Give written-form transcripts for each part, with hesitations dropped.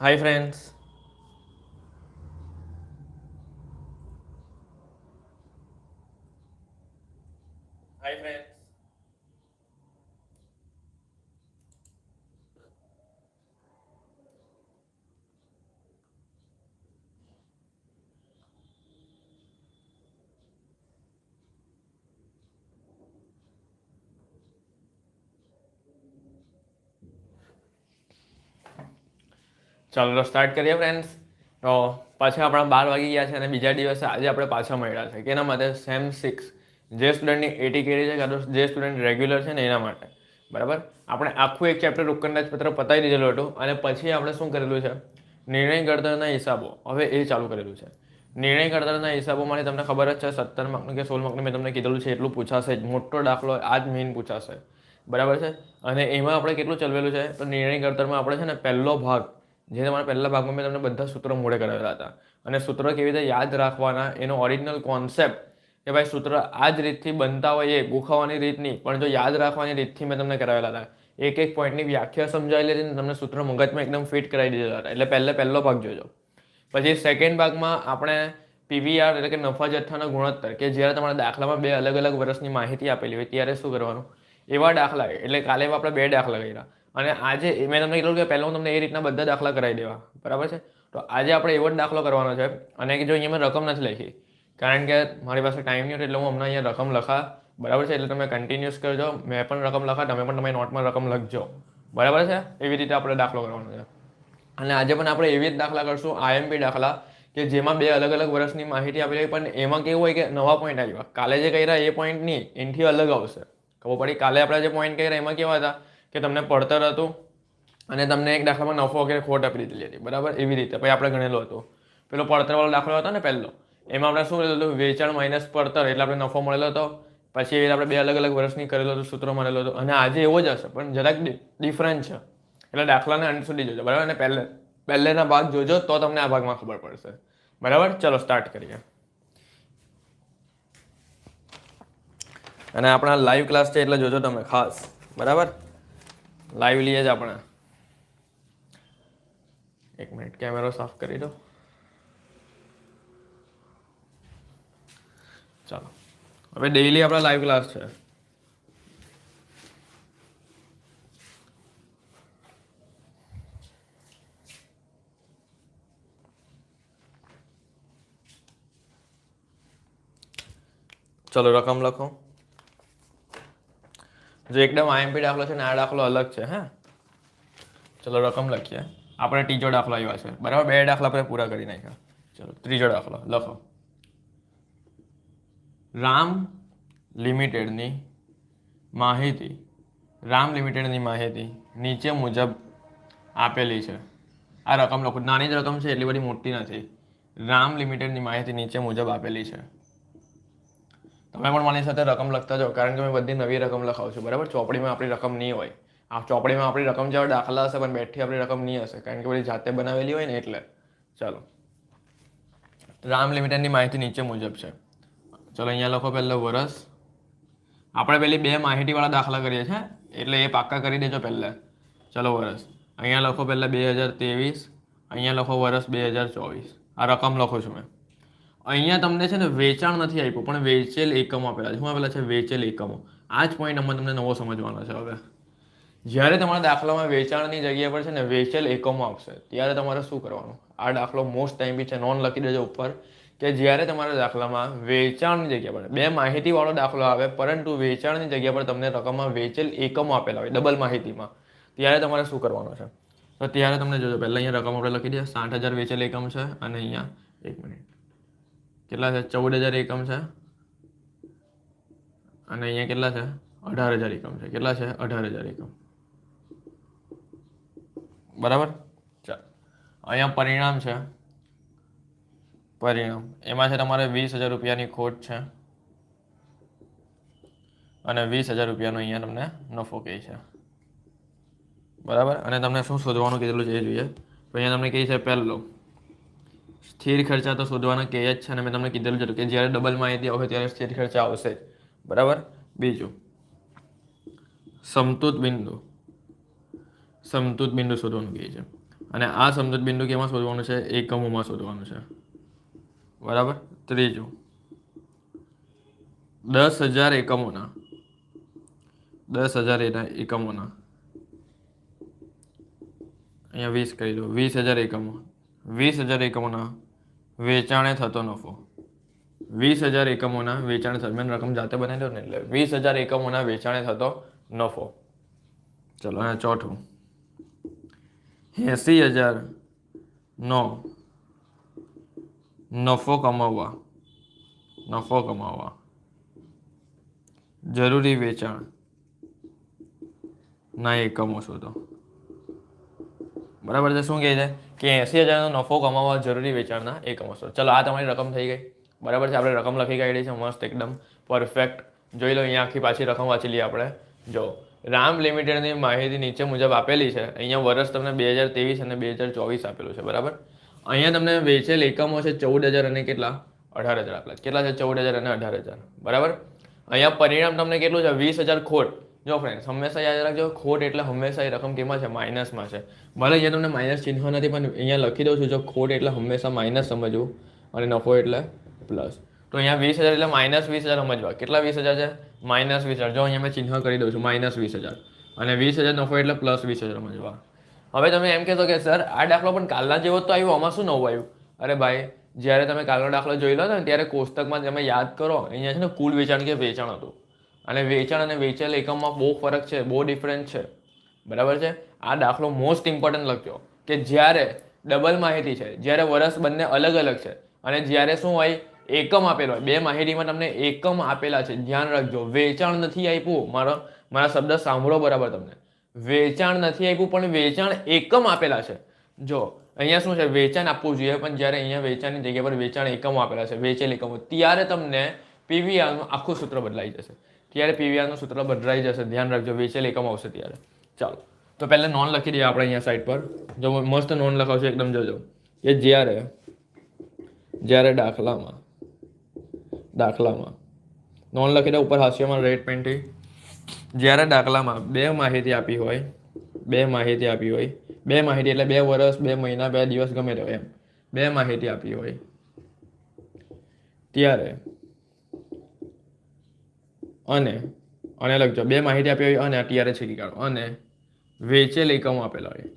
હાય friends. Hi friends. ચાલો start કરીએ friends. તો પાછા આપણા 12 વાગી ગયા છે અને બીજા દિવસે આજે આપણે પાછા મળ્યા છે કે એના માટે સેમ 6 જે સ્ટુડન્ટની 80 કેરી છે કાં તો જે સ્ટુડન્ટ રેગ્યુલર છે ને એના માટે બરાબર. આપણે આખું એક ચેપ્ટર ઉપકરણજ પત્ર પતાવી દીધેલું હતું અને પછી આપણે શું કરેલું છે, નિર્ણય ઘડતરના હિસાબો હવે એ ચાલુ કરેલું છે. નિર્ણય ઘડતરના હિસાબો માટે તમને ખબર જ છે 17 માર્કનું કે 16 માર્કનું મેં તમને કીધેલું છે એટલું પૂછાશે જ. મોટો દાખલો આ જ મેઇન પૂછાશે બરાબર છે. અને એમાં આપણે કેટલું ચલવેલું છે તો નિર્ણય ઘડતરમાં આપણે છે ને પહેલો ભાગ જે તમારા પહેલા ભાગમાં મેં તમને બધા સૂત્રો મોડે કરાવેલા હતા અને સૂત્રો કેવી રીતે યાદ રાખવાના એનો ઓરિજિનલ કોન્સેપ્ટ કે ભાઈ સૂત્ર આ જ રીતથી બનતા હોય એ ગોખાવાની રીત નહીં પણ જો યાદ રાખવાની રીતથી મેં તમને કરાવેલા હતા. એક એક પોઈન્ટની વ્યાખ્યા સમજાવેલી હતી તમને સૂત્ર મગજમાં એકદમ ફિટ કરાવી દીધેલા હતા. એટલે પહેલો ભાગ જોજો. પછી સેકન્ડ ભાગમાં આપણે પીવીઆર એટલે કે નફા જથ્થાના ગુણોત્તર કે જ્યારે તમારા દાખલામાં બે અલગ અલગ વર્ષની માહિતી આપેલી હોય ત્યારે શું કરવાનું એવા દાખલા. એટલે કાલે આપણે 2 દાખલા કર્યા અને આજે મેં તમને કીધું કે પહેલાં હું તમને એ રીતના બધા દાખલા કરાવી દેવા બરાબર છે. તો આજે આપણે એવો જ દાખલો કરવાનો છે અને જો અહીંયા મેં રકમ નથી લખી કારણ કે મારી પાસે ટાઈમ નહીં હતો એટલે હું હમણાં અહીંયા રકમ લખા બરાબર છે. એટલે તમે કન્ટિન્યુઅસ કરજો. મેં પણ રકમ લખા, તમે પણ તમારી નોટમાં રકમ લખજો બરાબર છે. એવી રીતે આપણે દાખલો કરવાનો છે અને આજે પણ આપણે એવી જ દાખલા કરશું આઈએમપી દાખલા કે જેમાં બે અલગ અલગ વર્ષની માહિતી આપેલી હોય પણ એમાં કેવું હોય કે નવા પોઈન્ટ આવ્યા. કાલે જે કર્યા એ પોઈન્ટ નહીં, એનાથી અલગ આવશે. ખબર પડી? કાલે આપણે જે પોઈન્ટ કર્યા એમાં કેવા હતા કે તમને પડતર હતું અને તમને એક દાખલામાં નફો વગેરે ખોટ આપી દીધેલી હતી બરાબર. એવી રીતે પછી આપણે ગણેલું હતું. પેલો પડતરવાળો દાખલો હતો ને પહેલો, એમાં આપણે શું કરેલું હતું, વેચાણ માઇનસ પડતર એટલે આપણે નફો મળેલો હતો. પછી એવી રીતે આપણે બે અલગ અલગ વર્ષની કરેલું હતું, સૂત્રો મળેલું હતું અને આજે એવો જ હશે પણ જરાક ડિફરન્ટ છે. એટલે દાખલાને અંત સુધી જોજો બરાબર. અને પહેલેના ભાગ જોજો તો તમને આ ભાગમાં ખબર પડશે બરાબર. ચલો સ્ટાર્ટ કરીએ. અને આપણા લાઈવ ક્લાસ છે એટલે જોજો તમે ખાસ બરાબર. લાઈવ લઈએ જ આપણે. એક મિનિટ કેમેરો સાફ કરી દો. ચાલો હવે ડેઈલી આપણા લાઈવ ક્લાસ છે. ચલો રકમ લખો. જો એકદમ આઈએમપી દાખલો છે ને આ દાખલો અલગ છે. હા ચલો રકમ લખીએ. આપણે ત્રીજો દાખલો આવ્યા છે બરાબર. 2 દાખલા આપણે પૂરા કરી નાખ્યા. ચલો ત્રીજો દાખલો લખો. રામ લિમિટેડની માહિતી નીચે મુજબ આપેલી છે. આ રકમ લખો. નાની જ રકમ છે એટલી બધી મોટી નથી. રામ લિમિટેડની માહિતી નીચે મુજબ આપેલી છે. તમે પણ મારી સાથે રકમ લખતા જાઓ કારણ કે મેં બધી નવી રકમ લખાવું છું બરાબર. ચોપડીમાં આપણી રકમ નહીં હોય. આ ચોપડીમાં આપણી રકમ જેવા દાખલા હશે પણ બેઠી આપણી રકમ નહીં હશે કારણ કે બધી જાતે બનાવેલી હોય ને એટલે. ચાલો રામ લિમિટેડની માહિતી નીચે મુજબ છે. ચલો અહીંયા લખો પહેલો વર્ષ. આપણે પેલી 2 માહિતીવાળા દાખલા કરીએ છીએ એટલે એ પાક્કા કરી દેજો પહેલાં. ચલો વર્ષ અહીંયા લખો પહેલાં 2023, અહીંયા લખો વર્ષ 2024. આ રકમ લખો છું મેં. અહીંયા તમને છે ને વેચાણ નથી આપ્યું પણ વેચેલ એકમો આપેલા છે. શું આપેલા છે? વેચેલ એકમો. આ જ પોઈન્ટ અમને તમને નવો સમજવાનો છે. હવે જ્યારે તમારા દાખલામાં વેચાણની જગ્યા પર છે ને વેચેલ એકમો આવશે ત્યારે તમારે શું કરવાનું? આ દાખલો મોસ્ટ ટાઈમ બી છે, નોંધ લખી દેજો ઉપર કે જ્યારે તમારા દાખલામાં વેચાણની જગ્યા પર 2 માહિતીવાળો દાખલો આવે પરંતુ વેચાણની જગ્યા પર તમને રકમમાં વેચેલ એકમો આપેલા હોય ડબલ માહિતીમાં, ત્યારે તમારે શું કરવાનું છે? તો ત્યારે તમને જોજો પહેલાં અહીંયા રકમ આપણે લખી દઈએ. 60,000 વેચેલ એકમ છે અને અહીંયા એક મિનિટ કેટલા છે? 14,000 એકમ છે અને અહીંયા કેટલા છે? 18,000 એકમ છે. કેટલા છે? 18,000 એકમ બરાબર. ચાલો અહીંયા પરિણામ છે. પરિણામ એમાં છે તમારે 20,000 રૂપિયાની ખોટ છે અને 20,000 રૂપિયાનો અહીંયા તમને નફો કહે છે બરાબર. અને તમને શું શોધવાનું કીધેલું છે એ જોઈએ. તો અહીંયા તમને કહે છે પહેલો સ્થિર ખર્ચા તો શોધવાના કહે જ છે અને મેં તમને કીધેલું છે કે જ્યારે ડબલ માહિતી આવશે ત્યારે સ્થિર ખર્ચા આવશે જ બરાબર. બીજું સમતૂત બિંદુ શોધવાનું કહે છે. અને આ સમજૂત બિંદુ કેમાં શોધવાનું છે? એકમોમાં શોધવાનું છે, બરાબર. ત્રીજું 10,000 એકમોના 10,000 એકમોના અહીંયા 20 કરી દો, 20,000 એકમો, 20,000 એકમોના વેચાણે થતો નફો, 20,000 એકમોના વેચાણ થતો, મેં રકમ જાતે બનાવી દો ને, એટલે 20,000 એકમોના વેચાણે થતો નફો. ચલો અને ચોથું 80,000 નો નફો કમાવવા જરૂરી વેચાણ ના એકમો શોધો. બરાબર છે. શું કહે છે કે 80,000નો નફો કમાવવા જરૂરી વેચાણના એકમો શોધો. ચલો આ તમારી રકમ થઈ ગઈ, બરાબર છે. આપણે રકમ લખી કાઢી છે મસ્ત એકદમ પરફેક્ટ. જોઈ લો અહીંયા આખી પાછી રકમ વાંચી લઈએ આપણે. જો રામ લિમિટેડની માહિતી નીચે મુજબ આપેલી છે. અહીંયા વર્ષ તમને 2023 અને 2024 આપેલું છે, બરાબર. અહીંયા તમને વેચેલ એકમો છે 14,000 અને કેટલા 18,000 આપેલા. કેટલા છે? 14,000 અને 18,000, બરાબર. અહીંયા પરિણામ તમને કેટલું છે? 20,000 ખોટ. જો ફ્રેન્ડ્સ હંમેશા યાદ રાખજો, ખોટ એટલે હંમેશા એ રકમ કેમાં છે? માઇનસમાં છે. ભલે અહીંયા તમને માઇનસ ચિહ્ન નથી, પણ અહીંયા લખી દઉં છું. જો ખોટ એટલે હંમેશા માઇનસ સમજવું અને નફો એટલે પ્લસ. તો અહીંયા 20,000 એટલે -20,000 સમજવા. કેટલા 20,000 છે? -20,000. જો અહીંયા મેં ચિહ્ન કરી દઉં છું -20,000 અને 20,000 નફો એટલે +20,000 સમજવા. હવે તમે એમ કહેશો કે સર આ દાખલો પણ કાલના જેવો જ તો આવ્યો, આમાં શું નવું આવ્યું? અરે ભાઈ, જ્યારે તમે કાલનો દાખલો જોઈ લો ને ત્યારે કોષ્ટકમાં તમે યાદ કરો, અહીંયા છે ને કુલ વેચાણ કે વેચાણ હતું, અને વેચાણ અને વેચેલ એકમમાં બહુ ફરક છે, બહુ ડિફરન્સ છે, બરાબર છે. આ દાખલો મોસ્ટ ઇમ્પોર્ટન્ટ લખજો કે જ્યારે ડબલ માહિતી છે, જ્યારે વર્ષ બંને અલગ અલગ છે, અને જ્યારે શું હોય એકમ આપેલો હોય. બે માહિતીમાં તમને એકમ આપેલા છે, ધ્યાન રાખજો. વેચાણ નથી આપ્યું, મારા શબ્દ સાંભળો બરાબર. તમને વેચાણ નથી આપ્યું પણ વેચાણ એકમ આપેલા છે. જો અહીંયા શું છે? વેચાણ આપવું જોઈએ, પણ જ્યારે અહીંયા વેચાણની જગ્યા પર વેચાણ એકમો આપેલા છે, વેચેલ એકમો, ત્યારે તમને પીવીઆરનું આખું સૂત્ર બદલાઈ જશે. ત્યારે પીવીઆરનું સૂત્ર બદલાઈ જશે, ધ્યાન રાખજો. વેચેલ એકમ આવશે ત્યારે. ચાલો તો પહેલાં નોન લખી દઈએ આપણે અહીંયા સાઈડ પર. જો મસ્ત નોન લખાવશે એકદમ. જોજો કે જ્યારે દાખલામાં નોન લખી દે ઉપર હાસ્યમાં રેડ પેનથી. જ્યારે દાખલામાં બે માહિતી આપી હોય, બે માહિતી એટલે 2 વર્ષ, 2 મહિના, 2 દિવસ, ગમે તે એમ 2 માહિતી આપી હોય ત્યારે અને લખજો 2 માહિતી આપી હોય અને અત્યારે છેકી કાઢો, અને વેચેલ એકમ આપેલા હોય,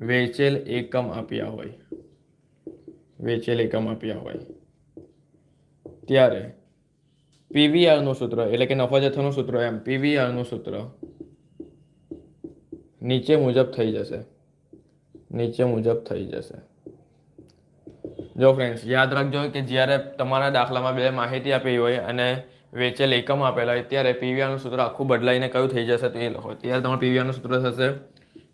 વેચેલ એકમ આપ્યા હોય ત્યારે પીવીઆરનું સૂત્ર એટલે કે નફા જથ્થાનું સૂત્ર, એમ પીવીઆરનું સૂત્ર નીચે મુજબ થઈ જશે. જો ફ્રેન્ડ્સ યાદ રાખજો કે જ્યારે તમારા દાખલામાં 2 માહિતી આપી હોય અને વેચેલ એકમ આપેલા હોય ત્યારે પીવીઆરનું સૂત્ર આખું બદલાઈને કયું થઈ જશે તો એ લખો. ત્યારે તમારું પીવીઆરનું સૂત્ર થશે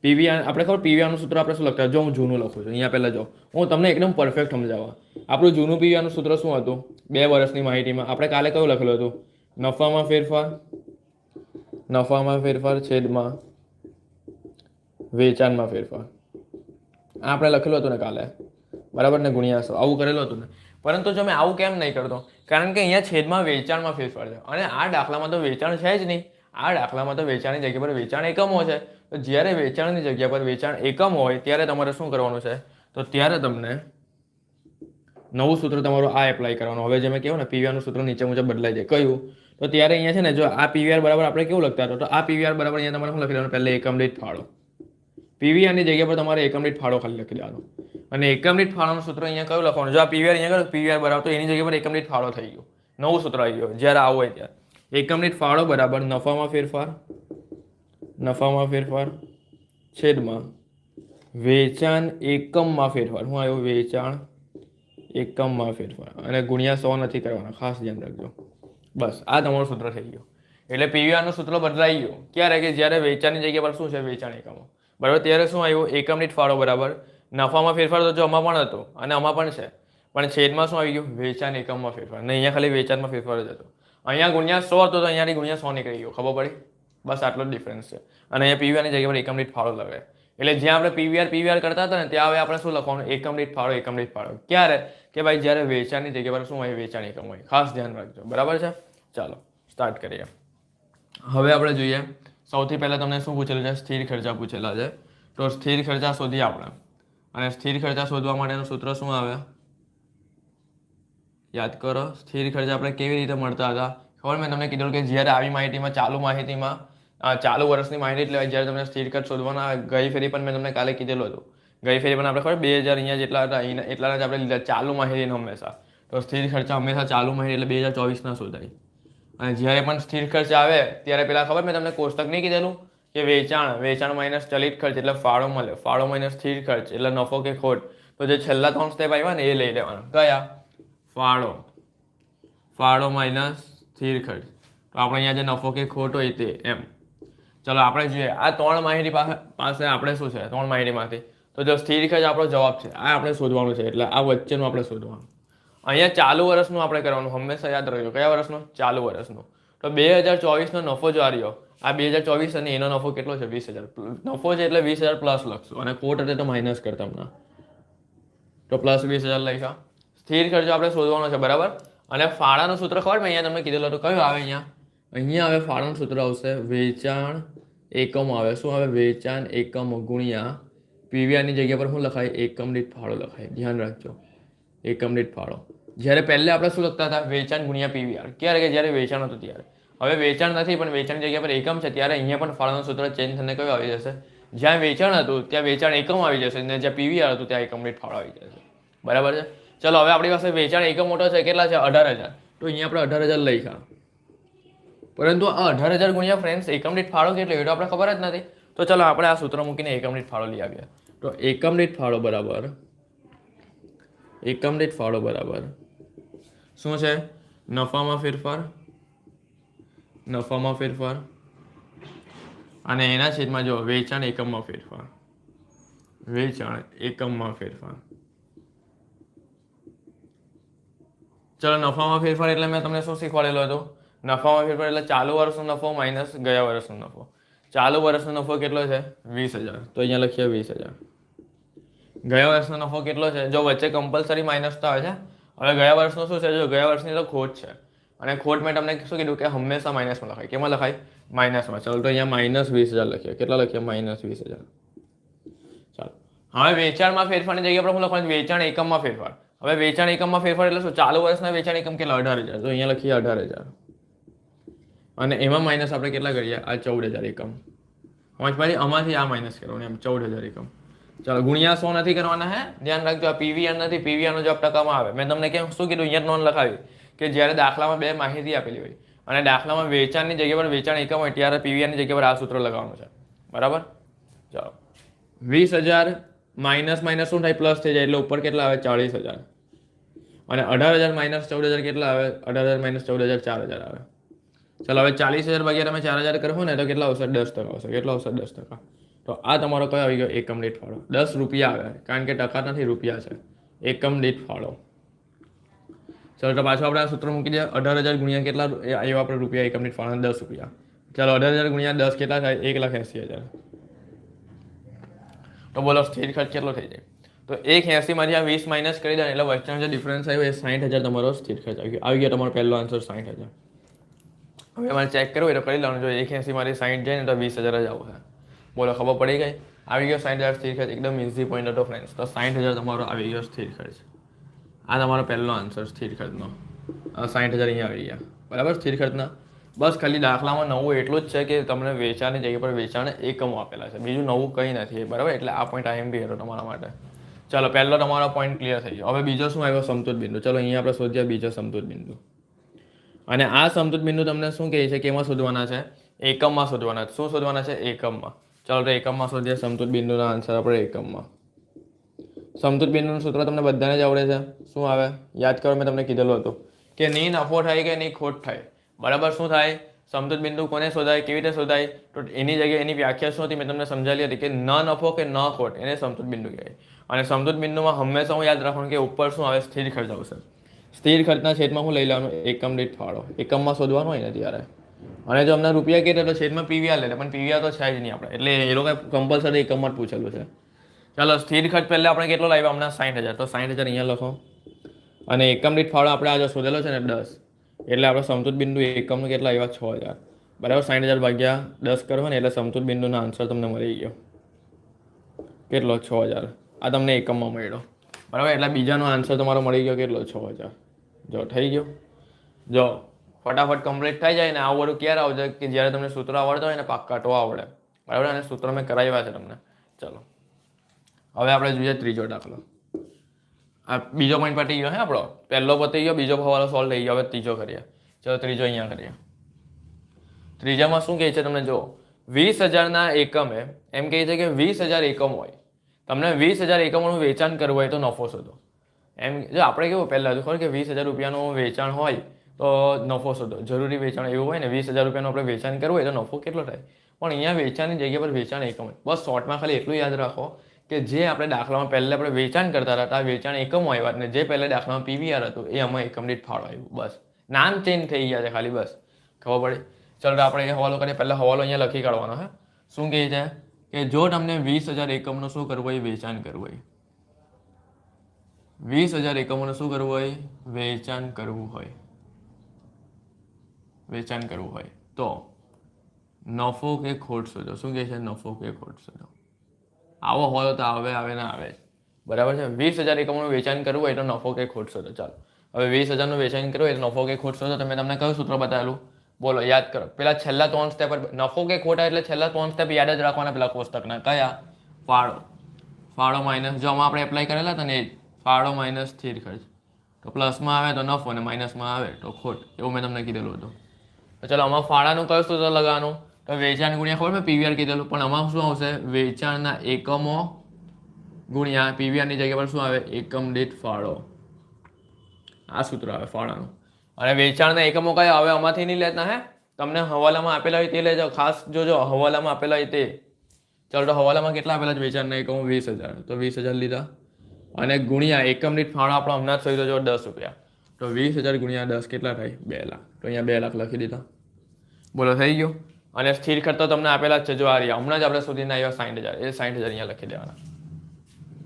પીવીઆર. આપણે ખબર પીવીઆરનું સૂત્ર આપણે શું લખતા? જો હું જૂનું લખું છું અહીંયા પહેલાં. જો હું તમને એકદમ પરફેક્ટ સમજાવવા. આપણું જૂનું પીવીઆરનું સૂત્ર શું હતું? 2 વર્ષની માહિતીમાં આપણે કાલે કયું લખેલું હતું? નફામાં ફેરફાર છેદમાં વેચાણમાં ફેરફાર. આપણે લખેલું હતું ને કાલે, બરાબર ને? ગુણ્યા 100 આવું કરેલું હતું ને. પરંતુ જો મેં આવું કેમ નહીં કરતો? કારણ કે અહીંયા છેદમાં વેચાણમાં ફેરફાર છે, અને આ દાખલામાં તો વેચાણ છે જ નહીં. આ દાખલામાં તો વેચાણની જગ્યા પર વેચાણ એકમો છે. તો જ્યારે વેચાણની જગ્યા પર વેચાણ એકમો હોય ત્યારે તમારે શું કરવાનું છે? તો ત્યારે તમને નવું સૂત્ર તમારું આ એપ્લાય કરવાનું. હવે જે મેં કહ્યું ને પીવીઆરનું સૂત્ર નીચે મુજબ બદલાઈ જાય. કયું? તો ત્યારે અહીંયા છે ને, જો આ પીવીઆર બરાબર આપણે કેવું લખતા હતા, તો આ પીવીઆર બરાબર અહીંયા તમારે શું લખી દેવાનું? પહેલા એકમ દીઠ ફાળો. પીવીઆરની જગ્યા પર તમારે એકમ દીઠ ફાળો ખાલી લખી દેવાનો, અને એકમ દીઠ ફાળોનું સૂત્ર અહીંયા કયું લખવાનું? જો આ પીવીઆર અહીંયા કરો પીવીઆર બરાબર, તો એની જગ્યા પર એકમ દીઠ ફાળો થઈ ગયો, નવું સૂત્ર આવી ગયું. જ્યારે આવું હોય ત્યારે એકમ દીઠ ફાળો બરાબર નફામાં ફેરફાર છેદમાં વેચાણ એકમમાં ફેરફાર. શું આવ્યું? વેચાણ એકમમાં ફેરફાર, અને ગુણ્યા 100 નથી કરવાના, ખાસ ધ્યાન રાખજો. બસ આ તમારું સૂત્ર થઈ ગયું. એટલે પીવીઆરનું સૂત્ર બદલાઈ ગયું. ક્યારે? કે જ્યારે વેચાણની જગ્યા પર શું છે? વેચાણ એકમો, બરાબર. ત્યારે શું આવ્યું? એકમ દીઠ ફાળો બરાબર નફામાં ફેરફાર. તો જો આમાં પણ હતો અને આમાં પણ છે, પણ છેદમાં શું આવી ગયું? વેચાણ એકમમાં ફેરફાર. ને અહીંયા ખાલી વેચાણમાં ફેરફાર જ હતો. અહીંયા ગુણ્યા 100 હતો તો અહીંયાથી ગુણ્યા 100 નીકળી ગયો. ખબર પડી? બસ આટલો જ ડિફરન્સ છે. અને અહીંયા પીવીઆરની જગ્યા પર એકમ દીઠ ફાળો લગાવે. એટલે જ્યાં આપણે પીવીઆર કરતા હતા ને ત્યાં હવે આપણે શું લખવાનું? એકમ દીઠ ફાળો. ક્યારે? કે ભાઈ જ્યારે વેચાણની જગ્યા પર શું હોય? વેચાણ એકમ હોય. ખાસ ધ્યાન રાખજો, બરાબર છે. ચાલો સ્ટાર્ટ કરીએ. હવે આપણે જોઈએ, સૌથી પહેલાં તમને શું પૂછેલું છે? સ્થિર ખર્ચા પૂછેલા છે. તો સ્થિર ખર્ચા શોધીએ આપણે. અને સ્થિર ખર્ચા શોધવા માટેનું સૂત્ર શું આવે? યાદ કરો, સ્થિર ખર્ચા આપણે કેવી રીતે મળતા હતા ખબર? મેં તમને કીધું કે જ્યારે આવી માહિતીમાં ચાલુ વર્ષની માહિતી એટલે જ્યારે તમને સ્થિર ખર્ચ શોધવાના આવે, ગઈ ફેરી પણ મેં તમને કાલે કીધેલું હતું. ગઈ ફેરી પણ આપણે ખબર 2000 અહીંયા જેટલા હતા, એટલાના જ આપણે લીધા ચાલુ માહિતીને હંમેશા. તો સ્થિર ખર્ચા હંમેશા ચાલુ માહિતી એટલે 2024ના શોધાય. અને જ્યારે પણ સ્થિર ખર્ચ આવે ત્યારે પેલા ખબર મેં તમને કોષ્ટક નહીં કીધેલું કે વેચાણ માઇનસ ચલિત ખર્ચ એટલે ફાળો મળે, ફાળો માઇનસ સ્થિર ખર્ચ એટલે નફો કે ખોટ. તો જે છેલ્લા 3 સ્ટેપ આવ્યા ને એ લઈ લેવાના. કયા? ફાળો માઇનસ સ્થિર ખર્ચ. તો આપણે અહીંયા જે નફો કે ખોટ હોય તે એમ. ચલો આપણે જોઈએ આ 3 માહિતી પાસે આપણે શું છે 3 માહિતીમાંથી. તો જો સ્થિર ખર્ચ આપણો જવાબ છે, આ આપણે શોધવાનું છે એટલે આ વચ્ચેનું આપણે શોધવાનું. અહીંયા ચાલુ વર્ષનું આપણે કરવાનું, હંમેશા યાદ રાખજો. કયા વર્ષનું? ચાલુ વર્ષનું. તો 2024નો નફો જો આ રહ્યો, આ 2024 અને એનો નફો કેટલો છે? 20,000. નફો છે એટલે 20,000 પ્લસ લખશું અને ખોટ એટલે તો માઇનસ કરતા હમણાં. તો પ્લસ 20,000 લખ્યા. સ્થિર ખર્ચ આપણે શોધવાનો છે, બરાબર. અને ફાળાનું સૂત્ર ખબર મેં અહીંયા તમને કીધેલું હતું, કયું આવે અહીંયા આવે ફાળાનું સૂત્ર આવશે વેચાણ એકમ આવે. શું આવે? વેચાણ એકમ ગુણ્યા પીવીઆરની જગ્યા પર શું લખાય? એકમ દીઠ ફાળો લખાય. ધ્યાન રાખજો, એકમ દીઠ ફાળો. જ્યારે પહેલે આપણે શું લખતા હતા? વેચાણ ગુણ્યા પીવીઆર. ક્યારે? કે જ્યારે વેચાણ હતું ત્યારે. હવે વેચાણ નથી પણ વેચાણની જગ્યા પર એકમ છે, ત્યારે અહીંયા પણ ફાળાનું સૂત્ર ચેન્જ થઈને કયું આવી જશે? જ્યાં વેચાણ હતું ત્યાં વેચાણ એકમ આવી જશે અને જ્યાં પીવીઆર હતું ત્યાં એકમ દીઠ ફાળો આવી જશે. બરાબર છે. ચલો હવે આપણી પાસે વેચાણ એકમ મોટો છે, કેટલા છે? 18,000. તો અહીંયા આપણે 18,000 લખ્યા. પરંતુ આ 18,000 ગુણ્યા ફ્રેન્ડ્સ એકમ દીઠ ફાળો કેટલો એ તો આપણે ખબર જ નથી. તો ચલો આપણે આ સૂત્ર મૂકીને એકમ દીઠ ફાળો લઈ આવીએ. તો એકમ દીઠ ફાળો બરાબર શું છે? નફામાં ફેરફાર અને એના છેદમાં જો વેચાણ એકમમાં ફેરફાર. ચલો નફામાં ફેરફાર એટલે મેં તમને શું શીખવાડેલું હતું? નફામાં ફેરફાર એટલે ચાલુ વર્ષનો નફો માઇનસ ગયા વર્ષનો નફો. ચાલુ વર્ષનો નફો કેટલો છે? 20,000. તો અહીંયા લખીએ 20,000. ગયા વર્ષનો નફો કેટલો છે? જો વચ્ચે કમ્પલસરી માઇનસ તો આવે છે. હવે ગયા વર્ષનો શું છે? જો ગયા વર્ષની તો ખોટ છે અને ખોટ મેં તમને શું કીધું કે હંમેશા માઇનસમાં લખાય. કેમાં લખાય? માઇનસમાં. ચાલો તો અહીંયા માઇનસ 20,000 લખીએ. કેટલા લખીએ? માઇનસ 20,000. ચાલો હવે વેચાણમાં ફેરફારની જગ્યા પર હું લખવાનું? વેચાણ એકમમાં ફેરફાર. હવે વેચાણ એકમમાં ફેરફાર એટલે શું? ચાલુ વર્ષના વેચાણ એકમ કેટલા? 18,000. તો અહીંયા લખીએ 18,000 અને એમાં માઇનસ આપણે કેટલા કરીએ? આ 14,000 એકમ. પછી આમાંથી આ માઇનસ કરવાનું એમ 14,000 એકમ. ચાલો ગુણ્યા 100 નથી કરવાના. હે ધ્યાન રાખજો, આ પીવીઆર નથી. પીવીઆર નો જવાબ ટકામાં આવે. મેં તમને કેમ શું કીધું? અહીંયા નોંધ લખાવી કે જ્યારે દાખલામાં 2 માહિતી આપેલી હોય અને દાખલામાં વેચાણની જગ્યા પર વેચાણ એકમ હોય ત્યારે પીવીઆરની જગ્યા પર આ સૂત્ર લગાવવાનું છે, બરાબર. ચાલો 20,000 માઇનસ શું થાય? પ્લસ થઈ જાય એટલે ઉપર કેટલા આવે? 40,000. અને 18,000 માઇનસ 14,000 કેટલા આવે? 18,000 માઇનસ 14,000 4,000 આવે. ચાલો હવે 40,000 ભાગ્યા તમે 4,000 કરશો ને તો કેટલા આવશે? 10% આવશે. કેટલો આવશે? 10%. તો આ તમારો કયો આવી ગયો? એકમ દીઠ ફાળો. 10 રૂપિયા આવે કારણ કે ટકા નથી, રૂપિયા છે. એકમ દીઠ ફાળો. ચાલો તો પાછું આપણે આ સૂત્ર મૂકી દઈએ. 18,000 ગુણ્યા કેટલા આવ્યો આપણે રૂપિયા? એકમ દીઠ ફાળો 10 રૂપિયા. ચાલો 18,000 ગુણ્યા 10 કેટલા થાય? 1,80,000. તો બોલો સ્થિર ખર્ચ કેટલો થઈ જાય? તો 1,80 માંથી આ 20 માઇનસ કરી દે એટલે વચ્ચેનો જે ડિફરન્સ આવ્યો એ 60,000 તમારો સ્થિર ખર્ચ આવી ગયો. તમારો પહેલો આન્સર 60,000. હવે મારે ચેક કરવું હોય તો કરી લેવાનું. જો 1,80 માંથી 60 જાય ને તો 20,000 જ આવશે. બોલો ખબર પડી ગઈ? આવી ગયો 60,000 સ્થિર ખર્ચ. એકદમ ઇઝી પોઈન્ટ હતો ફ્રેન્ડ્સ. તો 60,000 તમારો આવી ગયો સ્થિર ખર્ચ. આ તમારો પહેલો આન્સર સ્થિર ખર્ચનો. 60,000 અહીંયા આવી ગયા, બરાબર. સ્થિર ખર્ચના બસ ખાલી દાખલામાં નવું એટલું જ છે કે તમને વેચાણની જગ્યા પર વેચાણ એકમો આપેલા છે, બીજું નવું કંઈ નથી, બરાબર. એટલે આ પોઈન્ટ IMP હતો તમારા માટે. ચાલો પહેલો તમારો પોઈન્ટ ક્લિયર થઈ ગયો. હવે બીજો શું આવ્યો? સમતુત બિંદુ. ચલો અહીંયા આપણે શોધીએ બીજો સમતુત બિંદુ. અને આ સમતુત બિંદુ તમને શું કહે છે? કેમાં શોધવાના છે? એકમમાં શોધવાના. શું શોધવાના છે? એકમમાં. ચાલો તો એકમમાં શોધીએ સમતુત બિંદુના આન્સર આપણે એકમમાં. સમતુત બિંદુનું સૂત્ર તમને બધાને જ આવડે છે. શું આવે? યાદ કરો, મેં તમને કીધેલું હતું કે નહીં નફો થાય કે નહીં ખોટ થાય, બરાબર. શું થાય? સમતુત બિંદુ કોને શોધાય? કેવી રીતે શોધાય? તો એની જગ્યાએ એની વ્યાખ્યા શું હતી? મેં તમને સમજાવી હતી કે ન નફો કે ન ખોટ એને સમતુત બિંદુ કહેવાય. અને સમતુત બિંદુમાં હંમેશા હું યાદ રાખવાનું કે ઉપર શું આવે? સ્થિર ખર્ચ આવશે. સ્થિર ખર્ચના છેદમાં હું લઈ લેવાનું? એકમ દીઠ ફાળો. એકમમાં શોધવાનું હોય ને ત્યારે. અને જો અમને રૂપિયા કહેતા તો છેદમાં પીવીઆર લે, પણ પીવીઆર તો છે જ નહીં આપણે, એટલે એ લોકો કમ્પલસરી એકમમાં જ પૂછેલું છે. ચાલો સ્થિર ખર્ચ પહેલા આપણે કેટલો લાવ્યા? હમણાં 60,000. તો 60,000 અહીંયા લખો. અને એકમ દીઠ ફાળો આપણે આ જો શોધેલો છે ને 10, એટલે આપણે સમતુત બિંદુ એકમનું કેટલા આવ્યા? 6,000, બરાબર. 60,000 ભાગ્યા 10 કરો ને એટલે સમતુત બિંદુનો આન્સર તમને મળી ગયો. કેટલો? 6,000. આ તમને એકમમાં મળ્યો, બરાબર. એટલે બીજાનો આન્સર તમારો મળી ગયો કેટલો? 6000. જો થઈ ગયો. જો ફટાફટ કમ્પ્લીટ થઈ જાય ને. આવું બધું ક્યારે આવશે કે જ્યારે તમને સૂત્ર આવડતા હોય ને પાક્કા તો આવડે, બરાબર. અને સૂત્ર મેં કરાવ્યા છે તમને. ચલો હવે આપણે જોઈએ ત્રીજો દાખલો. આ બીજો પોઈન્ટ પતી ગયો હે આપણો. પહેલો પતી ગયો, બીજો હવાલો સોલ્વ થઈ ગયો. હવે ત્રીજો કરીએ. ચલો ત્રીજો અહીંયા કરીએ. ત્રીજામાં શું કહે છે તમને? જો 20000ના એકમે એમ કહે છે કે 20000 એકમ હોય, તમને 20000 એકમોનું વેચાણ કરવું હોય તો નફો શોધો. એમ જો આપણે કેવું પહેલાં ખબર કે 20000 રૂપિયાનું વેચાણ હોય તો નફો શોધો. જરૂરી વેચાણ એવું હોય ને 20000 રૂપિયાનું આપણે વેચાણ કરવું હોય તો નફો કેટલો થાય. પણ અહીંયા વેચાણની જગ્યા પર વેચાણ એકમ હોય. બસ શોર્ટમાં ખાલી એટલું યાદ રાખો કે જે આપણે દાખલામાં પહેલાં આપણે વેચાણ કરતા હતા વેચાણ એકમો આવ્યા ને જે પહેલાં દાખલામાં પીવીઆર હતું એ આમાં એકમ દીઠ ફાળો આવ્યું. બસ નામ ચેન્જ થઈ ગયા છે ખાલી, બસ ખબર પડી. ચલો આપણે એ હવાલો કરીએ. પહેલાં હવાલો અહીંયા લખી કાઢવાનો હે. શું કહે છે કે જો તમને 20000 એકમનું શું કરવું હોય? વેચાણ કરવું હોય. 20000 એકમોનું શું કરવું હોય? વેચાણ કરવું હોય. વેચાણ કરવું હોય તો નફો કે ખોટ શોધો. શું કહે છે? નફો કે ખોટ શોધો. આવો હોય તો આવે ના આવે, બરાબર છે. 20000 એકમોનું વેચાણ કરવું હોય તો નફો કે ખોટ શોધો. ચાલો હવે 20000નું વેચાણ કરવું હોય તો નફો કે ખોટ શોધો. તમે તમને કયું સૂત્ર બતાવેલું? બોલો, યાદ કરો. પેલા છેલ્લા 3 સ્ટેપ નફો કે ખોટા એટલે છેલ્લા 3 સ્ટેપ યાદ જ રાખવાના. પેલા કોષ્ટકના કયા? ફાળો માઇનસ, જો આમાં આપણે એપ્લાય કરેલા હતા ને એ ફાળો માઇનસ સ્થિર ખર્ચ. તો પ્લસમાં આવે તો નફો અને માઇનસમાં આવે તો ખોટ, એવું મેં તમને કીધેલું હતું. તો ચલો આમાં ફાળાનું કયું સૂત્ર લગાવવાનું? તો વેચાણ ગુણ્યા ખબર મેં પીવીઆર કીધેલું, પણ આમાં શું આવશે? વેચાણના એકમો ગુણ્યા પીવીઆરની જગ્યા પર શું આવે? એકમ દીઠ ફાળો. આ સૂત્ર આવે ફાળાનું. અને વેચાણના એકમો કયા? હવે આમાંથી નહીં લેતા હે, તમને હવાલામાં આપેલા હોય તે લેજો. ખાસ જોજો હવાલામાં આપેલા હોય તે. ચાલો તો હવાલામાં કેટલા આપેલા છે વેચાણના એકમો? 20000. તો 20000 લીધા અને ગુણ્યા એકમ દીઠ ફાળો આપણો હમણાં જ શોધ્યો જો 10 રૂપિયા. તો 20000 ગુણ્યા 10 કેટલા થાય? 2 લાખ. તો અહીંયા 2 લાખ લખી દીધા. બોલો થઈ ગયું. અને સ્થિર ખર્ચ તો તમને આપેલા જ છે. જો આ રહ્યા હમણાં જ આપણે શોધીને આવ્યા 60000. એ 60000 અહીંયા લખી દેવાના.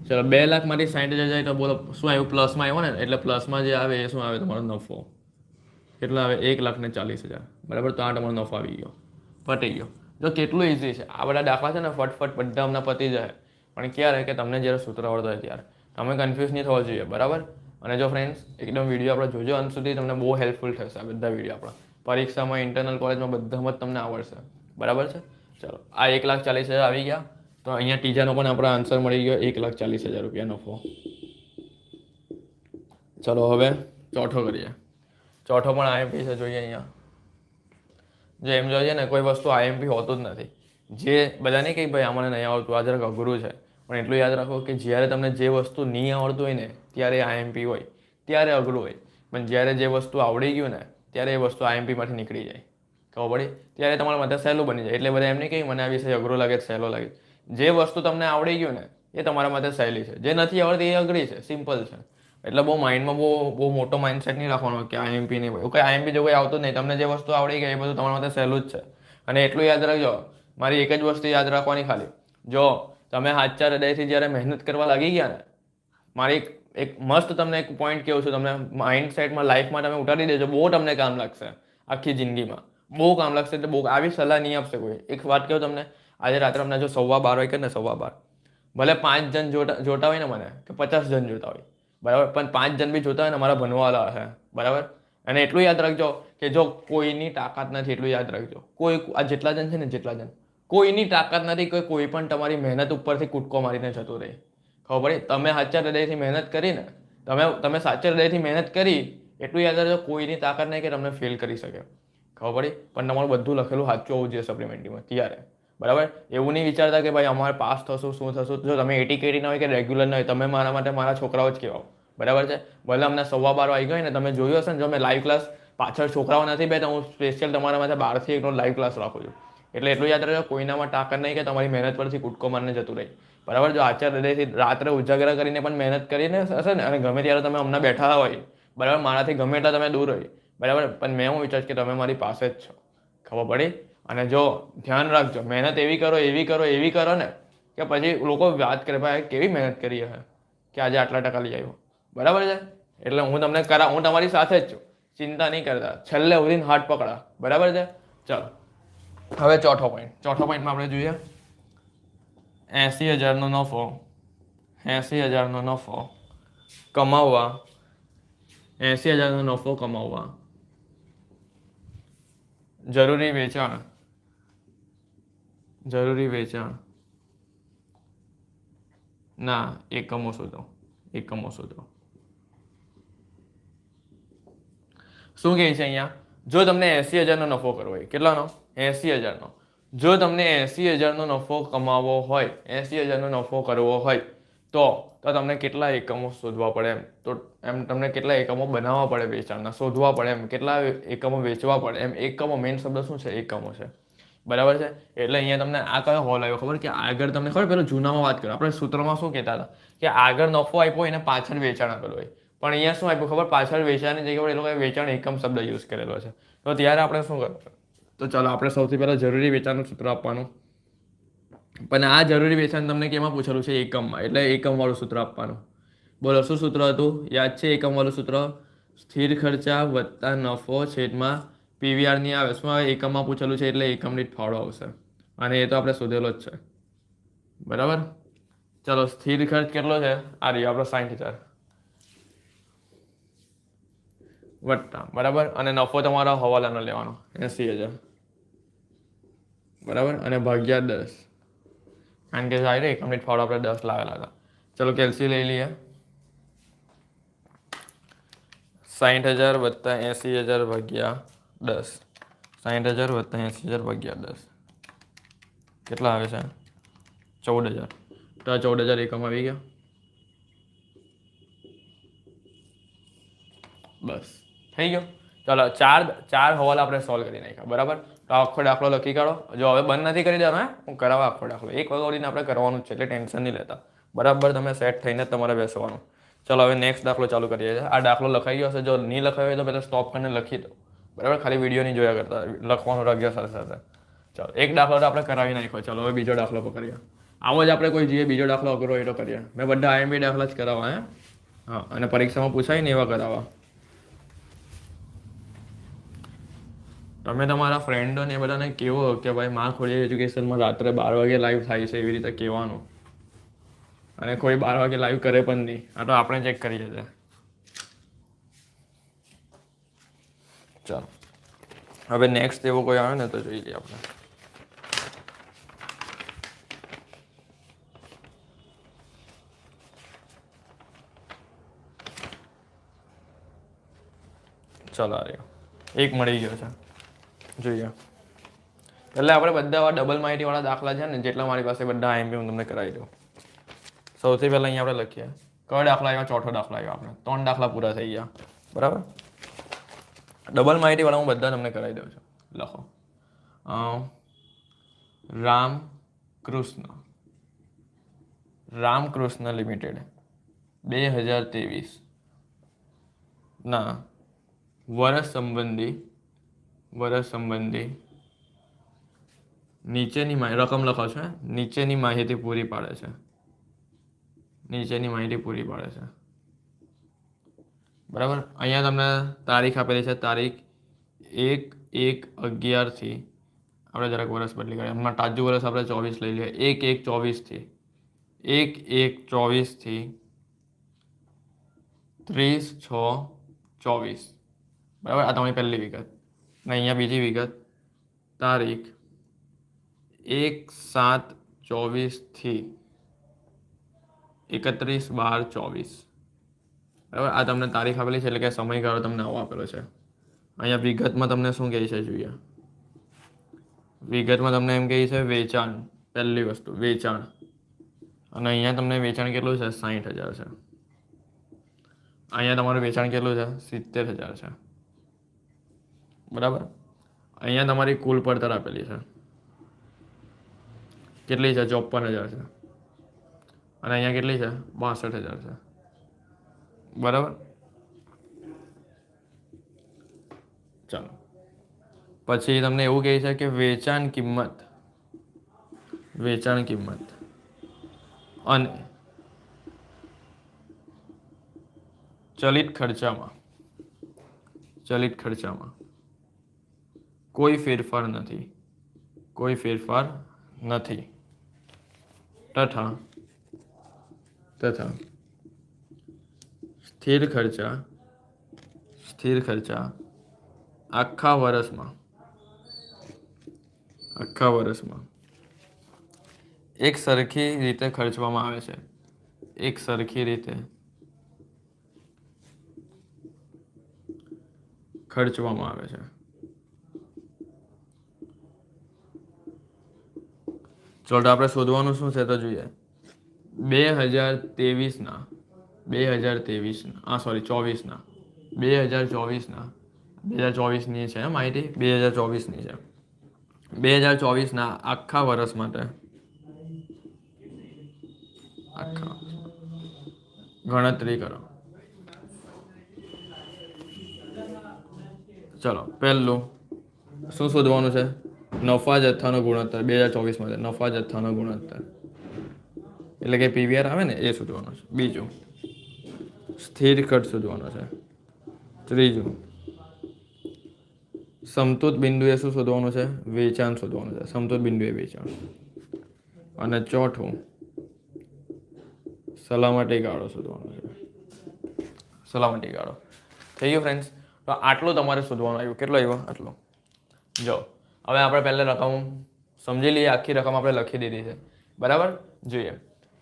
ચલો 2 લાખમાંથી 60000 જાય તો બોલો શું આવ્યું? પ્લસમાં આવ્યો ને, એટલે પ્લસમાં જે આવે એ શું આવે? તમારો નફો. કેટલા આવે? 1,40,000. બરાબર. તો આ તમારો નફો આવી ગયો, પતી ગયો. જો કેટલું ઇઝી છે આ બધા દાખલા છે ને, ફટફટ બધા હમણાં પતી જાય. પણ ક્યારે કે તમને જ્યારે સૂત્ર આવડતા હોય ત્યારે તમે કન્ફ્યુઝ નહીં થવા જોઈએ, બરાબર. અને જો ફ્રેન્ડ્સ એકદમ વિડીયો આપણે જોજો અંત સુધી, તમને બહુ હેલ્પફુલ થશે આ બધા વિડીયો આપણા. પરીક્ષામાં, ઇન્ટરનલ કોલેજમાં બધામાં જ તમને આવડશે, બરાબર છે. ચલો આ 1,40,000 આવી ગયા. તો અહીંયા ત્રીજાનો પણ આપણો આન્સર મળી ગયો, 1,40,000 રૂપિયા નફો. ચલો હવે ચોથો કરીએ. ચોથો પણ આઈએમપી છે, જોઈએ અહીંયા. જો એમ જોઈએ ને કોઈ વસ્તુ આઈએમપી હોતું જ નથી. જે બધાને કંઈ ભાઈ આમને નહીં આવડતું, આ જરાક અઘરું છે, પણ એટલું યાદ રાખો કે જ્યારે તમને જે વસ્તુ નહીં આવડતું હોય ને ત્યારે આઈએમપી હોય, ત્યારે અઘરું હોય. પણ જ્યારે જે વસ્તુ આવડી ગયું ને ત્યારે એ વસ્તુ આઈએમપીમાંથી નીકળી જાય, ખબર પડી, ત્યારે તમારા માટે સહેલું બની જાય. એટલે બધા એમ નહીં કે મને આ વિષય અઘરો લાગે, સહેલો લાગે. જે વસ્તુ તમને આવડી ગયું ને એ તમારા માટે સહેલી છે, જે નથી આવડતી એ અઘરી છે, સિમ્પલ છે. એટલે બહુ માઇન્ડમાં બહુ મોટો માઇન્ડસેટ નહીં રાખવાનો કે આઈએમપી નહીં હોય. આઈએમપી જો કોઈ આવતું જ નહીં, તમને જે વસ્તુ આવડી ગઈ એ બધું તમારા માટે સહેલું જ છે. અને એટલું યાદ રાખજો, મારી એક જ વસ્તુ યાદ રાખવાની ખાલી, જો તમે સાચા હૃદયથી જ્યારે મહેનત કરવા લાગી ગયા ને, મારી એક મસ્ત તમને એક પોઈન્ટ કહું છું, તમને માઇન્ડસેટમાં લાઈફમાં તમે ઉતારી દેજો, બહુ તમને કામ લાગશે. આખી જિંદગીમાં બહુ કામ લાગશે. એટલે બહુ આવી સલાહ નહીં આપશે કોઈ. એક વાત કહું તમને, આજે રાત્રે અમને જો 12:15 વાગે ને 12:15, ભલે 5 જણ જોતા હોય ને મને, કે 50 જણ જોતા હોય, બરાબર, પણ 5 જણ બી જોતા હોય ને મારા ભણવાવાળા હશે, બરાબર. અને એટલું યાદ રાખજો કે જો કોઈની તાકાત નથી, એટલું યાદ રાખજો. કોઈ આ જેટલા જણ છે ને, જેટલા જણ, કોઈની તાકાત નથી કે કોઈ પણ તમારી મહેનત ઉપરથી કૂદકો મારીને જતું રહે, ખબર પડી. તમે સાચા હૃદયથી મહેનત કરીને, તમે સાચા હૃદયથી મહેનત કરી, એટલું યાદ રાખજો, કોઈની તાકાત નહીં કે તમને ફેલ કરી શકે, ખબર પડી. પણ તમારું બધું લખેલું સાચું હોવું જોઈએ સપ્લિમેન્ટરીમાં ત્યારે, બરાબર. એવું નહીં વિચારતા કે ભાઈ અમારે પાસ થશું, શું થશું. જો તમે એટી કેટી ના હોય કે રેગ્યુલર ના હોય, તમે મારા માટે મારા છોકરાઓ જ કહેવાઓ, બરાબર છે. ભલે અમને 12:15 વાગી ગઈ ને, તમે જોયું હશે ને, જો મેં લાઈવ ક્લાસ પાછળ છોકરાઓ નથી બેઠા, હું સ્પેશિયલ તમારા માટે 12 થી 1 લાઈવ ક્લાસ રાખું છું. એટલે એટલું યાદ રાખજો, કોઈનામાં તાકાત નહીં કે તમારી મહેનત પરથી કૂદકો મારને જતું રહે, બરાબર. જો આચાર હૃદયથી રાત્રે ઉજાગરા કરીને પણ મહેનત કરીને હશે ને, અને ગમે ત્યારે તમે હમણાં બેઠા હોય, બરાબર, મારાથી ગમે એટલા તમે દૂર હોય, બરાબર, પણ મેં હું વિચાર કે તમે મારી પાસે જ છો, ખબર પડી. અને જો ધ્યાન રાખજો, મહેનત એવી કરો ને કે પછી લોકો વાત કરે, ભાઈ કેવી મહેનત કરી હશે કે આજે આટલા ટકા લઈ આવ્યો, બરાબર છે. એટલે હું તમને હું તમારી સાથે જ છું, ચિંતા નહીં કરતા, છેલ્લે સુધી હાથ પકડા, બરાબર છે. ચાલો હવે ચોથો પોઈન્ટમાં આપણે જોઈએ 80,000નો નફો 80,000નો નફો કમાવવા 80,000નો નફો કમાવવા જરૂરી વેચાણ ના એકમો શોધો શું કહે છે અહીંયા? જો તમને 80,000નો નફો કરવો હોય, કેટલાનો? 80,000નો. જો તમને 80,000નો નફો કમાવવો હોય, 80,000નો નફો કરવો હોય તો તમને કેટલા એકમો શોધવા પડે એમ, તો એમ તમને કેટલા એકમો બનાવવા પડે, વેચાણના શોધવા પડે એમ, કેટલા એકમો વેચવા પડે એમ. એકમો મેઇન શબ્દ શું છે? એકમો છે, બરાબર છે. એટલે અહીંયા તમને આ કયો હોલ આવ્યો ખબર? કે આગળ તમને ખબર, પેલું જૂનામાં વાત કરો, આપણે સૂત્રમાં શું કહેતા હતા કે આગળ નફો આપ્યો હોય ને પાછળ વેચાણ આપેલું હોય, પણ અહીંયા શું આપ્યું ખબર? પાછળ વેચાણની જગ્યાએ એ લોકોએ વેચાણ એકમ શબ્દ યુઝ કરેલો છે. તો ત્યારે આપણે શું કરવું? તો ચાલો આપણે સૌથી પહેલાં જરૂરી વેચાણનું સૂત્ર આપવાનું. પણ આ જરૂરી વેચાણ તમને કેમાં પૂછેલું છે? એકમમાં. એટલે એકમવાળું સૂત્ર આપવાનું. બોલો શું સૂત્ર હતું? યાદ છે એકમવાળું સૂત્ર? સ્થિર ખર્ચા વત્તા નફો છેદમાં પીવીઆર ની આવે. શું આવે? એકમમાં પૂછેલું છે એટલે એકમ દીઠ ફાળો આવશે, અને એ તો આપણે શોધેલો જ છે, બરાબર. ચલો સ્થિર ખર્ચ કેટલો છે? આ રહ્યો આપણો 60,000 વત્તા, બરાબર, અને નફો તમારો હવાલાનો લેવાનો 80,000, બરાબર, અને ભાગ્યા 10, કારણ કે સાહેબ એકમ દીઠ ફાળો આપણે 10 લાવેલા હતા. ચલો કેલ્સી લઈ લઈએ. 60,000 વત્તા 80,000 ભાગ્યા 10. 60,000 વત્તા 80,000 ભાગ્યા 10 કેટલા આવે છે? 14,000. તો 14,000 એકમ આવી ગયા. બસ થઈ ગયો. ચાલો ચાર હવાલા આપણે સોલ્વ કરી નાખ્યા, બરાબર. તો આખો દાખલો લખી કાઢો. જો હવે બંધ નથી કરી દેવાનો, હું કરાવવા આખો દાખલો 1 વાગ્યા આપણે કરવાનું જ છે, એટલે ટેન્શન નહીં લેતા, બરાબર. તમે સેટ થઈને તમારે બેસવાનું. ચલો હવે નેક્સ્ટ દાખલો ચાલુ કરીએ છીએ. આ દાખલો લખાઈ ગયો હશે, જો નહીં લખાયો હોય તો પહેલાં સ્ટોપ કરીને લખી દો, બરાબર. ખાલી વિડીયો નહીં જોયા કરતા, લખવાનું રાખ્યો સાથે. ચાલો એક દાખલો તો આપણે કરાવી નાખ્યો. ચાલો હવે બીજો દાખલો પકડીએ. આવો જ આપણે કોઈ જોઈએ બીજો દાખલો અઘરો હોય તો કરીએ. મેં બધા આઈએમપી દાખલા જ કરાવવા, હા, અને પરીક્ષામાં પૂછાય ને એવા કરાવવા. તમે તમારા ફ્રેન્ડોને એ બધાને કહેવો કે ભાઈ માં ખોડી એજ્યુકેશનમાં રાત્રે 12 વાગે લાઈવ થાય છે, એવી રીતે કહેવાનું. અને કોઈ 12 વાગે લાઈવ કરે પણ નહીં, આ તો આપણે ચેક કરીએ છીએ. ચાલો હવે નેક્સ્ટ એવો કોઈ આવે ને તો જોઈ લઈએ આપણે. ચાલો આ રહ્યો એક મળી ગયો છે, જોઈએ. એટલે આપણે બધા ડબલ માહિતી વાળા દાખલા છે ને જેટલા મારી પાસે બધા આઈએમપી હું તમને કરાવી દઉં. સૌથી પહેલા અહીંયા આપણે લખીએ કયો દાખલા આવ્યો? ચોથો દાખલો આવ્યો. આપણે 3 દાખલા પૂરા થઈ ગયા, બરાબર. ડબલ માહિતી વાળા હું બધા તમને કરાવી દઉં છું. લખો રામકૃષ્ણ લિમિટેડ 2023 ના વર્ષ સંબંધી નીચેની રકમ લખો છો, નીચેની માહિતી પૂરી પાડે છે. બરાબર. અહીંયા તમને તારીખ આપેલી છે, તારીખ 1/1/11 આપણે જરાક વર્ષ બદલી કરીએ. હમણાં તાજું વર્ષ આપણે 24 લઈ લઈએ. 1/1/24 થી 30/6/24, બરાબર. આ તમારી પહેલી વિગત. અને અહીંયા બીજી વિગત, તારીખ 1/7/24 થી 31/12/24, બરાબર. આ તમને તારીખ આપેલી છે, એટલે કે સમયગાળો તમને આવો આપેલો છે. અહીંયા વિગતમાં તમને શું કહે છે જોઈએ. વિગતમાં તમને એમ કહે છે વેચાણ, પહેલી વસ્તુ વેચાણ. અને અહીંયા તમને વેચાણ કેટલું છે? 60,000 છે. અહીંયા તમારું વેચાણ કેટલું છે? 70,000 છે, બરાબર. અહીંયા તમારી કુલ પડતર આપેલી છે, કેટલી છે? 54,000 છે. અને અહીંયા કેટલી છે? 62,000 છે, બરાબર. ચાલો પછી તમને એવું કહે છે કે વેચાણ કિંમત અને ચલિત ખર્ચામાં કોઈ ફેરફાર નથી તથા તથા સ્થિર ખર્ચા આખા વર્ષમાં એક સરખી રીતે ખર્ચવામાં આવે છે. ચલો તો આપણે શોધવાનું શું છે તો જોઈએ. 2023ના 2024ની છે માહિતી. 2024ની છે. 2024ના આખા વર્ષ માટે ગણતરી કરો. ચલો પહેલું શું શોધવાનું છે? નફા જથ્થાનો ગુણોત્તર 2024 માટે. નફા જથ્થાનો ગુણોત્તર એટલે કે પીવીઆર આવે ને એ શોધવાનો છે. બીજું સ્થિર ખર્ચ શોધવાનો છે. ત્રીજું સમતૂર બિંદુએ શું શોધવાનું છે? વેચાણ શોધવાનું છે. સમતૂર બિંદુએ વેચાણ. અને ચોથું સલામતી ગાળો શોધવાનો છે. સલામતી ગાળો થઈ ગયો ફ્રેન્ડ્સ. તો આટલું તમારે શોધવાનું આવ્યું. કેટલો આવ્યો? આટલો. જો હવે આપણે પહેલાં રકમ સમજી લઈએ. આખી રકમ આપણે લખી દીધી છે, બરાબર. જોઈએ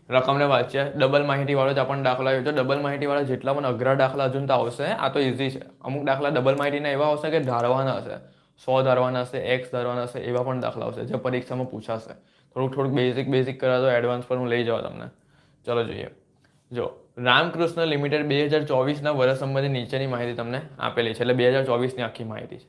રકમને વાંચીએ. ડબલ માહિતીવાળો જ આપણને દાખલો આવ્યો. તો ડબલ માહિતીવાળા જેટલા પણ અઘરા દાખલા હજુ તો આવશે. આ તો ઇઝી છે. અમુક દાખલા ડબલ માહિતીના એવા આવશે કે ધારવાના હશે, 100 ધારવાના હશે, એક્સ ધારવાના હશે. એવા પણ દાખલા આવશે જે પરીક્ષામાં પૂછાશે. થોડુંક બેઝિક કરા તો એડવાન્સ પર હું લઈ જાઉં તમને. ચલો જોઈએ. જો રામકૃષ્ણ લિમિટેડ 2024ના વર્ષ સંબંધી નીચેની માહિતી તમને આપેલી છે. એટલે 2024ની આખી માહિતી છે.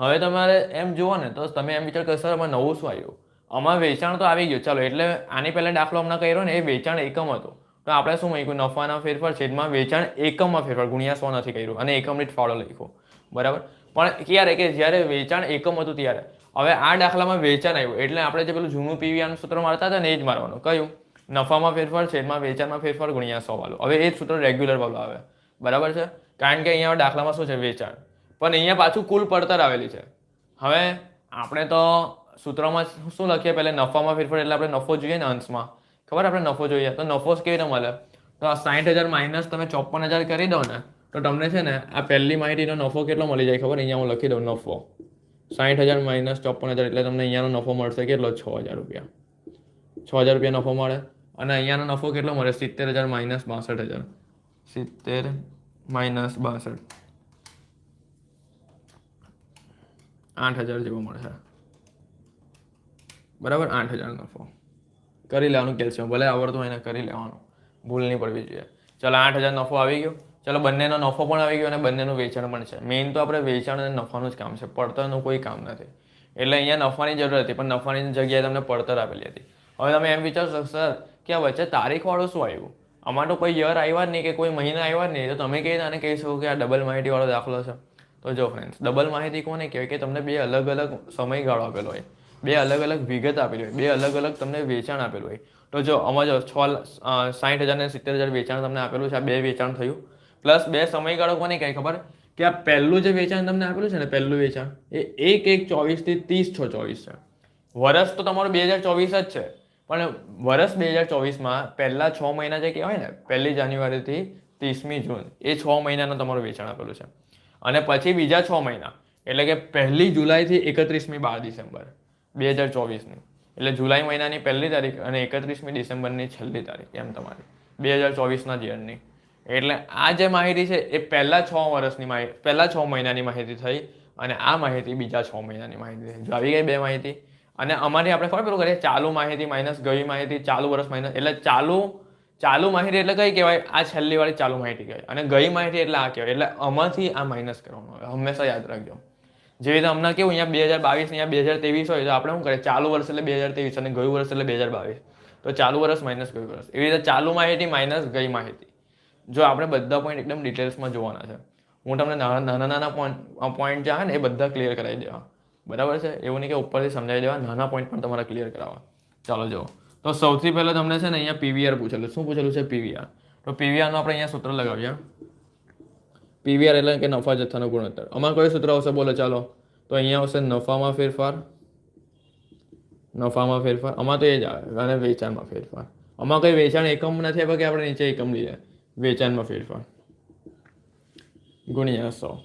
હવે તમારે એમ જુઓ ને તો તમે એમ વિચાર કરશો આમાં નવું શું આવ્યું? આમાં વેચાણ તો આવી ગયું. ચાલો એટલે આની પહેલા દાખલો હમણાં કર્યો ને એ વેચાણ એકમ હતો. તો આપણે શું મૂક્યું? નફાના ફેરફાર છેદમાં વેચાણ એકમમાં ફેરફાર ગુણ્યા 100 નથી કર્યું અને એકમ દીઠ ફાળો લખ્યો, બરાબર. પણ ક્યારે કે જ્યારે વેચાણ એકમ હતું ત્યારે. હવે આ દાખલામાં વેચાણ આવ્યું એટલે આપણે જે પેલું જૂનું પીવીઆરનું સૂત્ર મારતા હતા ને એ જ મારવાનું. કયું? નફામાં ફેરફાર છેદમાં વેચાણમાં ફેરફાર ગુણ્યા 100 વાળું. હવે એ જ સૂત્ર રેગ્યુલર વાળું આવે, બરાબર છે. કારણ કે અહીંયા દાખલામાં શું છે? વેચાણ. પણ અહીંયા પાછું કુલ પડતર આવેલી છે. હવે આપણે તો સૂત્રમાં શું લખીએ? પહેલા નફામાં ફેરફાર એટલે આપણે નફો જોઈએ ને અંશમાં. ખબર આપણે નફો જોઈએ તો નફો કેવી રીતે મળે? તો 60,000 માઇનસ તમે 54,000 કરી દો ને તો તમને છે ને આ પહેલી માહિતીનો નફો કેટલો મળી જાય ખબર? અહીંયા હું લખી દઉં નફો 60,000 માઇનસ 54,000 એટલે તમને અહીંયાનો નફો મળશે કેટલો? 6,000 રૂપિયા. 6,000 રૂપિયા નફો મળે. અને અહીંયાનો નફો કેટલો મળે? 70,000 માઇનસ 62,000. 70 માઇનસ 62 8,000 જેવો મળશે, બરાબર. 8,000 નફો કરી લેવાનું. કેલ્શિયમ ભલે આવડતું એને કરી લેવાનું, ભૂલ નહીં પડવી જોઈએ. ચાલો 8,000 નફો આવી ગયો. ચાલો બંનેનો નફો પણ આવી ગયો અને બંનેનું વેચાણ પણ છે. મેઇન તો આપણે વેચાણ અને નફાનું જ કામ છે, પડતરનું કોઈ કામ નથી. એટલે અહીંયા નફાની જરૂર હતી પણ નફાની જગ્યાએ તમને પડતર આપેલી હતી. હવે તમે એમ વિચારશો સર કે આ વચ્ચે તારીખવાળું શું આવ્યું? આમાં તો કોઈ યર આવ્યા જ નહીં કે કોઈ મહિના આવ્યા જ નહીં. તો તમે કઈ આને કહી શકો કે આ ડબલ માહિતીવાળો દાખલો છે? તો જો ફ્રેન્ડ્સ, ડબલ માહિતી કોને કહેવાય? કે તમને બે અલગ અલગ સમયગાળો આપેલો હોય, બે અલગ અલગ વિગત આપેલી હોય, બે અલગ અલગ તમને વેચાણ આપેલું હોય. તો જો આમાં જો 60,000 ને 70,000 વેચાણ તમને આપેલું છે. આ બે વેચાણ થયું. પ્લસ બે સમયગાળો કોને કહે ખબર? કે આ પહેલું જે વેચાણ તમને આપેલું છે ને, પહેલું વેચાણ એ 1/1/24 થી 30/6/24 છે. વર્ષ તો તમારું 2024 જ છે. પણ વર્ષ 2024માં પહેલા 6 મહિના જે કહેવાય ને, 1 જાન્યુઆરીથી 30મી જૂન, એ 6 મહિનાનું તમારું વેચાણ આપેલું છે. અને પછી બીજા 6 મહિના એટલે કે 1 જુલાઈથી 31મી 12 ડિસેમ્બર 2024ની. એટલે જુલાઈ મહિનાની 1 તારીખ અને 31મી ડિસેમ્બરની છેલ્લી તારીખ, એમ તમારી 2024ના યરની. એટલે આ જે માહિતી છે એ પહેલા 6 વર્ષની માહિતી, પહેલા 6 મહિનાની માહિતી થઈ અને આ માહિતી બીજા 6 મહિનાની માહિતી થઈ. જો આવી ગઈ બે માહિતી. અને અમારી આપણે ખબર પેલું કરીએ ચાલુ માહિતી માઇનસ ગઈ માહિતી, ચાલુ વર્ષ માઇનસ. એટલે ચાલુ માહિતી એટલે કઈ કહેવાય? આ છેલ્લી વાળી ચાલુ માહિતી કહેવાય. અને ગઈ માહિતી એટલે આ કહેવાય. એટલે આમાંથી આ માઇનસ કરવાનું આવે, હંમેશા યાદ રાખજો. જે રીતે હમણાં કેવું અહીંયા 2022 અહીંયા 2023 હોય તો આપણે શું કરીએ? ચાલુ વર્ષ એટલે 2023 અને ગયું વર્ષ એટલે 2022. તો ચાલુ વર્ષ માઇનસ ગયું વર્ષ. એવી રીતે ચાલુ માહિતી માઇનસ ગઈ માહિતી. જો આપણે બધા પોઈન્ટ એકદમ ડિટેલ્સમાં જોવાના છે. હું તમને નાના પોઈન્ટ જે આવે ને એ બધા ક્લિયર કરાવી દેવા, બરાબર છે. એવું નહીં કે ઉપરથી સમજાવી દેવા, નાના પોઈન્ટ પણ તમારે ક્લિયર કરાવવા. ચાલો જુઓ. તો સૌથી પહેલાં તમને છે ને અહીંયા પીવીઆર પૂછેલું. શું પૂછેલું છે? પીવીઆર. તો પીવીઆરનું આપણે અહીંયા સૂત્ર લગાવીએ. પીવીઆર એટલે કે નફા જથ્થાનો ગુણોત્તર. આમાં કયું સૂત્ર આવશે બોલો? ચાલો તો અહીંયા આવશે નફામાં ફેરફાર. આમાં તો એ જ આવે અને વેચાણમાં ફેરફાર. આમાં કંઈ વેચાણ એકમ નથી આપ્યા કે આપણે નીચે એકમ લઈએ. વેચાણમાં ફેરફાર ગુણ્યા 100.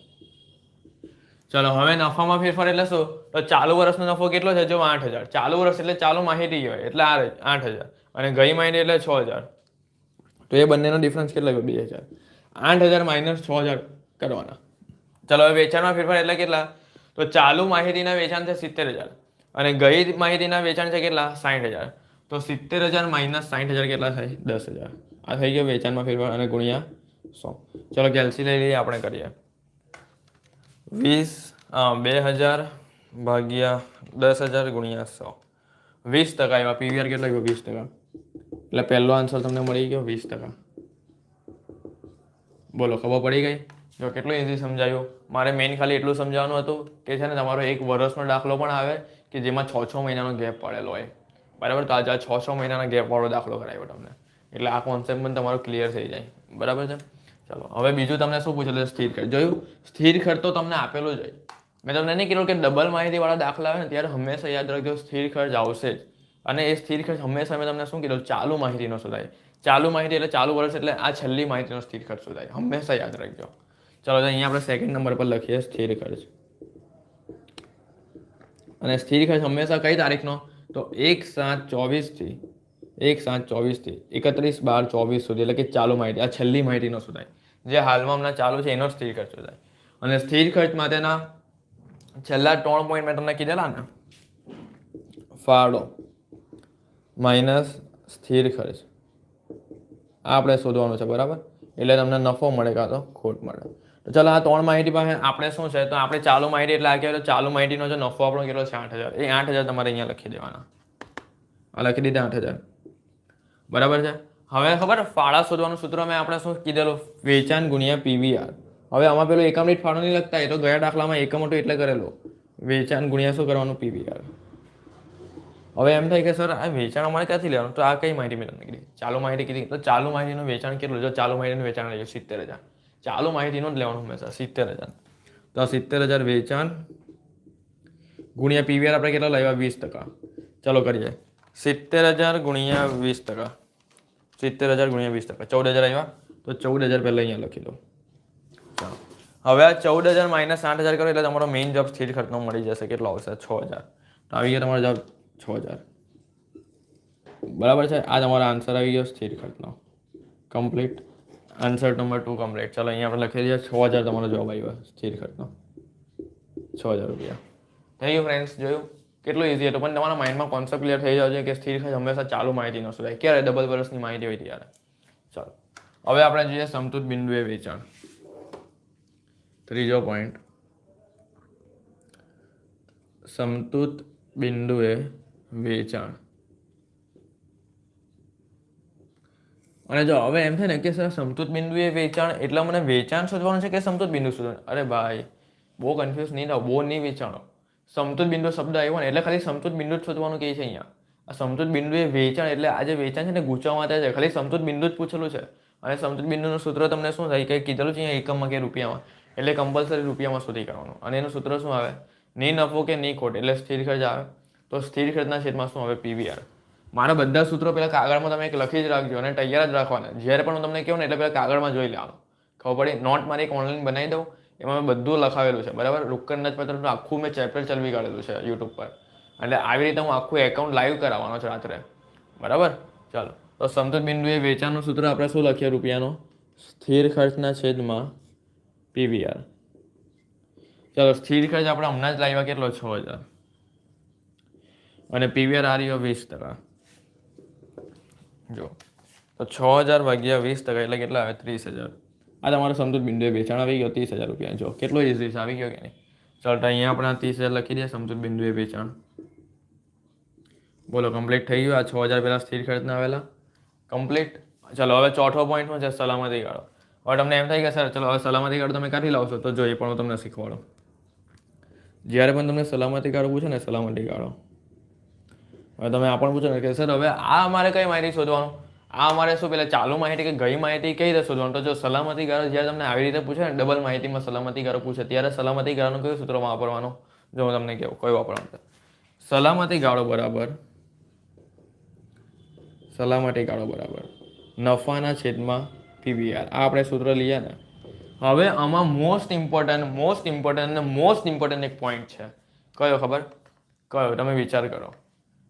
ચલો હવે નફામાં ફેરફાર એટલે શું? તો ચાલુ વર્ષનો નફો કેટલો છે? જો 8,000. ચાલુ વર્ષ એટલે ચાલુ માહિતી કહેવાય, એટલે આ 8,000 અને ગઈ માહિતી એટલે 6,000. તો એ બંનેનો ડિફરન્સ કેટલો ગયો? 2,000. 8,000 માઇનસ 6,000 કરવાના. ચલો હવે વેચાણમાં ફેરફાર એટલે કેટલા? તો ચાલુ માહિતીના વેચાણ છે 70,000 અને ગઈ માહિતીના વેચાણ છે કેટલા? 60,000. તો 70,000 માઇનસ 60,000 કેટલા થાય? 10,000. આ થઈ ગયો વેચાણમાં ફેરફાર અને ગુણ્યા 100. ચલો કેલ્સી લઈ લઈએ, આપણે કરીએ 2,000 ભાગ્યા 10,000 ગુણ્યા 100. 20% આવ્યા. પીવીઆર કેટલો આવ્યો? 20%. એટલે પહેલો આન્સર તમને મળી ગયો 20%. બોલો, ખબર પડી ગઈ? જો કેટલું ઇઝી સમજાયું. મારે મેઇન ખાલી એટલું સમજાવવાનું હતું કે છે ને તમારો એક વર્ષનો દાખલો પણ આવે કે જેમાં 6 મહિનાનો ગેપ પડેલો હોય, બરાબર. તો આજે 6 મહિનાના ગેપવાળો દાખલો કરાવ્યો તમને, એટલે આ કોન્સેપ્ટ પણ તમારો ક્લિયર થઈ જાય, બરાબર છે. ચલો હવે બીજું તમને શું પૂછેલું? સ્થિર ખર્ચ. જોયું? સ્થિર ખર્ચ તો તમને આપેલું જ હોય. મેં તમને નહીં કીધું કે ડબલ માહિતીવાળા દાખલા આવે ને ત્યારે હંમેશા યાદ રાખજો સ્થિર ખર્ચ આવશે જ. અને એ સ્થિર ખર્ચ હંમેશા મેં તમને શું કીધું? ચાલુ માહિતીનો શોધાય. ચાલુ માહિતી એટલે ચાલુ વર્ષ, એટલે આ છેલ્લી માહિતીનો સ્થિર ખર્ચ શોધાય. હંમેશા યાદ રાખજો. ચલો તો અહીંયા આપણે સેકન્ડ નંબર પર લખીએ સ્થિર ખર્ચ. અને સ્થિર ખર્ચ હંમેશા કઈ તારીખનો? તો 1/7/24 થી 31/12/24 સુધી, એટલે કે ચાલુ માહિતી, આ છેલ્લી માહિતીનો શોધાય. જે હાલમાં હમણાં ચાલુ છે એનો સ્થિર ખર્ચ શોધાય. અને સ્થિર ખર્ચ માટેના છેલ્લા 3 પોઈન્ટ મેં તમને કીધેલા ને, ફાળો માઇનસ સ્થિર ખર્ચ, આ આપણે શોધવાનું છે, બરાબર. એટલે તમને નફો મળે કાં તો ખોટ મળે. તો ચાલો આ 3 માહિતી પાસે આપણે શું છે? તો આપણે ચાલુ માહિતી એટલે આ કહેવાય. તો ચાલુ માહિતીનો જો નફો આપણો કેટલો છે? 8,000. એ 8,000 તમારે અહીંયા લખી દેવાના. આ લખી દીધા 8,000, બરાબર છે. હવે ખબર ફાળા શોધવાનું સૂત્ર મેં આપણે શું કીધેલું? વેચાણ ગુણ્યા પીવીઆર. હવે આમાં પેલું એકમ દીઠ ફાળો નહીં લખતા, એ તો ગયા દાખલામાં એકમ હતું એટલે કરેલો. વેચાણ ગુણ્યા શું કરવાનું? પીવીઆર. હવે એમ થાય કે સર આ વેચાણ અમારે ક્યાંથી લેવાનું? તો આ કઈ માહિતી મેં તમને કીધી? ચાલુ માહિતી કીધી. તો ચાલુ માહિતીનું વેચાણ કેટલું? જો ચાલુ માહિતીનું વેચાણ લઈએ 70,000. ચાલુ માહિતીનું જ લેવાનું હંમેશા 70,000. તો આ 70,000 વેચાણ ગુણ્યા પીવીઆર આપણે કેટલા લાવ્યા? 20%. ચલો કરીએ 70,000 ગુણ્યા 20%. 70,000 ગુણ્યા 20%. 14,000 આવ્યા. તો 14,000 પહેલાં અહીંયા લખી દો. ચાલો હવે આ 14,000 માઇનસ 8,000 કરો એટલે તમારો મેઇન જવાબ સ્થિર ખર્ચનો મળી જશે. કેટલો આવશે? 6,000. તો આવી ગયો તમારો જવાબ 6,000, બરાબર છે. આ તમારો આન્સર આવી ગયો સ્થિર ખર્ચનો. કમ્પ્લીટ. Answer number 2 complete. ચાલો અહીંયા આપણે લખી દઈએ 6,000 તમારો જવાબ આવ્યો સ્થિર ખર્ચનો. 6,000 રૂપિયા. થઈ ગયું ફ્રેન્ડ્સ? જોયું કેટલું ઇઝી હતું? પણ તમારા માઇન્ડમાં કોન્સેપ્ટ ક્લિયર થઈ જાવ છે કે સ્થિર ખર્ચ હંમેશા ચાલુ માહિતી ન શોધાય. ક્યારે? ડબલ વર્ષની માહિતી હોય ત્યારે. ચાલો હવે આપણે જોઈએ સમતૂર બિંદુએ વેચાણ. ત્રીજો પોઈન્ટ, સમતૂર બિંદુએ વેચાણ. અને જો હવે એમ થાય ને કે સર સમતૂર બિંદુએ વેચાણ એટલે મને વેચાણ શોધવાનું છે કે સમતૂર બિંદુ શોધવાનું? અરે ભાઈ બહુ કન્ફ્યુઝ નહીં થાવ, બહુ નહીં વેચાણો. સમતૂર બિંદુ શબ્દ આવ્યો ને એટલે ખાલી સમતૂર બિંદુ જ શોધવાનું કહે છે અહીંયા. આ સમતૂર બિંદુએ વેચાણ એટલે આ જે વેચાણ છે ને ગૂંચવવામાં થાય છે, ખાલી સમતૂર બિંદુ જ પૂછેલું છે. અને સમતૂર બિંદુનું સૂત્ર તમને શું થાય? કંઈ કીધેલું છે અહીંયા એકમમાં કે રૂપિયામાં, એટલે કમ્પલસરી રૂપિયામાં શોધી કાઢવાનું. અને એનું સૂત્ર શું આવે? ની નફો કે ની ખોટ, એટલે સ્થિર ખર્ચ આવે. તો સ્થિર ખર્ચના છેદમાં શું આવે? પીવીઆર. મારા બધા સૂત્રો પહેલાં કાગળમાં તમે એક લખી જ રાખજો અને તૈયાર જ રાખવાના. જ્યારે પણ હું તમને કહું ને એટલે પહેલાં કાગળમાં જોઈ લેવાનું. ખબર પડી? નોટ મારી એક ઓનલાઈન બનાવી દઉં, એમાં મેં બધું લખાવેલું છે, બરાબર. રુકન અંદાજપત્રનું આખું મેં ચેપ્ટર ચલાવી કાઢેલું છે યુટ્યુબ પર. એટલે આવી રીતે હું આખું એકાઉન્ટ લાઈવ કરાવવાનો છે રાત્રે, બરાબર. ચાલો તો સમતૂર બિંદુએ વેચાણનું સૂત્ર આપણે શું લખીએ? રૂપિયાનો સ્થિર ખર્ચના છેદમાં પીવીઆર. ચાલો સ્થિર ખર્ચ આપણે હમણાં જ લાવ્યા કેટલો? 6,000 અને પીવીઆર આ રહ્યો 20%. જો તો 6,000 ભાગ્યા 20% એટલે કેટલા આવે? 30,000. આ તમારો સમતૂર બિંદુએ વેચાણ આવી ગયો 30,000 રૂપિયા. જો કેટલો ઇઝી છે, આવી ગયો કે નહીં? ચાલો તો અહીંયા આપણે 30,000 લખી દઈએ સમતૂર બિંદુએ વેચાણ. બોલો કમ્પ્લીટ થઈ ગયું. આ 6,000 પહેલાં સ્થિર ખર્ચના આવેલા, કમ્પ્લીટ. ચલો હવે ચોથો પોઈન્ટ શું છે? સલામતી ગાળો. હવે તમને એમ થાય કે સર ચલો હવે સલામતી ગાળો તમે ક્યાંથી લાવશો? તો જો એ પણ હું તમને શીખવાડો. જ્યારે પણ તમને સલામતી ગાળો પૂછે ને, સલામતી ગાળો, હવે તમે આ પણ પૂછો ને કે સર હવે આ અમારે કઈ માહિતી શોધવાનું? આ અમારે શું પેલા ચાલુ માહિતી કે ગઈ માહિતી કઈ રીતે શોધવાનું? તો જો સલામતી ગાળો જ્યારે તમને આવી રીતે પૂછે ને, ડબલ માહિતીમાં સલામતી ગાળો પૂછે ત્યારે સલામતી ગાળોનું કયું સૂત્ર વાપરવાનું? જો હું તમને કહું કયું વાપરવાનું. સલામતી ગાળો બરાબર સલામતી ગાળો બરાબર નફાના છેદમાં પીવીઆર. આ આપણે સૂત્ર લઈએ ને. હવે આમાં મોસ્ટ ઇમ્પોર્ટન્ટ એક પોઈન્ટ છે. કયો ખબર? કયો? તમે વિચાર કરો.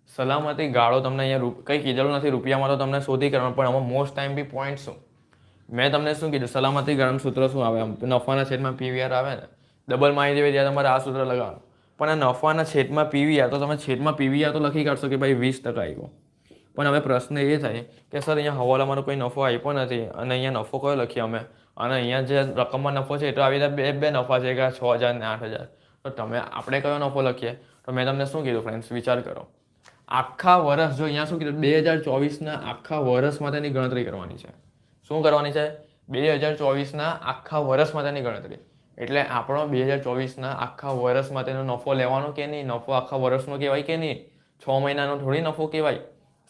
સલામતી ગાળો તમને અહીંયા કંઈ કીધેલું નથી રૂપિયામાં, તો તમને શોધી કરવાનું, પણ આમાં મોસ્ટ ટાઈમ બી પોઈન્ટ શું? મેં તમને શું કીધું? સલામતી ગાળાનું સૂત્ર શું આવે? નફાના છેદમાં પીવીઆર આવે ને. ડબલ માહિતી હોય ત્યારે તમારે આ સૂત્ર લગાવવાનું. પણ આ નફાના છેદમાં પીવીઆર, તો તમે છેદમાં પીવીઆર તો લખી કાઢશો કે ભાઈ 20% આવ્યો. પણ હવે પ્રશ્ન એ થાય કે સર અહીંયા હવાલામાં કોઈ નફો આપ્યો નથી, અને અહીંયા નફો કયો લખીએ અમે, અને અહીંયા જે રકમમાં નફો છે એ તો આવી રીતે બે નફા છે કે 6,000 ને 8,000. તો આપણે કયો નફો લખીએ? તો મેં તમને શું કીધું ફ્રેન્ડ્સ? વિચાર કરો. આખા વર્ષ, જો અહીંયા શું કીધું, 2024ના આખા વર્ષ માટેની ગણતરી કરવાની છે. શું કરવાની છે? 2024ના આખા વર્ષ માટેની ગણતરી. એટલે આપણો 2024ના આખા વર્ષ માટેનો નફો લેવાનો કે નહીં? નફો આખા વર્ષનો કહેવાય કે નહીં? 6 મહિનાનો થોડી નફો કહેવાય.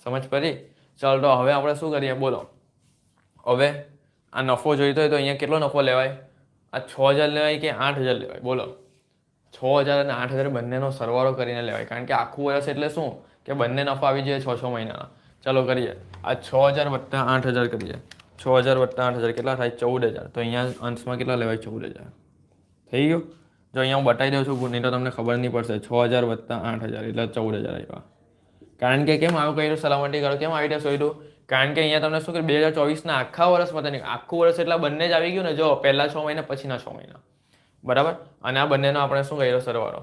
સમજ પડી? ચાલો તો હવે આપણે શું કરીએ બોલો. હવે આ નફો જોઈતો હોય તો અહીંયા કેટલો નફો લેવાય? આ 6,000 લેવાય કે 8,000 લેવાય? બોલો. 6,000 અને 8,000 બંનેનો સરવાળો કરીને લેવાય, કારણ કે આખું વર્ષ એટલે શું કે બંને નફા આવી જાય 6 મહિનાના. ચાલો કરીએ. આ 6,000 વત્તા 8,000 કરીએ. 6,000 વત્તા 8,000 કેટલા થાય? 14,000. તો અહીંયા અંશમાં કેટલા લેવાય? 14,000. થઈ ગયું? જો અહીંયા હું બતાવી દઉં છું, નહીં તો તમને ખબર નહીં પડશે. 6,000 વત્તા 8,000 એટલે 14,000 આવ્યા. કારણ કે કેમ આવું કર્યું? સલામતી ગાળો કેમ આવી રીતે શોધ્યું? કારણ કે અહીંયા તમને શું કે 2024ના આખા વર્ષ માટે નહીં, આખું વર્ષ એટલે બંને જ આવી ગયું ને. જો પહેલા 6 મહિના પછીના 6 મહિના, બરાબર. અને આ બંનેનો આપણે શું કર્યો? સરવાળો.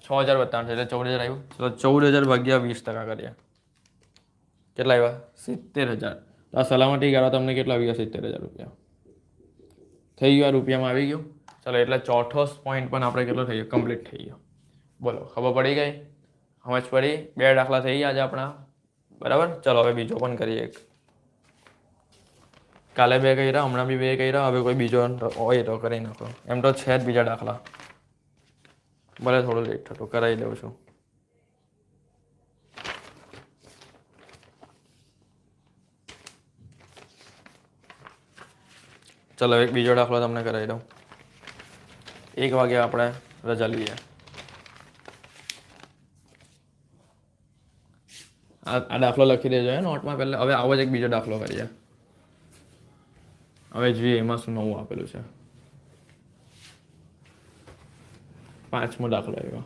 6,000 વત્તા 8,000 એટલે 14,000 આવ્યું. ચલો 14,000 ભાગ્યા 20% કરીએ. કેટલા આવ્યા? 70,000. તો આ સલામતી ગાળો તમને કેટલા આવી ગયા? 70,000 રૂપિયા થઈ ગયો. આ રૂપિયામાં આવી ગયું. ચલો એટલે ચોથો પોઈન્ટ પણ આપણે કેટલો થઈ ગયો? કમ્પ્લીટ થઈ ગયો. બોલો, ખબર પડી ગઈ? સમજ પડી? 2 દાખલા થઈ ગયા આજે આપણા, બરાબર. ચલો હવે બીજો પણ કરીએ. એક કાલે 2 કર્યા, હમણાં બી 2 કર્યા. હવે કોઈ બીજો હોય તો કરી નાખો. એમ તો છે જ બીજા દાખલા, ભલે થોડું લેટ થતું, કરાવી દઉં છું. ચલો એક બીજો દાખલો તમને કરાવી દઉં. 1 વાગે આપણે રજા લઈએ. આ દાખલો લખી દેજો નોટમાં પહેલા. હવે આવો જ એક બીજો દાખલો કરીએ. હવે જોઈએ એમાં શું નવું આપેલું છે. 5મો દાખલો આવ્યો.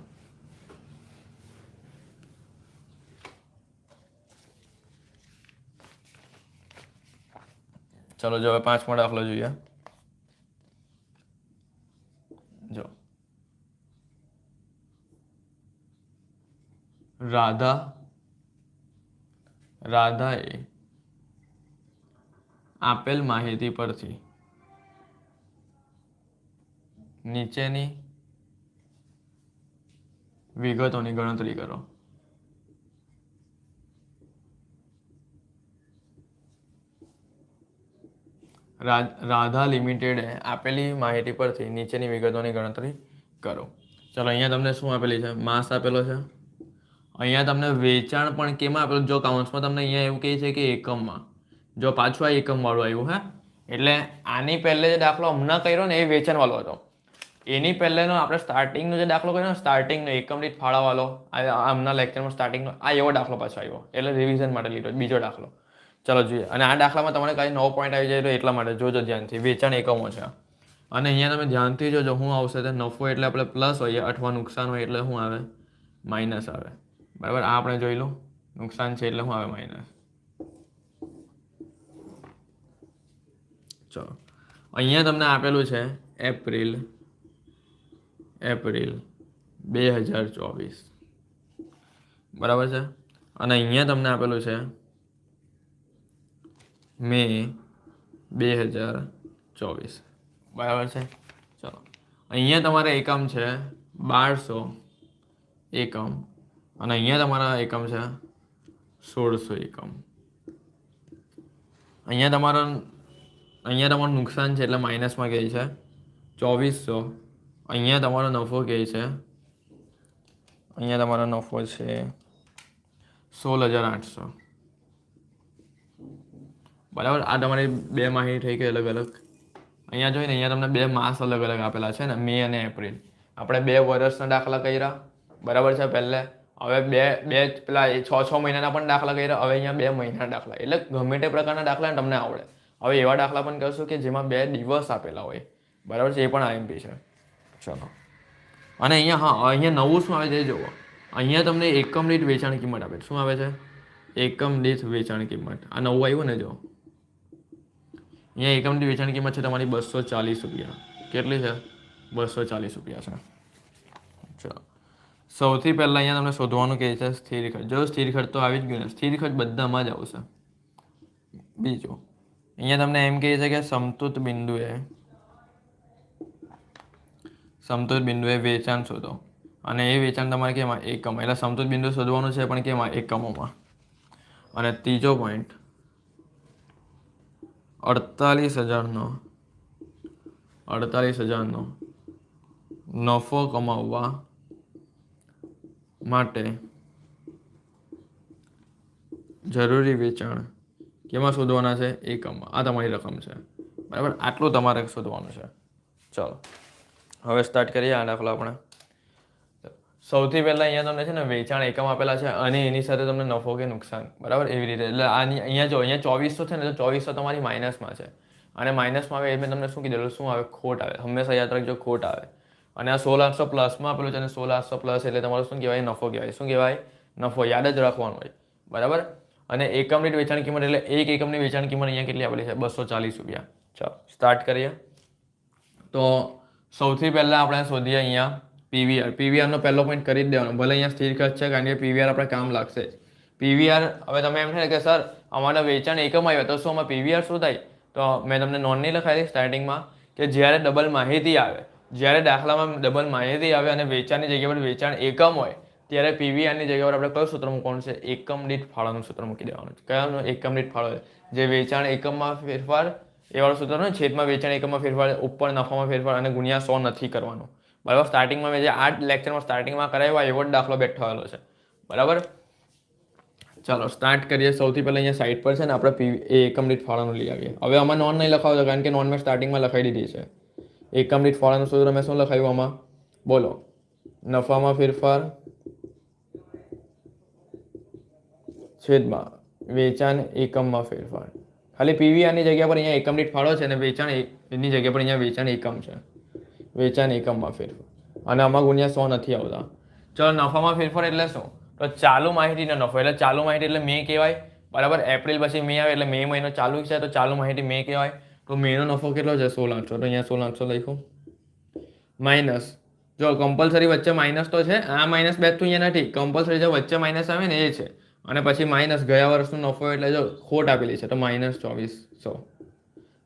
ચલો જો હવે 5મો દાખલો જોઈએ. જો રાધાએ આપેલ માહિતી પરથી નીચેની વિગતોની ગણતરી કરો. રાધા લિમિટેડે આપેલી માહિતી પરથી નીચેની વિગતોની ગણતરી કરો. ચલો અહીંયા તમને શું આપેલી છે? માસ આપેલો છે. અહીંયા તમને વેચાણ પણ કેમાં આપેલું? જો કાઉન્સમાં તમને અહીંયા એવું કહે છે કે એકમમાં. જો પાછું આ એકમ વાળું આવ્યું. હા, એટલે આની પહેલે જે દાખલો હમણાં કર્યો ને એ વેચાણ વાળો હતો. એની પહેલેનો આપણે સ્ટાર્ટિંગનો જે દાખલો કર્યો ને, સ્ટાર્ટિંગનો એકમ દીઠ ફાળાવાળો, હમણાં લેક્ચરમાં સ્ટાર્ટિંગનો આ એવો દાખલો પાછો આવ્યો. એટલે રિવિઝન માટે લીધો બીજો દાખલો. ચલો જોઈએ. અને આ દાખલામાં તમારે કાંઈ નવો પોઈન્ટ આવી જાય તો એટલા માટે જોજો ધ્યાનથી. વેચાણ એકમો છે. અને અહીંયા તમે ધ્યાનથી જોજો શું આવશે. તે નફો એટલે આપણે પ્લસ હોઈએ, અથવા નુકસાન હોય એટલે શું આવે? માઇનસ આવે. બરાબર. આ આપણે જોઈ લો. નુકસાન છે એટલે શું આવે? માઇનસ. ચલો અહીંયા તમને આપેલું છે એપ્રિલ 2024, બરાબર છે. અને અહીંયા તમને આપેલું છે મે 2024, બરાબર છે. ચલો અહીંયા તમારે એકમ છે 1200 એકમ, અને અહીંયા તમારા એકમ છે 1600 એકમ. અહીંયા તમારું નુકસાન છે એટલે માઇનસમાં કહે છે 2400. અહીંયા તમારો નફો કહે છે, અહીંયા તમારો નફો છે 16,800, બરાબર. આ તમારી 2 માહિતી થઈ ગઈ અલગ અલગ. અહીંયા જોઈને અહીંયા તમને 2 માસ અલગ અલગ આપેલા છે ને, મે અને એપ્રિલ. આપણે 2 વર્ષના દાખલા કર્યા, બરાબર છે પહેલે. હવે બે બે પેલા 6 મહિનાના પણ દાખલા કર્યા, હવે અહીંયા 2 મહિનાના દાખલા, એટલે ગમે તે પ્રકારના દાખલા તમને આવડે. હવે એવા દાખલા પણ કરશું કે જેમાં 2 દિવસ આપેલા હોય, બરાબર છે, એ પણ આઈએમપી છે. ચલો, અને અહીંયા અહીંયા નવું શું આવે છે જુઓ. અહીંયા તમને એકમ દીઠ વેચાણ કિંમત આપે. શું આવે છે? એકમ દીઠ વેચાણ કિંમત. આ નવું આવ્યું ને, જો અહીંયા એકમ દીઠ વેચાણ કિંમત છે તમારી 240 રૂપિયા. કેટલી છે? 240 રૂપિયા છે. ચલો, સૌથી પહેલાં અહીંયા તમને શોધવાનું કહે છે સ્થિર ખર્ચ. જો સ્થિર ખર્ચ તો આવી જ ગયું ને, સ્થિર ખર્ચ બધામાં જ આવશે. બીજું અહીંયા તમને એમ કહે છે કે સમતુત બિંદુએ વેચાણ શોધો, અને એ વેચાણ તમારે કેમાં? એકમ. એટલે સમતુત બિંદુ શોધવાનું છે પણ કેમાં? એકમોમાં. અને ત્રીજો પોઈન્ટ 48,000નો નફો કમાવવા માટે જરૂરી વેચાણ કેમાં શોધવાના છે? એકમમાં. આ તમારી રકમ છે, બરાબર. આટલું તમારે શોધવાનું છે. ચલો, હવે સ્ટાર્ટ કરીએ આ દાખલો આપણે. સૌથી પહેલાં અહીંયા તમને છે ને વેચાણ એકમ આપેલા છે, અને એની સાથે તમને નફો કે નુકસાન, બરાબર, એવી રીતે. એટલે અહીંયા જો અહીંયા 2400 છે ને, તો 2400 તમારી માઇનસમાં છે, અને માઇનસમાં આવે એટલે તમને શું કીધેલું? શું આવે? ખોટ આવે. હંમેશા યાદ રાખજો, ખોટ આવે. અને આ 16,800 પ્લસમાં આપેલું છે, અને 16,800 પ્લસ એટલે તમારું શું કહેવાય? નફો કહેવાય. શું કહેવાય? નફો. યાદ જ રાખવાનું હોય, બરાબર. અને એકમ દીઠ વેચાણ કિંમત એટલે એક એકમની વેચાણ કિંમત અહીંયા કેટલી આપેલી છે? 240 રૂપિયા. ચાલો સ્ટાર્ટ કરીએ. તો સૌથી પહેલાં આપણે શોધીએ અહીંયા પીવીઆર. પીવીઆરનો પહેલો પોઈન્ટ કરી જ દેવાનો. ભલે અહીંયા સ્થિર ખર્ચ છે, કારણ કે પીવીઆર આપણે કામ લાગશે જ. પીવીઆર, હવે તમે એમ થાય કે સર અમારા વેચાણ એકમ આવ્યા તો શું આમાં પીવીઆર શું થાય? તો મેં તમને નોંધની લખાવી સ્ટાર્ટિંગમાં કે જ્યારે ડબલ માહિતી આવે, જ્યારે દાખલામાં ડબલ માહિતી આવે અને વેચાણની જગ્યા પર વેચાણ એકમ હોય, ત્યારે પીવીઆરની જગ્યા પર આપણે કયું સૂત્ર મૂકવાનું છે? એકમ દીઠ ફાળોનું સૂત્ર મૂકી દેવાનું છે. કયાનું? એકમ દીઠ ફાળો. જે વેચાણ એકમમાં ફેરફાર એ વાળું સૂત્ર ને, છેદમાં વેચાણ એકમમાં ફેરફાર, ઉપર નફામાં ફેરફાર, અને ગુણ્યા 100 નથી કરવાનું, બરાબર. સ્ટાર્ટિંગમાં મેં જે 8 લેક્ચરમાં સ્ટાર્ટિંગમાં કરાવ્યો એવો જ દાખલો બેઠો આવેલો છે, બરાબર. ચાલો સ્ટાર્ટ કરીએ. સૌથી પહેલાં અહીંયા સાઈડ પર છે ને આપણે એકમ દીઠ ફાળોનું લઈ આવીએ. હવે આમાં નોન નહીં લખાવતો, કારણ કે નોન મેં સ્ટાર્ટિંગમાં લખાવી દીધી છે. એકમ દીઠ ફાળોનું સૂત્ર મેં શું લખાવ્યું આમાં? બોલો. નફામાં ફેરફાર છેદમાં વેચાણ એકમમાં ફેરફાર. ખાલી પીવીઆરની જગ્યા પર અહીંયા એકમ દીઠ ફાળો છે, અને વેચાણ એની જગ્યા પર અહીંયા વેચાણ એકમ છે. વેચાણ એકમમાં ફેરફાર, અને આમાં ગુણ્યા 100 નથી આવતા. ચલો, નફામાં ફેરફાર એટલે શું? તો ચાલુ માહિતીનો નફો. એટલે ચાલુ માહિતી એટલે મે કહેવાય, બરાબર. એપ્રિલ પછી મે આવે એટલે મે મહિનો ચાલુ છે, તો ચાલુ માહિતી મે કહેવાય. તો મેનો નફો કેટલો છે? 16,800. તો અહીંયા 16,800 લખ્યું. માઇનસ, જો કમ્પલસરી વચ્ચે માઇનસ તો છે, આ માઇનસ બેઠું અહીંયા નથી. કમ્પલસરી જે વચ્ચે માઇનસ આવે ને એ છે, અને પછી માઇનસ ગયા વર્ષનો નફો, એટલે જો ખોટ આપેલી છે તો -2400.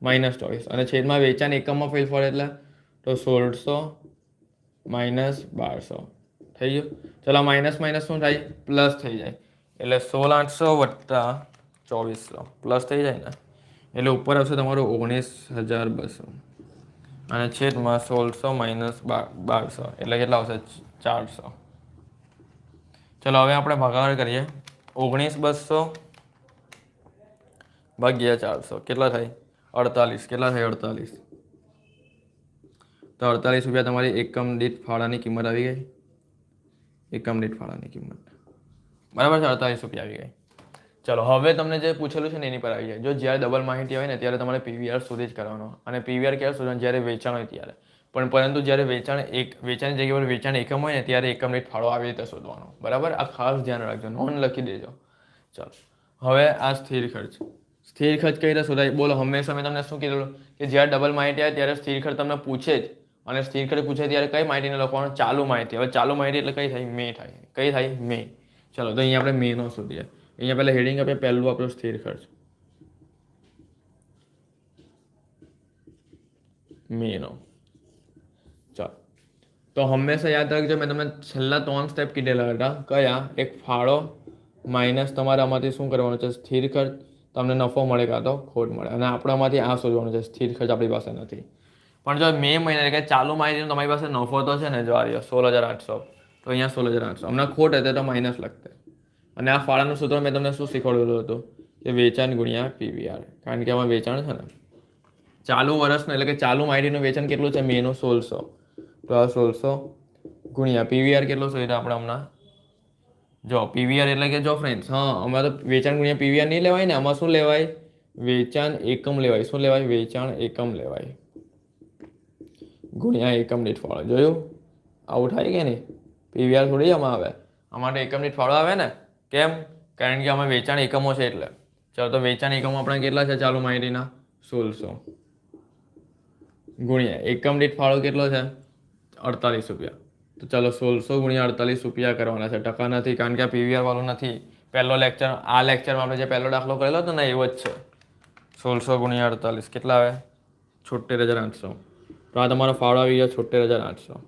-24, અને છેદમાં વેચાણ એકમમાં ફેરફાર એટલે તો 1600 -1200 થઈ ગયું. ચલો, માઇનસ માઇનસ શું થાય? પ્લસ થઈ જાય. એટલે 16,800 + 2400 પ્લસ થઈ જાય ને, એટલે ઉપર આવશે તમારું 19,200, અને છેદમાં 1600 -1200 એટલે કેટલા આવશે? 400. ચલો હવે આપણે ભાગાકાર કરીએ. 19,200 ભાગ્યા 400 કેટલા થાય? 48. કેટલા થાય? 48. તો 48 રૂપિયા તમારી એકમ દીઠ ફાળાની કિંમત આવી ગઈ. એકમ દીઠ ફાળાની કિંમત, બરાબર છે, 48 રૂપિયા આવી ગઈ. ચલો, હવે તમને જે પૂછેલું છે ને એની પર આવી જાય. જો જ્યારે ડબલ માહિતી આવે ને ત્યારે તમારે પીવીઆર સુધી જ કરવાનો. અને પીવીઆર ક્યારે શોધવાનું? જ્યારે વેચાણ હોય ત્યારે. પણ પરંતુ જ્યારે વેચાણની જગ્યા પર વેચાણ એકમ હોય ને ત્યારે એકમ દીઠ ફાળો આવી રીતે શોધવાનો, બરાબર. આ ખાસ ધ્યાન રાખજો, નોંધ લખી દેજો. ચાલો, હવે આ સ્થિર ખર્ચ. સ્થિર ખર્ચ કઈ રીતે શોધાય? બોલો. હંમેશા મેં તમને શું કીધું કે જ્યારે ડબલ માહિતી આવે ત્યારે સ્થિર ખર્ચ તમને પૂછે જ, અને સ્થિર ખર્ચ પૂછે ત્યારે કઈ માહિતીને લખવાનું? ચાલુ માહિતી. હવે ચાલુ માહિતી એટલે કઈ થાય? મે થાય. કઈ થાય? મે. ચલો, તો અહીંયા આપણે મેનો શોધીએ. અહીંયા પહેલાં હેડિંગ આપીએ. પહેલું આપણું સ્થિર ખર્ચ, મેનો. ચાલો, તો હંમેશા યાદ રાખજો, મેં તમને છેલ્લા 3 સ્ટેપ કીધેલા હતા. કયા? એક ફાળો માઇનસ તમારે આમાંથી શું કરવાનું છે? સ્થિર ખર્ચ. તમને નફો મળે કાં તો ખોટ મળે, અને આપણામાંથી આ શોધવાનું છે. સ્થિર ખર્ચ આપણી પાસે નથી. પણ જો મે મહિના કે ચાલુ માહિતીનો તમારી પાસે નફો તો છે ને, જો આ 16,800, તો અહીંયા 16,800. હમણાં ખોટ હતી તો માઇનસ લખતે. અને આ ફાળાનું સૂત્ર મેં તમને શું શીખવાડેલું હતું? કે વેચાણ ગુણ્યા પીવીઆર. કારણ કે આમાં વેચાણ છે ને ચાલુ વર્ષનું, એટલે કે ચાલુ માહિતીનું વેચાણ કેટલું છે? મેનું 1600. તો આ 1600 ગુણ્યા પીવીઆર કેટલો શોધ્યો આપણે હમણાં? જો પીવીઆર એટલે કે જો ફ્રેન્ડ્સ, હા અમારે તો વેચાણ ગુણ્યા પીવીઆર નહીં લેવાય ને, આમાં શું લેવાય? વેચાણ એકમ લેવાય. શું લેવાય? વેચાણ એકમ લેવાય ગુણ્યા એકમ દીઠ ફાળો. જોયું આવું થાય કે નહીં? પીવીઆર થોડી આમાં આવે, અમારે એકમ દીઠ ફાળો આવે ને. કેમ? કારણ કે અમે વેચાણ એકમો છે એટલે. ચાલો તો વેચાણ એકમો આપણા કેટલા છે ચાલુ માહિતીના? 1600 ગુણ્યા એકમ દીઠ ફાળો કેટલો છે? 48 રૂપિયા. તો ચાલો 1600 ગુણ્યા 48 રૂપિયા કરવાના છે. ટકા નથી કારણ કે આ પીવીઆર વાળું નથી. પહેલો લેક્ચર, આ લેક્ચરમાં આપણે જે પહેલો દાખલો કરેલો હતો ને એવો જ છે. 1600 ગુણ્યા 48 કેટલા આવે? 76,800. તો આ તમારો ફાળો આવી ગયો 76,800.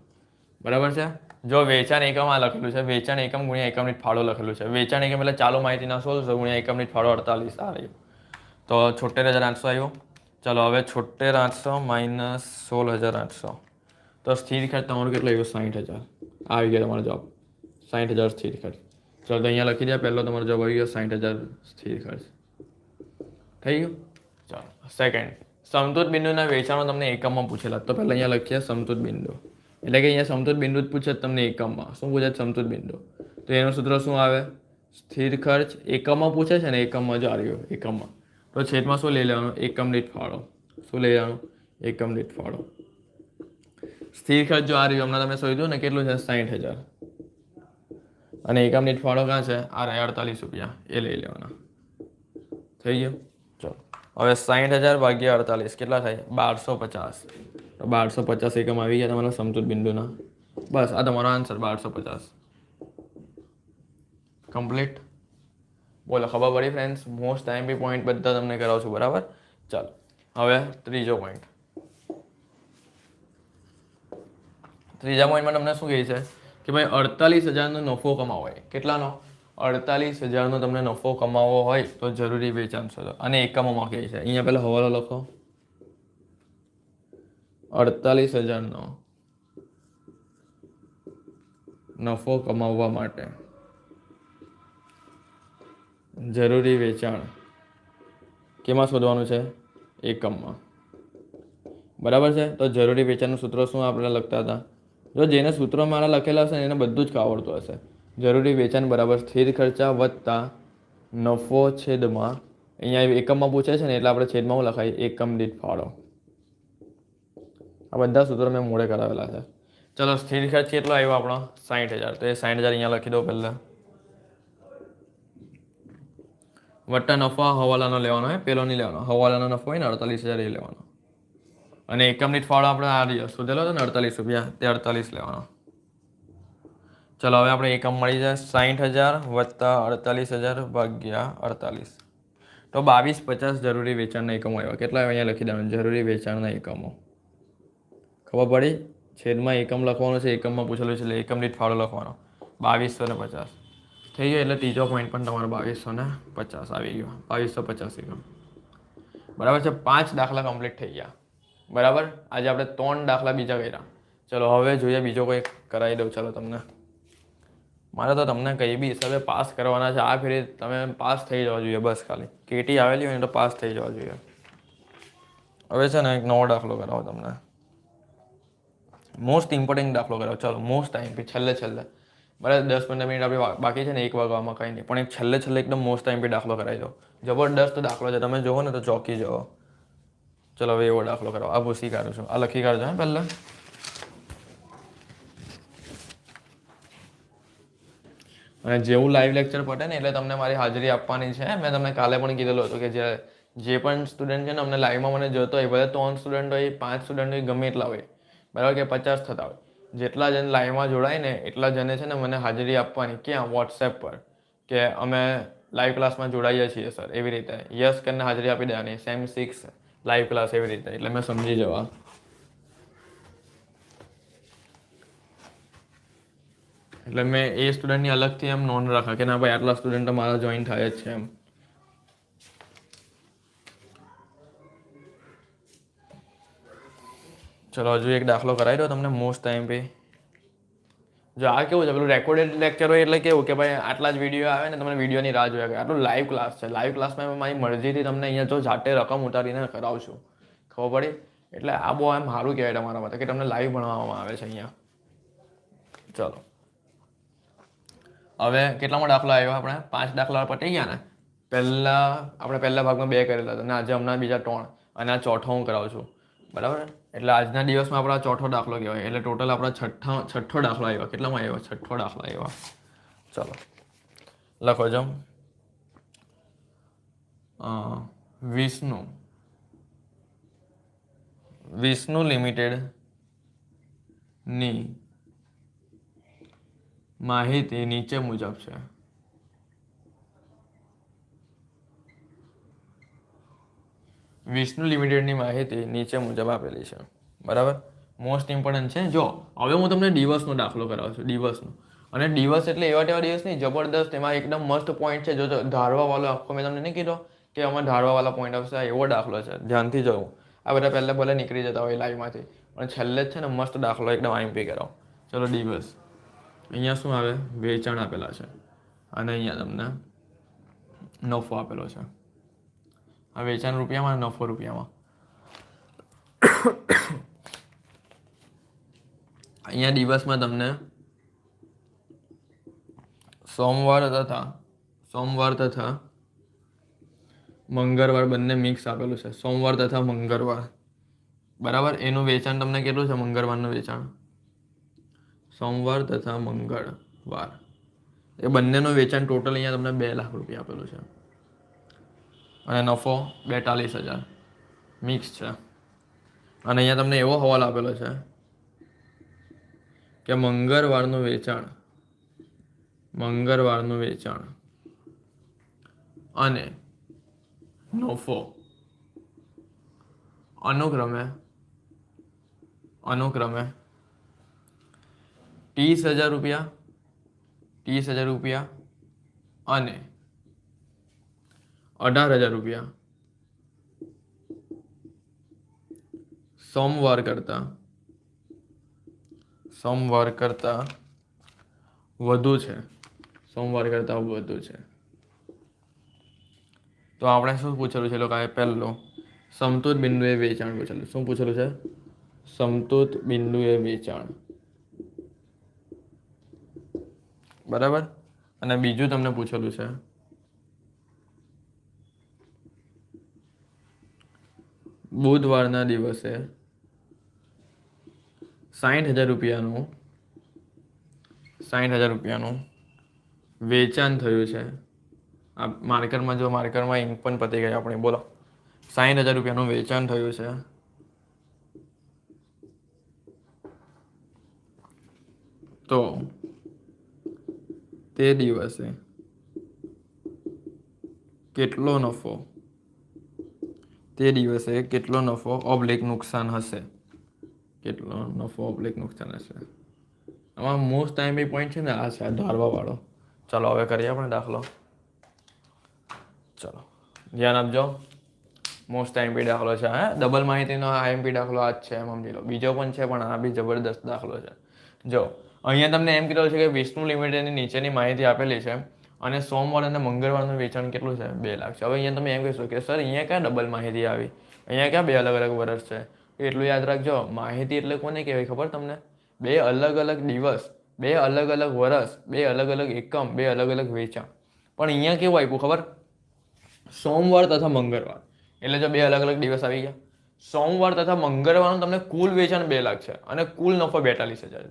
બરાબર છે. જો વેચાણ એકમ આ લખેલું છે, વેચાણ એકમ ગુણ્યા એકમ દીઠ ફાળો લખેલું છે. વેચાણ એકમ એટલે ચાલુ માહિતીના 1600 ગુણ્યા એકમ દીઠ ફાળો 48 આ રહ્યું. તો 76,800 આવ્યું. ચલો હવે 76,800 માઇનસ 16,800. તો સ્થિર ખર્ચ તમારું કેટલો આવ્યો? 60,000. આવી ગયો તમારો જવાબ 60,000 સ્થિર ખર્ચ. ચલો તો અહીંયા લખી દે. પહેલો તમારો જવાબ આવી ગયો 60,000 સ્થિર ખર્ચ. થઈ ગયું. ચાલો સેકન્ડ, સમતૂર બિંદુના વેચાણો તમને એકમમાં પૂછેલા. તો પહેલાં અહીંયા લખીએ સમતૂર બિંદુ. એટલે કે અહીંયા સમતૂર બિંદુ જ પૂછે તમને એકમમાં. શું પૂછે? સમતૂર બિંદુ. તો એનું સૂત્ર શું આવે? સ્થિર ખર્ચ એકમમાં પૂછે છે ને, એકમમાં જો આવ્યો એકમમાં, તો છેદમાં શું લઈ લેવાનું? એકમ દીઠ ફાળો. શું લઈ લેવાનું? એકમ દીઠ ફાળો. સ્થિર ખર્ચ જો આ રહ્યું હમણાં તમે શોધ્યું ને કેટલું છે? 60,000. અને એકમ દીઠ ફાળો ક્યાં છે? આ 48 રૂપિયા. એ લઈ લેવાના. થઈ ગયું. ચલો હવે 60,000 ભાગ્યા 48 કેટલા થાય? 1250. તો 1250 એકમ આવી ગયા તમારા સમતૂર બિંદુના. બસ આ તમારો આન્સર 1250. કમ્પ્લીટ. બોલો ખબર પડી ફ્રેન્ડ્સ? મોસ્ટ ટાઈમ બી પોઈન્ટ બધા તમને કરાવું છું. બરાબર. ચાલો હવે ત્રીજો પોઈન્ટ. ત્રીજા પોઈન્ટમાં તમને શું કહે છે કે ભાઈ 48,000નો નફો કમાવો હોય. કેટલાનો? 48,000નો તમને નફો કમાવવો હોય તો જરૂરી વેચાણ શોધો. અને એકમોમાં કહે છે. અહીંયા પહેલા હવાલો લખો. 48,000નો નફો કમાવવા માટે જરૂરી વેચાણ કેમાં શોધવાનું છે? એકમમાં. બરાબર છે. તો જરૂરી વેચાણનું સૂત્ર શું આપણે લખતા હતા? જો જેને સૂત્રો મારા લખેલા હશે ને એને બધું જ આવડતું હશે. જરૂરી વેચાણ બરાબર સ્થિર ખર્ચા વત્તા નફો છેદમાં, અહીંયા એકમમાં પૂછે છે ને એટલે આપણે છેદમાં હું લખાય? એકમ દીઠ ફાળો. આ બધા સૂત્રો મેં મોડે કરાવેલા છે. ચલો સ્થિર ખર્ચ કેટલો આવ્યો આપણો? 60,000. તો એ 60,000 અહીંયા લખી દો પહેલાં. વટ્ટા નફો હવાલાનો લેવાનો હોય, પેલો નહીં લેવાનો. હવાલાનો નફો હોય ને 48,000 એ લેવાનો. અને એકમ દીઠ ફાળો આપણે આ રહ્યો શોધેલો હતો ને 48 રૂપિયા, તે 48 લેવાનો. ચલો હવે આપણે એકમ મળી જાય 60,000 વત્તા 48,000 ભાગ્યા 48. તો 2250 જરૂરી વેચાણના એકમો આવ્યા. કેટલા આવ્યા? અહીંયા લખી દેવાનું જરૂરી વેચાણના એકમો. ખબર પડી? છેદમાં એકમ લખવાનું છે, એકમમાં પૂછેલું છે એટલે એકમ દીઠ ફાળો લખવાનો 2250. થઈ ગયો. એટલે ત્રીજો પોઈન્ટ પણ તમારો 2250 આવી ગયો. 2250 એકમ. બરાબર છે. 5 દાખલા કમ્પ્લીટ થઈ ગયા. બરાબર. આજે આપણે 3 દાખલા બીજા કર્યા. ચલો હવે જોઈએ બીજો કોઈ કરાવી દઉં. ચાલો તમને, મારે તો તમને કઈ બી હિસાબે પાસ કરવાના છે. આ ફેરી તમે પાસ થઈ જવા જોઈએ બસ. ખાલી કેટી આવેલી હોય ને તો પાસ થઈ જવા જોઈએ. હવે છે ને એક નવો દાખલો કરાવો તમને. મોસ્ટ ઇમ્પોર્ટન્ટ દાખલો કરાવો. ચાલો મોસ્ટ ટાઈમ પી છેલ્લે બરાબર 10-15 મિનિટ આપણે બાકી છે ને 1 વાગવામાં કંઈ નહીં, પણ એક છેલ્લે એકદમ મોસ્ટ ટાઈમ પી દાખલો કરાવી દો. જબરદસ્ત દાખલો છે. તમે જુઓ ને તો ચોંકી જાઓ. ચલો હવે એવો દાખલો કરાવો. આ ભૂસી કાઢું છું. આ લખી કાઢજો હે પહેલાં. અને જેવું લાઈવ લેક્ચર પટે ને એટલે તમને મારી હાજરી આપવાની છે. મેં તમને કાલે પણ કીધેલું હતું કે જે પણ સ્ટુડન્ટ છે ને અમને લાઈવમાં મને જોતો હોય, ભલે 3 સ્ટુડન્ટ હોય, 5 સ્ટુડન્ટ હોય, ગમે એટલા હોય, બરાબર કે 50 થતા હોય, જેટલા જણ લાઈવમાં જોડાય ને એટલા જણે છે ને મને હાજરી આપવાની. ક્યાં? વોટ્સએપ પર કે અમે લાઈવ ક્લાસમાં જોડાઈએ છીએ સર, એવી રીતે યસ કરીને હાજરી આપી દેવાની. સેમ 6 લાઈવ ક્લાસ એવી રીતે. એટલે મેં સમજી જવા. એટલે મેં એ સ્ટુડન્ટની અલગથી એમ નોંધ રાખા કે ના ભાઈ આટલા સ્ટુડન્ટ મારા જોઈન થાય જ છે એમ. ચલો હજુ એક દાખલો કરાવી દો તમને મોસ્ટ ટાઈમ પે. જો આ કેવું છે, પેલું રેકોર્ડેડ લેક્ચર હોય એટલે કેવું કે ભાઈ આટલા જ વિડીયો આવે ને તમને વિડીયોની રાહ જોયા કરે. આટલું લાઈવ ક્લાસ છે. લાઈવ ક્લાસમાં મારી મરજીથી તમને અહીંયા જો જાતે રકમ ઉતારીને કરાવશું. ખબર પડી? એટલે આ બહુ એમ સારું કહેવાય તમારા માટે કે તમને લાઈવ ભણવામાં આવે છે અહીંયા. ચલો હવે કેટલામાં દાખલો આવ્યો? આપણે 5 દાખલા પતી ગયા ને. આપણે પહેલા ભાગમાં 2 કરેલા હતા અને આજે હમણાં બીજા 3 અને આ ચોથો હું કરાવું છું, બરાબર. એટલે આજના દિવસમાં આપણા ચોથો દાખલો કહેવાય. એટલે ટોટલ આપણા છઠ્ઠો દાખલો આવ્યો. કેટલામાં આવ્યો? છઠ્ઠો દાખલો આવ્યો. ચલો લખો છો. વિષ્ણુ લિમિટેડની માહિતી નીચે મુજબ છે. વિષ્ણુ લિમિટેડની માહિતી નીચે મુજબ આપેલી છે, બરાબર. મોસ્ટ ઇમ્પોર્ટન્ટ છે. જો હવે હું તમને દિવસનો દાખલો કરાવું છું, દિવસનો. અને દિવસ એટલે એવા તેવા દિવસ નહીં, જબરદસ્ત. એમાં એકદમ મસ્ત પોઈન્ટ છે. જો ધારવાવાળો આખો મેં તમને નહીં કીધો કે આમાં ધારવાવાળા પોઈન્ટ આવશે, એવો દાખલો છે. ધ્યાનથી જોવું. આ બધા પહેલા ભલે નીકળી જતા હોય લાઈવમાંથી, પણ છેલ્લે જ છે ને મસ્ત દાખલો એકદમ આઈએમપી કરાવો. ચલો દિવસ. અહીંયા શું આવે? વેચાણ આપેલા છે અને અહીંયા તમને નફો આપેલો છે. આ વેચાણ રૂપિયામાં, નફો રૂપિયામાં. અહીંયા દિવસમાં તમને સોમવાર તથા મંગળવાર બંને મિક્સ આપેલું છે. સોમવાર તથા મંગળવાર, બરાબર. એનું વેચાણ તમને કેટલું છે? મંગળવારનું વેચાણ, સોમવાર તથા મંગળવાર, એ બંનેનું વેચાણ ટોટલ અહીંયા તમને 2 લાખ રૂપિયા આપેલું છે. અને નફો 42,000 મિક્સ છે. અને અહીંયા તમને એવો હવાલ આપેલો છે કે મંગળવારનું વેચાણ અને નફો અનુક્રમે 30,000 રૂપિયા અને 18,000 રૂપિયા સોમવાર કરતા વધુ છે. તો આપણે શું પૂછેલું છે લોકો? પહેલો સમતૂર બિંદુએ વેચાણ પૂછેલું. શું પૂછેલું છે? સમતૂર બિંદુએ વેચાણ, બરાબર. અને બીજું તમને પૂછેલું છે બુધવારના દિવસે 60,000 રૂપિયાનું વેચાણ થયું છે. આ માર્કરમાં, જો માર્કરમાં ઇંક પણ પતી ગઈ આપણે, બોલો. 60,000 રૂપિયાનું વેચાણ થયું છે. તો તે દિવસે કેટલો નફો ઓબ્લિક નુકસાન હશે? આમાં મોસ્ટ ટાઈમ પોઈન્ટ છે ને આ છે, ધારવા વાળો. ચાલો હવે કરીએ આપણે દાખલો. ચલો ધ્યાન આપજો. મોસ્ટ આઈએમપી દાખલો છે. ડબલ માહિતીનો આઈએમપી દાખલો આ જ છે, એમ સમજી લો. બીજો પણ છે, પણ આ બી જબરદસ્ત દાખલો છે. જો અહીંયા તમને એમ કીધું છે કે વિષ્ણુ લિમિટેડની નીચેની માહિતી આપેલી છે અને સોમવાર અને મંગળવારનું વેચાણ કેટલું છે? 2 લાખ છે. હવે અહીંયા તમે એમ કહેશો કે સર અહીંયા ક્યાં ડબલ માહિતી આવી? અહીંયા ક્યાં 2 અલગ અલગ વર્ષ છે? એટલું યાદ રાખજો. માહિતી એટલે કોને કહેવાય ખબર તમને? 2 અલગ અલગ દિવસ, 2 અલગ અલગ વર્ષ, 2 અલગ અલગ એકમ, 2 અલગ અલગ વેચાણ. પણ અહીંયા કેવું આપ્યું ખબર? સોમવાર તથા મંગળવાર. એટલે જો 2 અલગ અલગ દિવસ આવી ગયા. સોમવાર તથા મંગળવારનું તમને કુલ વેચાણ 2 લાખ છે અને કુલ નફો 42,000.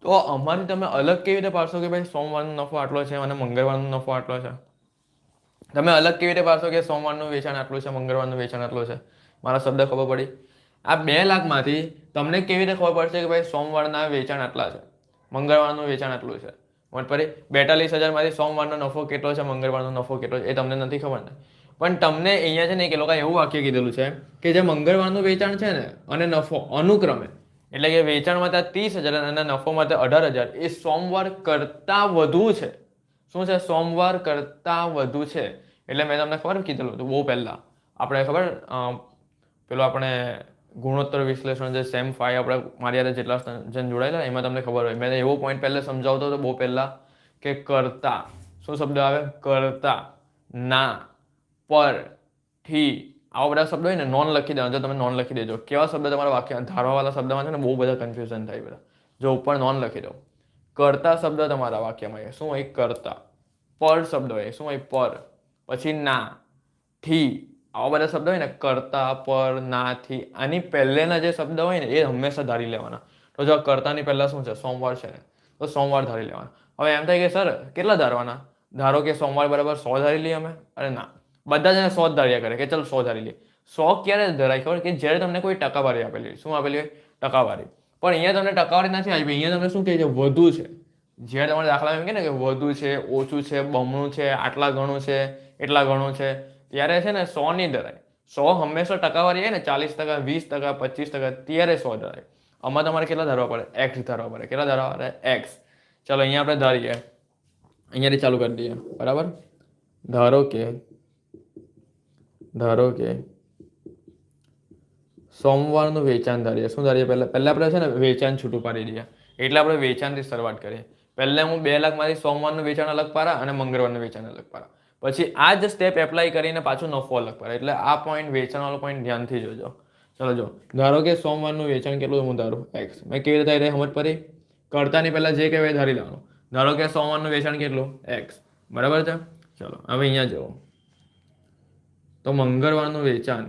તો અમારી તમે અલગ કેવી રીતે પાડશો કે ભાઈ સોમવારનો નફો આટલો છે અને મંગળવારનો નફો આટલો છે? તમે અલગ કેવી રીતે પાડશો કે સોમવારનું વેચાણ આટલું છે, મંગળવારનું વેચાણ આટલું છે? મારા શબ્દ ખબર પડી? આ 2 લાખમાંથી તમને કેવી રીતે ખબર પડશે કે ભાઈ સોમવારના વેચાણ આટલા છે, મંગળવારનું વેચાણ આટલું છે? મત પડી? 42,000માંથી સોમવારનો નફો કેટલો છે, મંગળવારનો નફો કેટલો છે, એ તમને નથી ખબર ને. પણ તમને અહીંયા છે ને કે લોકો એવું વાક્ય કીધેલું છે કે જે મંગળવારનું વેચાણ છે ને અને નફો અનુક્રમે, એટલે કે વેચાણમાં 30,000 અને નફોમાં 18,000, એ સોમવાર કરતા વધુ છે. શું છે? સોમવાર કરતા વધુ છે. એટલે મેં તમને ખબર કીધેલું હતું બહુ પહેલા. આપણે ખબર પેલો આપણે ગુણોત્તર વિશ્લેષણ જે સેમ 5 આપણે મારી યારે જેટલા જણ જોડાયેલા એમાં તમને ખબર હોય, મેં એવો પોઈન્ટ પહેલા સમજાવતો હતો બહુ પહેલા કે કરતા. શું શબ્દ આવે? કરતા, ના, પર, થી, આવા બધા શબ્દો હોય ને નોન લખી દેવાનો. જો તમે નોન લખી દેજો. કેવા શબ્દ તમારા વાક્ય ધારવાવાળા શબ્દમાં છે ને બહુ બધા કન્ફ્યુઝન થાય બધા. જો ઉપર નોન લખી દો. કરતા શબ્દ તમારા વાક્યમાં શું હોય? કરતા. પર શબ્દ હોય શું હોય? પર. પછી ના, થી, આવા બધા શબ્દ હોય ને, કરતા, પર, ના, થી, આની પહેલેના જે શબ્દ હોય ને એ હંમેશા ધારી લેવાના. તો જો કરતાની પહેલા શું છે? સોમવાર છે ને, તો સોમવાર ધારી લેવાના. હવે એમ થાય કે સર કેટલા ધારવાના? ધારો કે સોમવાર બરાબર 100 ધારી લઈએ અમે. અરે ના, બધા જને 100 જ ધાર્યા કરે કે ચાલ 100 ધારી લઈએ. 100 ક્યારે ધરાય ખબર? કે જ્યારે તમને કોઈ ટકાવારી આપેલી હોય. શું આપેલી હોય? ટકાવારી. પણ અહીંયા તમને ટકાવારી નથી આપી, અહીંયા તમને શું કહે છે? વધુ છે. જ્યારે તમારે દાખલા એમ કે ને કે વધુ છે, ઓછું છે, બમણું છે, આટલા ગણું છે, એટલા ગણું છે, ત્યારે છે ને 100 નહીં ધરાય. 100 હંમેશા ટકાવારી હોય ને, 40%, 20%, 25%, ત્યારે 100 ધરાય. આમાં તમારે કેટલા ધારવા પડે? એક્સ ધારવા પડે. કેટલા ધારવા પડે? એક્સ. ચાલો અહીંયા આપણે ધારીએ, અહીંયાથી ચાલુ કરી દઈએ. બરાબર? ધારો કે સોમવારનું વેચાણ ધારીએ. શું ધારીએ? પહેલા આપણે છે ને વેચાણ છૂટું પાડી દઈએ. એટલે આપણે વેચાણથી શરૂઆત કરીએ. પહેલા હું 2 લાખમાંથી સોમવારનું વેચાણ અલગ પાડા અને મંગળવારનું વેચાણ અલગ પાડા. પછી આ જ સ્ટેપ એપ્લાય કરીને પાછું નફો અલગ પાડે. એટલે આ પોઈન્ટ, વેચાણવાળો પોઈન્ટ ધ્યાનથી જોજો. ચલો જો, ધારો કે સોમવારનું વેચાણ કેટલું હું ધારું? એક્સ. મેં કેવી રીતે થાય સમજ પડી? કરતાની પહેલા જે કહેવાય ધારી લેવાનું. ધારો કે સોમવારનું વેચાણ કેટલું? એક્સ. બરાબર છે? ચલો હવે અહીંયા જુઓ. તો મંગળવારનું વેચાણ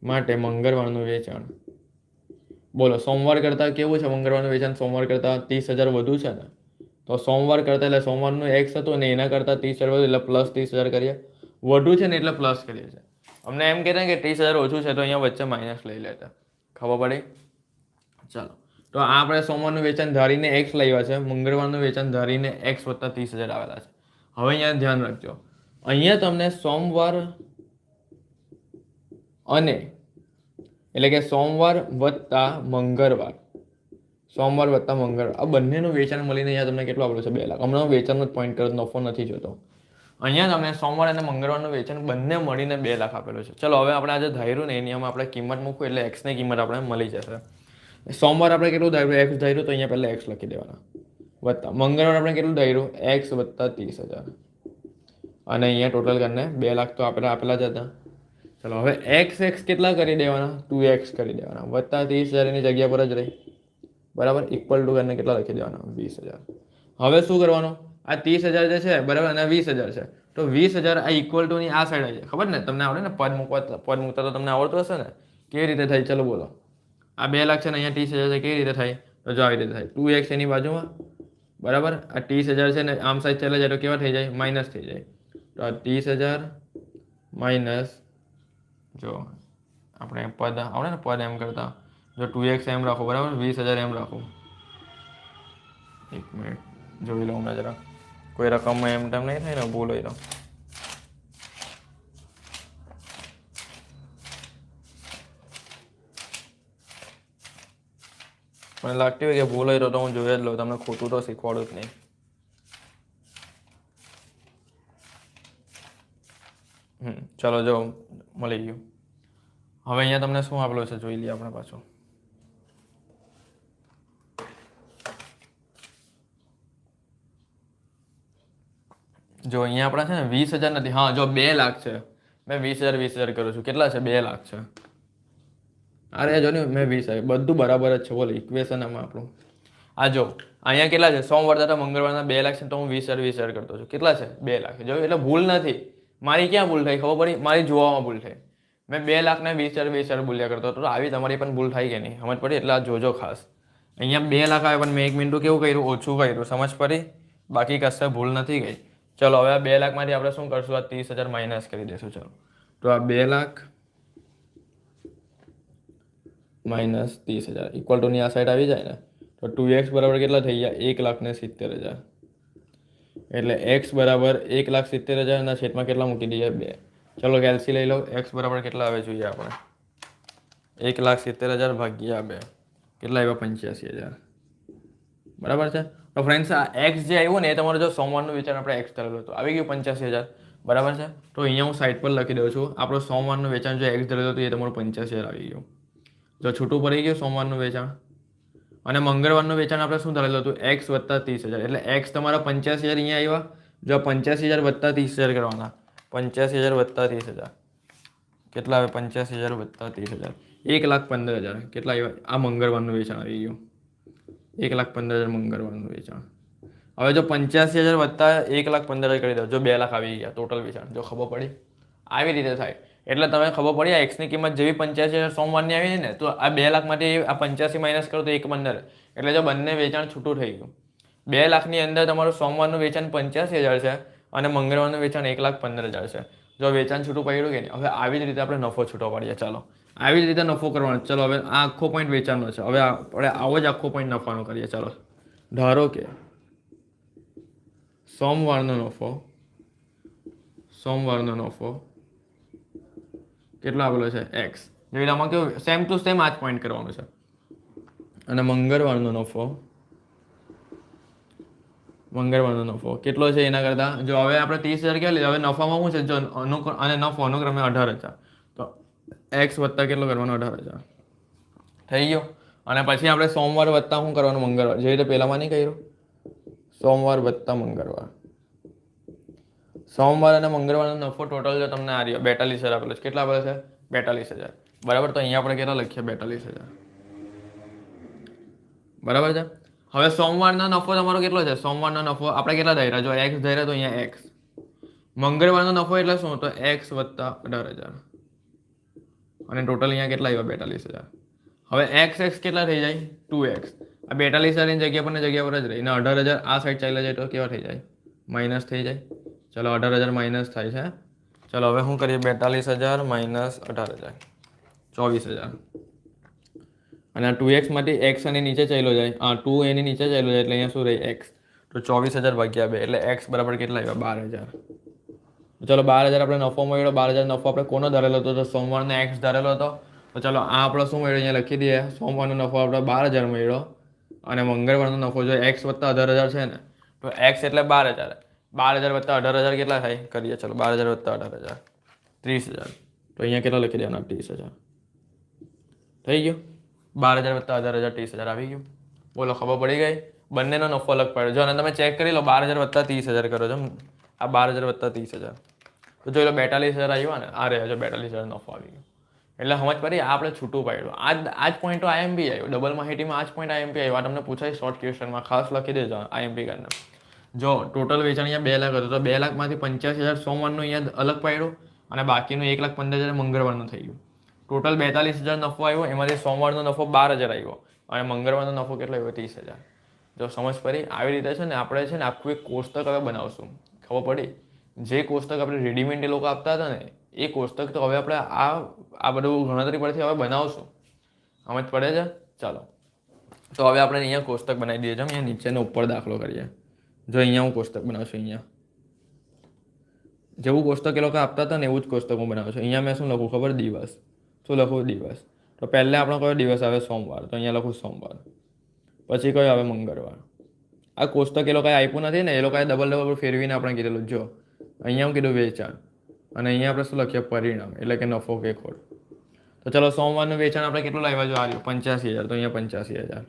માટે મંગળવારનું વેચાણ, બોલો સોમવાર કરતાં કેવું છે? મંગળવારનું વેચાણ સોમવાર કરતાં 30,000 વધુ છે ને, તો સોમવાર કરતાં એટલે સોમવારનું એક્સ હતું ને એના કરતાં 30,000 વધુ એટલે પ્લસ 30,000 કરીએ. વધુ છે ને એટલે પ્લસ કરીએ છીએ. અમને એમ કહેતા કે 30,000 ઓછું છે તો અહીંયા વચ્ચે માઇનસ લઈ લેતા. ખબર પડી? ચાલો, તો આ આપણે સોમવારનું વેચાણ ધારીને એક્સ લાવ્યા છે, મંગળવારનું વેચાણ ધારીને એક્સ વત્તા 30,000 આવેલા છે. હવે અહીંયા ધ્યાન રાખજો, અહીંયા તમને સોમવાર અને એટલે કે સોમવાર વત્તા મંગળવાર આ બંનેનું વેચાણ મળીને અહીંયા તમને કેટલું આવેલું છે? 2 લાખ. હમણાં વેચાણનો જ પોઈન્ટ કર્યો, નફો નથી જોતો. અહીંયા તમને સોમવાર અને મંગળવારનું વેચાણ બંને મળીને 2 લાખ આપેલું છે. ચલો હવે આપણે આજે ધાર્યું ને એની આપણે કિંમત મૂકવું એટલે એક્સની કિંમત આપણે મળી જશે. સોમવાર આપણે કેટલું ધાર્યું? એક્સ ધાર્યું, તો અહીંયા પહેલાં એક્સ લખી દેવાના. વત્તા મંગળવાર આપણે કેટલું ધાર્યું? એક્સ વત્તા 30,000. અને અહીંયા ટોટલ કરીને 2 લાખ તો આપણે આપેલા જ હતા. ચલો હવે એક્સ કેટલા કરી દેવાના? 2x કરી દેવાના. વત્તા 30,000 એની જગ્યા પર જ રહી. બરાબર? ઇક્વલ ટુ કરીને કેટલા લખી દેવાના? 20,000. હવે શું કરવાનું? આ 30,000 જે છે બરાબર અને 20,000 છે, તો 20,000 આ ઇક્વલ ટુની આ સાઈડ આવી જાય. ખબર ને? તમને આવડે ને પદ મૂકતા તો તમને આવડતું હશે ને? કેવી રીતે થાય? ચલો બોલો. આ 2 લાખ છે ને અહીંયા 30,000 છે, કેવી રીતે થાય? તો જો આવી રીતે થાય. 2x એની બાજુમાં, બરાબર? આ 30,000 છે ને આમ સાઈડ ચાલે જાય તો કેવા થઈ જાય? માઇનસ થઈ જાય. તો આ 30,000 માઇનસ, જો આપણે પદ આવડે ને પદ એમ કરતા, જો 2x એમ રાખો, બરાબર? 20,000 એમ રાખો. એક મિનિટ જોઈ લઉં મેં જરા, કોઈ રકમમાં એમ ટેમ નહીં થાય ને, ભૂલ હોય તો. મને લાગતી હોય કે ભૂલ હોય તો હું જોઈ જ લઉં, તમને ખોટું તો શીખવાડું જ નહીં. ચલો જો મળી ગયું. હવે અહીંયા તમને શું આપેલું છે જોઈ લઈએ આપણે પાછું. જો અહીંયા આપણા છે ને 20,000 નથી, હા જો 2 લાખ છે. મેં 20,000 કરું છું. કેટલા છે? 2 લાખ છે. અરે જો ને મેં 20,000, બધું બરાબર જ છે. બોલો ઇક્વેશન આમાં આપણું આ જો અહીંયા કેટલા છે? સોમવાર તથા મંગળવારના 2 લાખ છે, તો હું 20,000 કરતો છું. કેટલા છે? 2 લાખ. જો એટલે ભૂલ નથી મારી. ક્યાં ભૂલ થઈ ખબર પડી? મારી જોવામાં ભૂલ થઈ. મેં 2 લાખને 20,000 બોલ્યા કરતો હતો. આવી તમારી પણ ભૂલ થાય કે નહીં સમજ પડી? એટલે આ જોજો ખાસ. અહીંયા 2 લાખ આવે પણ મેં 1 મિનિટ કેવું કર્યું? ઓછું કર્યું. સમજ પડી? બાકી કશે ભૂલ નથી ગઈ. ચલો હવે આ 2 લાખમાંથી આપણે શું કરશું? આ 30,000 માઇનસ કરી દઈશું. ચલો તો આ 2 લાખ માઇનસ 30,000 ઇક્વલ ટુની આ સાઈડ આવી જાય ને, તો 2x બરાબર કેટલા થઈ ગયા? 1,70,000. એટલે x બરાબર 1,70,000 ના છેદમાં કેટલા મૂકી દઈએ? 2. ચલો કેલ્સી લઈ લો. x બરાબર કેટલા આવે જોઈએ આપણે? 1,70,000 ભાગ્યા 2 કેટલા આવ્યા? 85,000. બરાબર છે? તો ફ્રેન્ડ્સ આ x જે આવ્યું ને એ તમારો જો સોમવારનું વેચાણ આપણે x ધરેલું હતું, આવી ગયું 85,000. બરાબર છે? તો અહીંયા હું સાઈડ પર લખી દઉં છું. આપણું સોમવારનું વેચાણ જો x ધરેલું હતું એ તમારું 85,000 આવી ગયું. જો છૂટું પડી ગયું સોમવારનું વેચાણ. અને મંગળવારનું વેચાણ આપણે શું ધરેલું હતું? x વત્તા 30,000. એટલે x તમારા 85,000 અહીંયા આવ્યા. જો 85,000 વત્તા 30,000 કરવાના. 85,000 વત્તા 30,000 કેટલા આવે? 85,000 વત્તા 30,000 1,15,000 કેટલા આવ્યા? આ મંગળવારનું વેચાણ આવી ગયું. 1,15,000 મંગળવારનું વેચાણ. હવે જો 85,000 વત્તા 1,15,000 કરી દો, જો 2 લાખ આવી ગયા ટોટલ વેચાણ, જો ખબર પડી આવી રીતે થાય. એટલે તમે ખબર પડી આ એક્સની કિંમત જેવી 85,000 સોમવારની આવી ને, તો આ 2 લાખમાંથી આ 85 માઇનસ કરો તો 1,15,000, એટલે જો બંને વેચાણ છૂટું થઈ ગયું. 2 લાખની અંદર તમારું સોમવારનું વેચાણ 85,000 છે અને મંગળવારનું વેચાણ 1,15,000 છે. જો વેચાણ છૂટું પડ્યું કે નહીં. હવે આવી જ રીતે આપણે નફો છૂટો પાડીએ. ચાલો આવી જ રીતે નફો કરવાનો. ચલો હવે આ આખો પોઈન્ટ વેચાણનો છે. હવે આપણે આવો જ આખો પોઈન્ટ નફાનો કરીએ. ચાલો ધારો કે સોમવારનો નફો કેટલો આપેલો છે એક્સ. જેવી આમાં કેવું સેમ ટુ સેમ આ જ પોઈન્ટ કરવાનું છે. અને મંગળવારનો નફો કેટલો છે એના કરતા, જો હવે આપણે 30,000 ક્યાં લીધા, હવે નફામાં શું છે, જો અને નફો અનુક્રમે 18,000, તો એક્સ વત્તા કેટલો કરવાનો 18,000 થઈ ગયો. અને પછી આપણે સોમવાર વત્તા શું કરવાનું મંગળવાર, જે રીતે પહેલામાં નહીં કર્યું, સોમવાર વત્તા મંગળવાર. સોમવાર અને મંગળવારનો નફો ટોટલ જો તમને આ રહ્યો 42,000 આપેલો છે. કેટલા આપેલો છે 42,000, બરાબર. તો અહીંયા આપણે કેટલા લખીએ 42,000, બરાબર છે. હવે સોમવારનો નફો તમારો કેટલો છે, સોમવારનો નફો આપણે કેટલા ધાર્યા, જો એક્સ ધાર્યા તો અહીંયા એક્સ. મંગળવારનો નફો એટલે શું, તો એક્સ વત્તા 18,000 અને ટોટલ અહીંયા કેટલા આવ્યા 42,000. હવે એક્સ કેટલા થઈ જાય 2x. આ 42,000 ની જગ્યા પર જ રહી, અને 18,000 આ સાઈડ ચાલ્યા જાય તો કેવા થઈ જાય, માઇનસ થઈ જાય. ચલો 18,000 માઇનસ થાય છે. ચલો હવે શું કરીએ, 42,000 માઇનસ 18,000 24,000. અને આ 2x માંથી x એની નીચે ચાલ્યો જાય, 2 એની નીચે ચાલ્યો જાય એટલે અહીંયા શું રહી x, તો 24,000 ભાગ્યા 2 એટલે x બરાબર કેટલા આવ્યા 12,000. ચલો 12,000 આપણે નફો મળ્યો. 12,000 નફો આપણે કોનો ધરેલો હતો, તો સોમવારનો x ધરેલો હતો. તો ચલો આ આપણો શું મળ્યો અહીંયા લખી દઈએ, સોમવારનો નફો આપણે 12,000 મળ્યો અને મંગળવારનો નફો જો x વત્તા 18,000 છે ને, તો x એટલે 12,000. 12,000 વત્તા 18,000 કેટલા થાય કરીએ. ચલો 12,000 વત્તા 18,000 30,000. તો અહીંયા કેટલા લખી દેવાના 30,000 થઈ ગયું. 12,000 વત્તા 18,000 30,000 આવી ગયું. બોલો ખબર પડી ગઈ. બંનેનો નફો અલગ પડ્યો. જો અને તમે ચેક કરી લો 12,000 વત્તા 30,000 કરો છો, આ 12,000 વત્તા 30,000 તો જોઈ લો 42,000 આવ્યા ને, આ રહ્યા જો 42,000 નફો આવી ગયો. એટલે સમજ પડી, આ આપણે છૂટું પાડ્યું. આ જ પોઈન્ટ આઈએમપી આવ્યો, ડબલ માહિતીમાં આ જ પોઈન્ટ આઈએમપી આવ્યો. આ તમને પૂછાય શોર્ટ ક્વેશ્ચનમાં, ખાસ લખી દેજો આઈએમપી કરીને. જો ટોટલ વેચાણ અહીંયા 2 લાખ હતું, તો 2 લાખમાંથી 85,000 સોમવારનું અહીંયા અલગ પાડ્યું અને બાકીનું 1,15,000 મંગળવારનું થઈ ગયું. ટોટલ 42,000 નફો આવ્યો, એમાંથી સોમવારનો નફો 12,000 આવ્યો અને મંગળવારનો નફો કેટલો આવ્યો 30,000. જો સમજ પડી, આવી રીતે છે ને આપણે છે ને આખું એક કોષ્ટક હવે બનાવશું. ખબર પડી, જે કોષ્ટક આપણે રેડીમેડ એ લોકો આપતા હતા ને, એ કોષ્ટક તો હવે આપણે આ બધું ગણતરી પરથી હવે બનાવશું. સમજ પડે છે. ચાલો તો હવે આપણે અહીંયા કોષ્ટક બનાવી દઈએ છીએ. અહીંયા નીચેનો ઉપર દાખલો કરીએ. જો અહીંયા હું કોષ્ટક બનાવશું, અહીંયા જેવું કોષ્ટક એ લોકો આપતા હતા ને એવું જ કોષ્ટક હું બનાવું છું. અહીંયા મેં શું લખું ખબર, દિવસ. શું લખું, દિવસ. તો પહેલા આપણો કયો દિવસ આવે, સોમવાર, તો અહીંયા લખું સોમવાર. પછી કયો આવે, મંગળવાર. આ કોષ્ટક એ લોકોએ આપ્યું નથી ને, એ લોકોએ ડબલ ફેરવીને આપણે કીધેલું. જો અહીંયા હું કીધું વેચાણ અને અહીંયા આપણે શું લખીએ, પરિણામ, એટલે કે નફો કે ખોટ. તો ચલો સોમવારનું વેચાણ આપણે કેટલું લાવ્યા, જો આવ્યું 85,000, તો અહીંયા 85,000.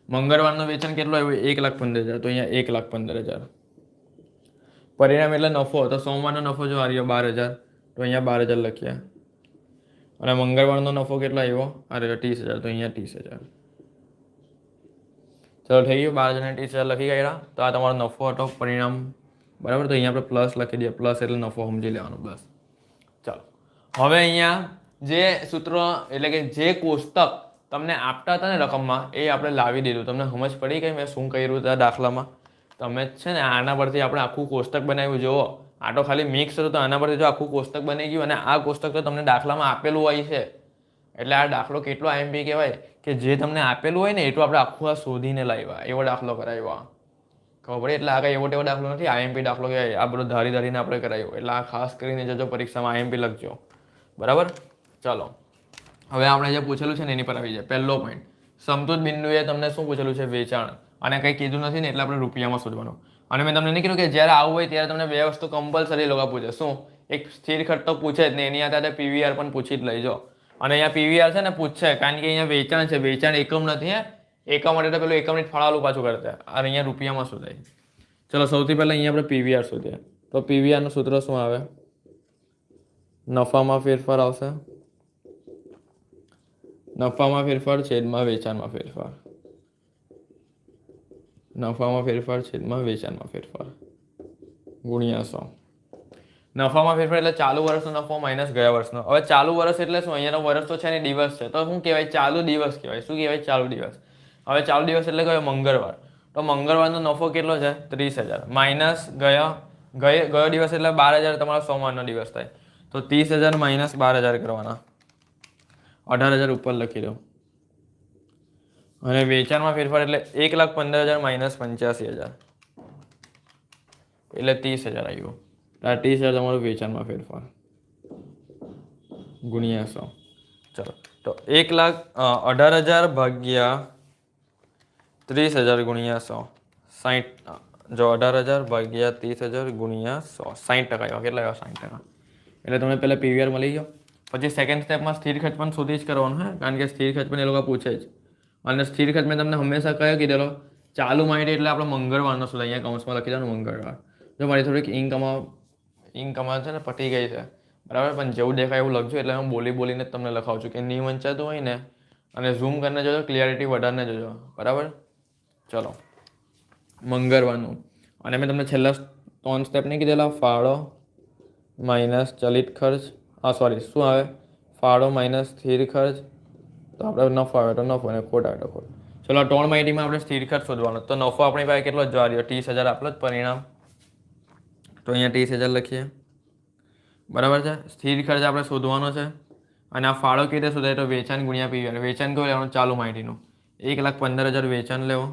મંગળવારનું વેચાણ કેટલું આવ્યું 1,15,000, તો અહીંયા 1,15,000. પરિણામ એટલે નફો, તો સોમવારનો નફો જો આવ્યો 12,000, તો અહીંયા 12,000 લખ્યા. અને મંગળવારનો નફો કેટલો આવ્યો, આ 30,000, તો અહીંયા 30,000. ચલો થઈ ગયું, 12,000 ને 30,000 લખી ગયા. તો આ તમારો નફો હતો, પરિણામ, બરાબર. તો અહીંયા આપણે પ્લસ લખી દઈએ, પ્લસ એટલે નફો સમજી લેવાનો બસ. ચાલો હવે અહીંયા જે સૂત્ર એટલે કે જે કોષ્ટક તમને આપતા હતા ને રકમમાં, એ આપણે લાવી દીધું. તમને સમજ પડી ગઈ મેં શું કર્યું હતા દાખલામાં? તમે છે ને આના પરથી આપણે આખું કોષ્ટક બનાવ્યું. જુઓ આ તો ખાલી મિક્સ હતું, તો આના પરથી જો આખું કોષ્ટક બની ગયું. અને આ કોષ્ટક તો તમને દાખલામાં આપેલું હોય છે, એટલે આ દાખલો કેટલો આઈએમપી કહેવાય કે જે તમને આપેલું હોય ને એ તો આપણે આખું આ શોધીને લાવ્યા, એવો દાખલો કરાવ્યો. ખબર પડી? એટલે આ કંઈ એવો ટેવો દાખલો નથી, આઈએમપી દાખલો કહેવાય. આ બધું ધારીને આપણે કરાવ્યો. એટલે આ ખાસ કરીને જજો પરીક્ષામાં આઈએમપી લખજો, બરાબર. ચાલો હવે આપણે જે પૂછેલું છે ને એની પર આવી જાય. પહેલો પોઈન્ટ, સમતુજ બિંદુએ તમને શું પૂછેલું છે, વેચાણ. અને કંઈ કીધું નથી ને એટલે આપણે રૂપિયામાં શોધવાનું. અને મેં તમને નહીં કીધું કે જ્યારે આવું હોય ત્યારે તમને બે વસ્તુ કમ્પલસરી લોકો પૂછે. શું? એક સ્થિર ખર્ચ તો પૂછે જ ને, એની સાથે પીવીઆર પણ પૂછી જ લઈજો. અને અહીંયા પીવીઆર છે ને પૂછશે, કારણ કે અહીંયા વેચાણ છે, વેચાણ એકમ નથી. એકમ માટે તો પેલું એકમની ફાળાલું પાછું કરતા, અને અહીંયા રૂપિયામાં શોધાય. ચલો સૌથી પહેલાં અહીંયા આપણે પીવીઆર શોધીએ. તો પીવીઆરનું સૂત્ર શું આવે, નફામાં ફેરફાર આવશે, નફામાં ફેરફાર છેદમાં વેચાણમાં ફેરફાર. નફામાં ફેરફાર છેદમાં વેચાણમાં ફેરફાર ગુણ્યા 100. નફામાં ફેરફાર એટલે ચાલુ વર્ષનો નફો માઇનસ ગયા વર્ષનો. હવે ચાલુ વર્ષ એટલે શું? અહીંયાનો વર્ષ તો છે ને દિવસ છે, તો શું કહેવાય? ચાલુ દિવસ કહેવાય. શું કહેવાય? ચાલુ દિવસ. હવે ચાલુ દિવસ એટલે કયો? મંગળવાર. તો મંગળવારનો નફો કેટલો છે? 30,000 માઇનસ ગયો દિવસ એટલે 12,000 તમારો સોમવારનો દિવસ થાય. તો 30,000 માઇનસ 12,000 કરવાના, 18,000 ઉપર લખી દો. અને વેચાણમાં ફેરફાર એટલે 1,15,000 માઇનસ 85,000 એટલે 30,000 આવ્યું. 30,000 તમારું વેચાણમાં ફેરફાર ગુણ્યા 100. ચલો, તો 18,000 ભાગ્યા 30,000 ગુણ્યા 100 60. જો 18,000 ભાગ્યા 30,000 ગુણ્યા 100 60% આવ્યા. કેટલા આવ્યા? 60%. એટલે તમને પહેલાં પીવીઆર મળી ગયો. પછી સેકન્ડ સ્ટેપમાં સ્થિર ખર્ચ પણ શોધી જ કરવાનું હે, કારણ કે સ્થિર ખર્ચ પણ એ લોકો પૂછે જ. અને સ્થિર ખર્ચ મેં તમને હંમેશા કયો કીધેલો? ચાલુ માહિતી એટલે આપણે મંગળવારનો શું? અહીંયા કૌંસમાં લખી દેવાનું મંગળવાર. જો મારી થોડીક ઇન્કમાં છે ને પટી ગઈ છે, બરાબર, પણ જેવું દેખાય એવું લખજો. એટલે હું બોલીને જ તમને લખાવું છું કે નહીં વંચાતું હોય ને, અને ઝૂમ કરીને જોજો, ક્લિયરિટી વધારીને જોજો, બરાબર. ચલો, મંગળવારનું. અને મેં તમને છેલ્લા 3 સ્ટેપ નહીં કીધેલા? ફાળો માઇનસ ચલિત ખર્ચ, શું આવે? ફાળો માઇનસ સ્થિર ખર્ચ. તો આપણે નફો આવે તો નફો અને ખોટ આવે તો ખોટ. ચલો, 3 માહિતીમાં આપણે સ્થિર ખર્ચ શોધવાનો. તો નફો આપણી પાસે કેટલો જ રહ્યો? 30,000 આપણો જ પરિણામ. તો અહીંયા 30,000 લખીએ, બરાબર છે. સ્થિર ખર્ચ આપણે શોધવાનો છે. અને આ ફાળો કેવી રીતે શોધાય? તો વેચાણ ગુણ્યા પીવીઆર. વેચાણ કયું લેવાનું? ચાલુ માહિતીનું. 1,15,000 વેચાણ લેવો.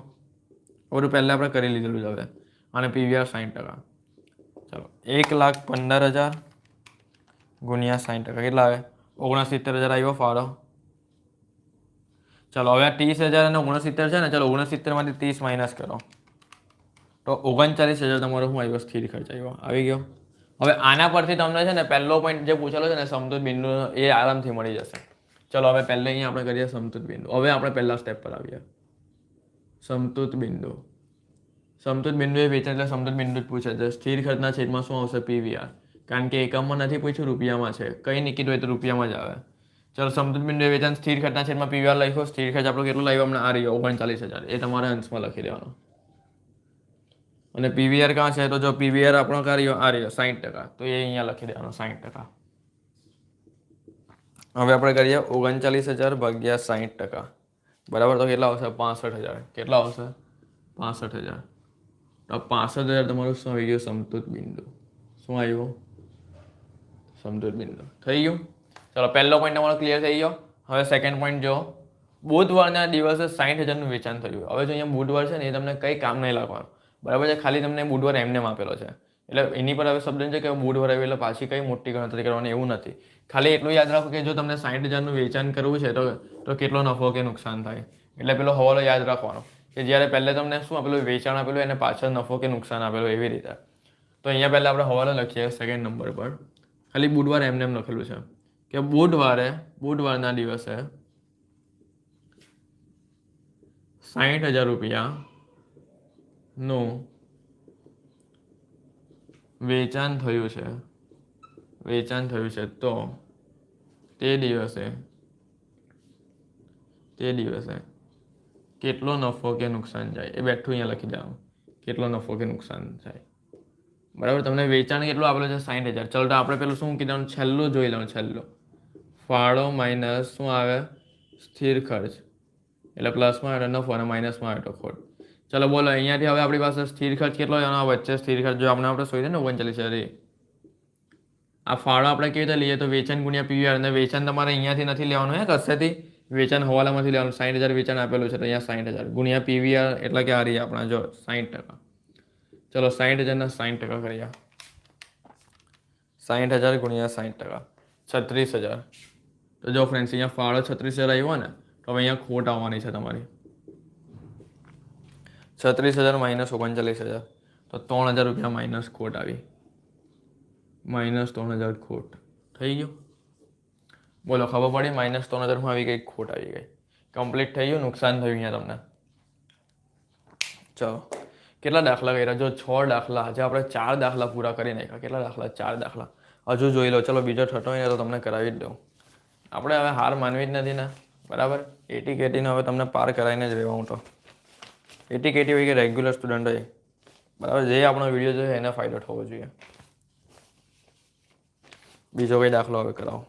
બધું પહેલાં આપણે કરી લીધેલું જ હવે. અને પીવીઆર 60%. ચલો, 1,15,000 ગુણ્યા 60% કેટલા આવે? 69,000 આવ્યો ફાળો. ચલો, હવે 30,000 અને 69 છે ને, ચલો 69માંથી 30 માઇનસ કરો તો 39,000 તમારો શું આવ્યો? સ્થિર ખર્ચ આવ્યો. આવી ગયો. હવે આના પરથી તમને છે ને પહેલો પોઈન્ટ જે પૂછેલો છે ને સમતુત બિંદુ, એ આરામથી મળી જશે. ચલો, હવે પહેલે અહીંયા આપણે કરીએ સમતુત બિંદુ. હવે આપણે પહેલા સ્ટેપ પર આવીએ. સમતુત બિંદુ. સમતુત બિંદુ એ વેચાણ એટલે સમતુત બિંદુ જ પૂછે છે. સ્થિર ખર્ચના છેદમાં શું આવશે? પીવીઆર. કારણ કે એકમમાં નથી પૂછ્યું, રૂપિયામાં છે. કંઈ નીકળી હોય તો રૂપિયામાં જ આવે. ચલો, સમતુત બિંદુ એ વેચાણ સ્થિર ખર્ચના છેદમાં પીવીઆર લખ્યો. સ્થિર ખર્ચ આપણો કેટલો લાવ્યો? હમણાં આ રહ્યો 39,000. એ તમારે અંશમાં લખી દેવાનો. અને પીવીઆર ક્યાં છે? તો જો પીવીઆર આપણો કાર્યો આ રહ્યો 60%. તો એ અહીંયા લખી દેવાનો 60%. હવે આપણે કરીએ 39,000 ભાગ્યા 60%. બરાબર, તો કેટલા આવશે? 65,000. કેટલા આવશે? 65,000. તો 65,000 તમારું શું આવી ગયું? સમતુત બિંદુ. શું આવ્યું? સમતુત બિંદુ થઈ ગયું. ચલો, પહેલો પોઈન્ટ તમારો ક્લિયર થઈ ગયો. હવે સેકન્ડ પોઈન્ટ જો, બુધવારના દિવસે 60,000નું વેચાણ થયું. હવે જો અહીંયા બુધવાર છે ને, એ તમને કંઈ કામ નહીં લાગવાનું, બરાબર છે. ખાલી તમને બુધવાર એમને આપેલો છે, એટલે એની પર હવે શબ્દ છે કે બુધવાર આવ્યું એટલે પાછી કંઈ મોટી ગણતરી કરવાની એવું નથી. ખાલી એટલું યાદ રાખો કે જો તમને 60,000નું વેચાણ કરવું છે તો કેટલો નફો કે નુકસાન થાય. એટલે પેલો હવાલો યાદ રાખવાનો કે જ્યારે પહેલે તમને શું આપેલું? વેચાણ આપેલું, એને પાછળ નફો કે નુકસાન આપેલું, એવી રીતે. તો અહીંયા પહેલાં આપણે હવાલો લખીએ સેકન્ડ નંબર પર. ખાલી બુધવાર એમને લખેલું છે કે બુધવારના દિવસે 60,000 રૂપિયાનું વેચાણ થયું છે. તો તે દિવસે કેટલો નફો કે નુકસાન જાય, એ બેઠું અહીંયા લખી દેવાનું. કેટલો નફો કે નુકસાન થાય, બરાબર. તમને વેચાણ કેટલું આપેલું છે? 60,000. ચલો, તો આપણે પેલું શું કીધું? છેલ્લું જોઈ લેવાનું. છેલ્લું ફાળો માઇનસ શું આવે? સ્થિર ખર્ચ. એટલે પ્લસમાં આવે તો નફો અને માઇનસમાં આવે તો ખોટ. ચલો, બોલો અહીંયાથી હવે આપણી પાસે સ્થિર ખર્ચ કેટલો? એનો વચ્ચે સ્થિર ખર્ચ જો આપણે શોધી દે ને 39,000. આ ફાળો આપણે કેવી રીતે લઈએ? તો વેચાણ ગુણ્યા પીવીઆર. અને વેચાણ તમારે અહીંયાથી નથી લેવાનું, હે કશેથી. વેચાણ હવાલામાંથી લેવાનું. 60,000 વેચાણ આપેલું છે, તો અહીંયા 60,000 ગુણ્યા પીવીઆર એટલે કે આ રહી આપણા જો 60%. ચલો, 60,000ના 60% કરીએ. 60,000 ગુણ્યા 60%, 36,000. તો જો ફ્રેન્ડ્સ, અહીંયા ફાળો 36,000 આવ્યો ને, તો હવે અહીંયા ખોટ આવવાની છે તમારી. 36,000 માઇનસ 39,000, તો 3,000 રૂપિયા માઇનસ ખોટ આવી. -3,000 ખોટ થઈ ગયું. બોલો, ખબર પડી? -3,000 આવી ગઈ, ખોટ આવી ગઈ. કમ્પ્લીટ થઈ ગયું. નુકસાન થયું અહીંયા તમને. ચલો, કેટલા દાખલા કર્યા? જો 6 દાખલા. આજે આપણે 4 દાખલા પૂરા કરી નાખ્યા. કેટલા દાખલા? 4 દાખલા. હજુ જોઈ લો. ચલો, બીજો છઠ્ઠો હોય તો તમને કરાવી જ દઉં. આપણે હવે હાર માનવી જ નથી ને, બરાબર. એટી કેટીને હવે તમને પાર કરાવીને જ રહેવા. હું તો એટીકેટી હોય કે રેગ્યુલર સ્ટુડન્ટ હોય, બરાબર, જે આપણો વિડીયો જોઈએ એને ફાયદો થવો જોઈએ. બીજો કઈ દાખલો હવે કરાવો.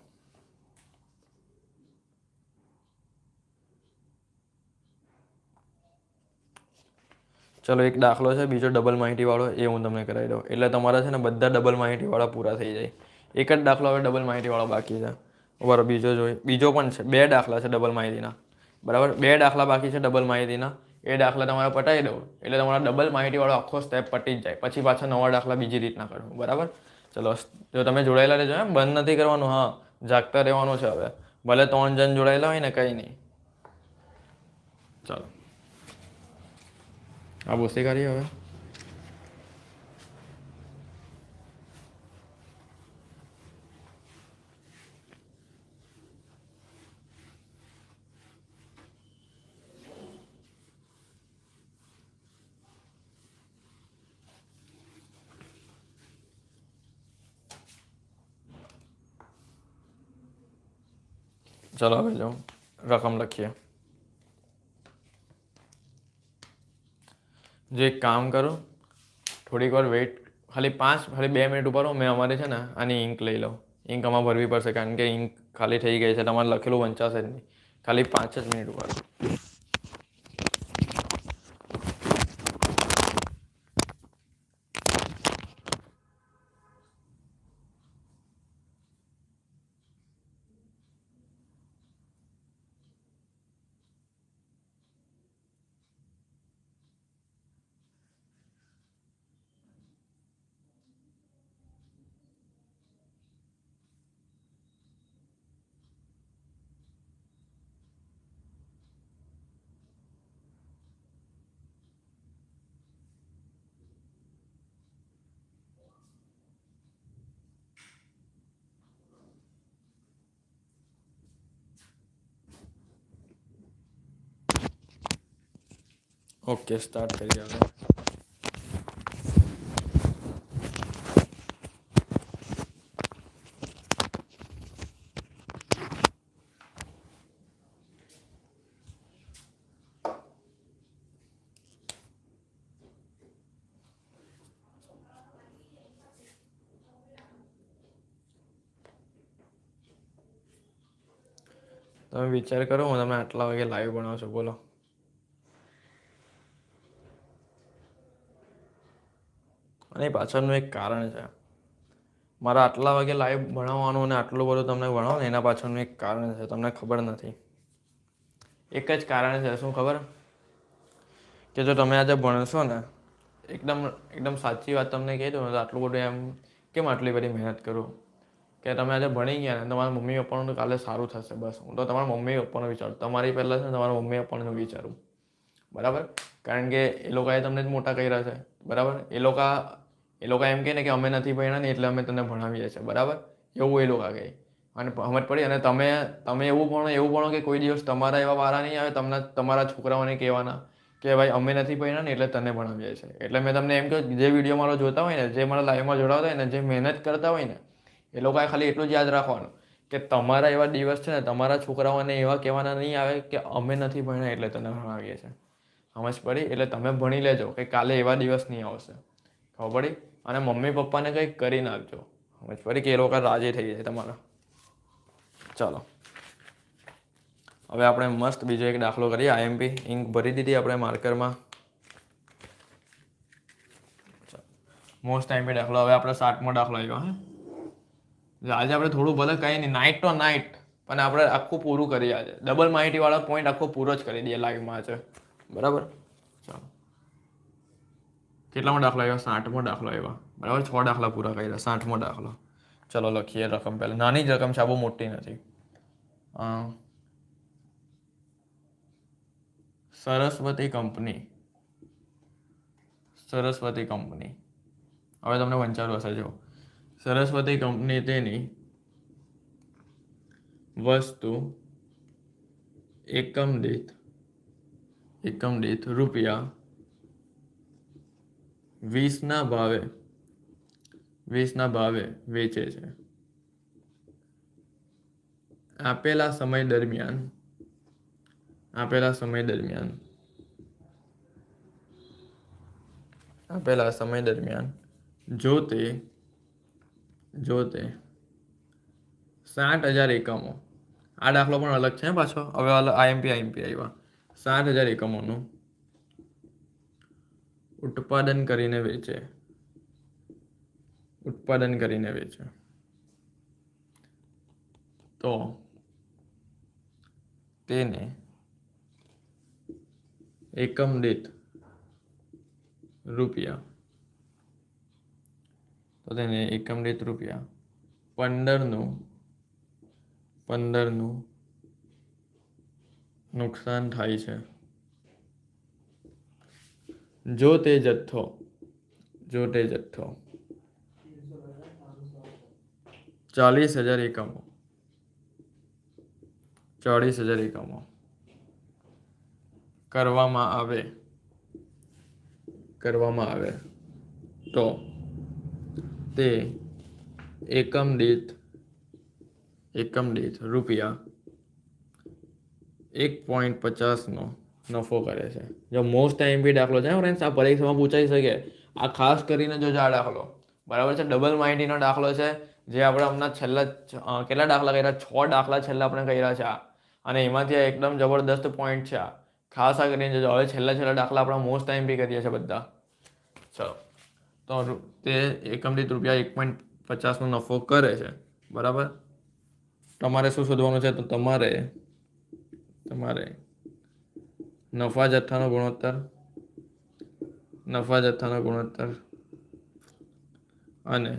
ચલો એક દાખલો છે બીજો ડબલ માહિતીવાળો, એ હું તમને કરાવી દઉં. એટલે તમારા છે ને બધા ડબલ માહિતીવાળા પૂરા થઈ જાય. એક જ દાખલો હવે ડબલ માહિતીવાળો બાકી છે. બરાબર, બીજો જોઈએ. બીજો પણ છે, 2 દાખલા છે ડબલ માહિતીના. બરાબર, 2 દાખલા બાકી છે ડબલ માહિતીના. એ દાખલા તમારે પટાવી દો એટલે તમારા ડબલ માહિતીવાળો આખો સ્ટેપ પટી જ જાય. પછી પાછા નવા દાખલા બીજી રીતના કરવું. બરાબર, ચલો જો તમે જોડાયેલા રહેજો, એમ બંધ નથી કરવાનું. હા, જાગતા રહેવાનું છે હવે. ભલે 3 જણ જોડાયેલા હોય ને, કંઈ નહીં. ચાલો આ બોસી કરીએ હવે. ચલો હવે જો રકમ લખીએ. જો એક કામ કરો, થોડીક વાર વેઇટ, ખાલી 2 મિનિટ ઉપર મેં અમારે છે ને આની ઇંક લઈ લઉં. ઇંક આમાં ભરવી પડશે કારણ કે ઇંક ખાલી થઈ ગઈ છે. તમારે લખેલું વંચાશે જ નહીં. ખાલી 5 જ મિનિટ ઉપર. ઓકે, સ્ટાર્ટ કરીએ હવે. તમે વિચાર કરો, હું તમને આટલા વાગે લાઈવ બનાવું છું. બોલો. અને પાછળનું એક કારણ છે. મારા આટલા વાગે લાઈવ ભણાવવાનું અને આટલું બધું તમને ભણાવો ને એના પાછળનું એક કારણ છે. તમને ખબર નથી. એક જ કારણ છે. શું ખબર? કે જો તમે આજે ભણશો ને, એકદમ એકદમ સાચી વાત તમને કહી દઉં ને, તો આટલું બધું એમ કેમ આટલી બધી મહેનત કરું કે તમે આજે ભણી ગયા ને તમારા મમ્મી પપ્પાનું તો કાલે સારું થશે. બસ હું તો તમારા મમ્મી પપ્પાનું વિચારું. તમારી પહેલાં છે ને તમારા મમ્મી પપ્પાનું વિચારું. બરાબર, કારણ કે એ લોકોએ તમને જ મોટા કર્યા છે. બરાબર, એ લોકો એમ કહે ને કે અમે નથી ભણ્યા ને એટલે અમે તને ભણાવીએ છીએ. બરાબર, એવું એ લોકો કહે. અને સમજ પડી. અને તમે એવું ભણો કે કોઈ દિવસ તમારા એવા વારા નહીં આવે તમને તમારા છોકરાઓને કહેવાના કે ભાઈ અમે નથી ભણ્યા ને એટલે તને ભણાવીએ છીએ. એટલે મેં તમને એમ કહ્યું, જે વિડીયો મારો જોતા હોય ને, જે મારા લાઈવમાં જોડાતા હોય ને, જે મહેનત કરતા હોય ને, એ લોકોએ ખાલી એટલું જ યાદ રાખવાનું કે તમારા એવા દિવસ છે ને, તમારા છોકરાઓને એવા કહેવાના નહીં આવે કે અમે નથી ભણ્યા એટલે તને ભણાવીએ છીએ. સમજ પડી? એટલે તમે ભણી લેજો કે કાલે એવા દિવસ નહીં આવશે. ખબર પડી? અને મમ્મી પપ્પાને કંઈક કરી નાખજો. સમજ પડી? કે એ લોકો રાજી થઈ જાય તમારા. ચાલો હવે આપણે મસ્ત બીજો એક દાખલો કરીએ. આઈએમપી ઇંક ભરી દીધી આપણે માર્કરમાં. મોસ્ટ આઈએમપી દાખલો. હવે આપણે 7મો દાખલો આવ્યો. આજે આપણે થોડું ભલે કંઈ નહીં, નાઇટ તો નાઇટ, પણ આપણે આખું પૂરું કરીએ આજે. ડબલ માહિતીવાળા પોઈન્ટ આખો પૂરો જ કરી દઈએ લાઈવમાં આજે. બરાબર, ચાલો. કેટલામો દાખલો આવ્યો? 60મો દાખલો આવ્યો. બરાબર, 6 દાખલા પૂરા કર્યા. 60મો દાખલો. ચલો લખીએ રકમ પહેલાં. નાની જ રકમ છે, બહુ મોટી નથી. સરસ્વતી કંપની. હવે તમને વંચારું હશે. જો સરસ્વતી કંપની તેની વસ્તુ એકમ દીઠ રૂપિયા 20ના ભાવે વેચે છે. આપેલા સમય દરમિયાન આપેલા સમય દરમિયાન જો તે 60,000 એકમો, આ દાખલો પણ અલગ છે પાછો, હવે આઈએમપી આવ્યા, 60,000 એકમોનું ઉત્પાદન કરીને વેચે તો તેને એકમ દીઠ રૂપિયા 15નું નુકસાન થાય છે જો તે જથ્થો 40,000 એકમો કરવામાં આવે તો તે એકમ દીઠ રૂપિયા 1.50નો નફો કરે છે. જો મોસ્ટ આઈએમપી દાખલો છે ફ્રેન્ડ્સ, આ પરીક્ષામાં પૂછાઈ શકે. આ ખાસ કરીને જો આ દાખલો બરાબર છે, ડબલ માહિતીનો દાખલો છે, જે આપણે હમણાં છેલ્લા કેટલા દાખલા કર્યા, 6 દાખલા છેલ્લા આપણે કર્યા છે અને એમાંથી એકદમ જબરદસ્ત પોઈન્ટ છે. ખાસ આ કરીને જો હવે છેલ્લા દાખલા આપણા મોસ્ટ આઈએમપી કરીએ છીએ બધા. ચલો, તો તે એકમ દીઠ રૂપિયા 1.50નો નફો કરે છે બરાબર. તમારે શું શોધવાનું છે? તો તમારે નફા જથ્થાનો ગુણોત્તર અને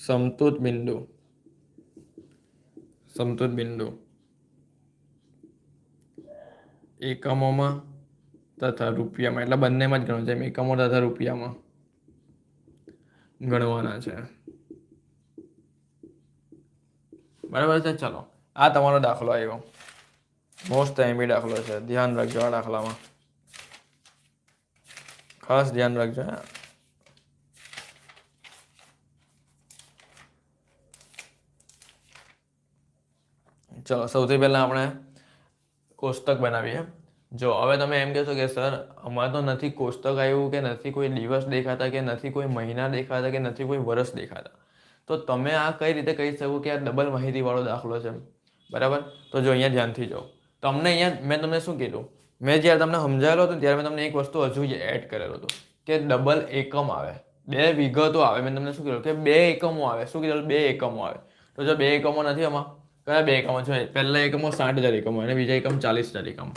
સમતૂર બિંદુ એકમોમાં તથા રૂપિયામાં, એટલે બંનેમાં જ ગણવું છે, એકમો તથા રૂપિયામાં ગણવાના છે બરાબર છે. ચલો, આ તમારો દાખલો આવ્યો, મોસ્ટ આઈએમપી દાખલો છે, ધ્યાન રાખજો. આ દાખલામાં ખાસ ધ્યાન રાખજો. ચલો, સૌથી પહેલા આપણે કોષ્ટક બનાવીએ. જો હવે તમે એમ કહેશો કે સર અમારે તો નથી કોષ્ટક આવ્યું, કે નથી કોઈ દિવસ દેખાતા, કે નથી કોઈ મહિના દેખાતા, કે નથી કોઈ વર્ષ દેખાતા, તો તમે આ કઈ રીતે કહી શકો કે આ ડબલ માહિતીવાળો દાખલો છે બરાબર. તો જો અહીંયા ધ્યાનથી જાઓ, તમને અહીંયા મેં તમને શું કીધું, મેં જ્યારે તમને સમજાવેલો હતો ત્યારે મેં તમને એક વસ્તુ હજુ એડ કરેલો હતો કે ડબલ એકમ આવે, 2 વિગતો આવે. મેં તમને શું કીધું કે 2 એકમો આવે. શું કીધું? 2 એકમો આવે. તો જો 2 એકમો નથી, આમાં કયા 2 એકમો છે? પહેલા એકમો 60,000 એકમો અને બીજા એકમ 40,000 એકમો.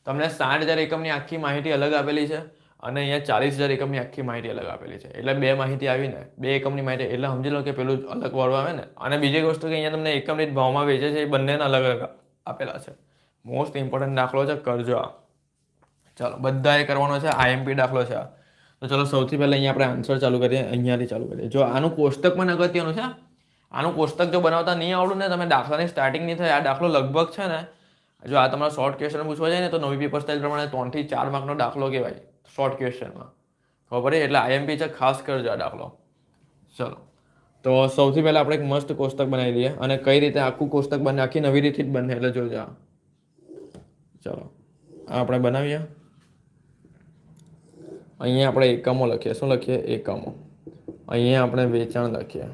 તમને 60,000 એકમની આખી માહિતી અલગ આપેલી છે અને અહીંયા 40,000 એકમની આખી માહિતી અલગ આપેલી છે. એટલે 2 માહિતી આવીને 2 એકમની માહિતી, એટલે સમજી લો કે પેલું અલગ વાળું આવે ને. અને બીજી વસ્તુ કે અહીંયા તમને એકમ દીઠ ભાવમાં વેચે છે, એ બંનેના અલગ અલગ આપેલા છે. મોસ્ટ ઇમ્પોર્ટન્ટ દાખલો છે, કરજો આ. ચાલો, બધાએ કરવાનો છે, આઈએમપી દાખલો છે આ. તો ચલો, સૌથી પહેલા અહીંયા આપણે આન્સર ચાલુ કરીએ, અહીંયાથી ચાલુ કરીએ. જો આનું કોષ્ટક પણ અગત્યનું છે. આનું કોષ્ટક જો બનાવતા નહીં આવડું ને, તમે દાખલાની સ્ટાર્ટિંગ નહીં થાય. આ દાખલો લગભગ છે ને, જો આ તમારા શોર્ટ ક્વેશ્ચન પૂછવા જાય ને, તો નવી પેપર સ્ટાઇલ પ્રમાણે 3 થી 4 માર્કનો દાખલો કહેવાય શોર્ટ ક્વેશ્ચનમાં. ખબર પડી? એટલે આઈએમપી છે, ખાસ કરજો આ દાખલો. ચલો, તો સૌથી પહેલા આપણે એક મસ્ત કોષ્ટક બનાવી દઈએ. અને કઈ રીતે આખું કોષ્ટક બને, આખી નવી રીતથી જ બને, એટલે જોજો. ચલો, આ આપણે બનાવીએ. અહીંયા આપણે એકમો લખીએ. શું લખીએ? એકમો. અહીંયા આપણે વેચાણ લખીએ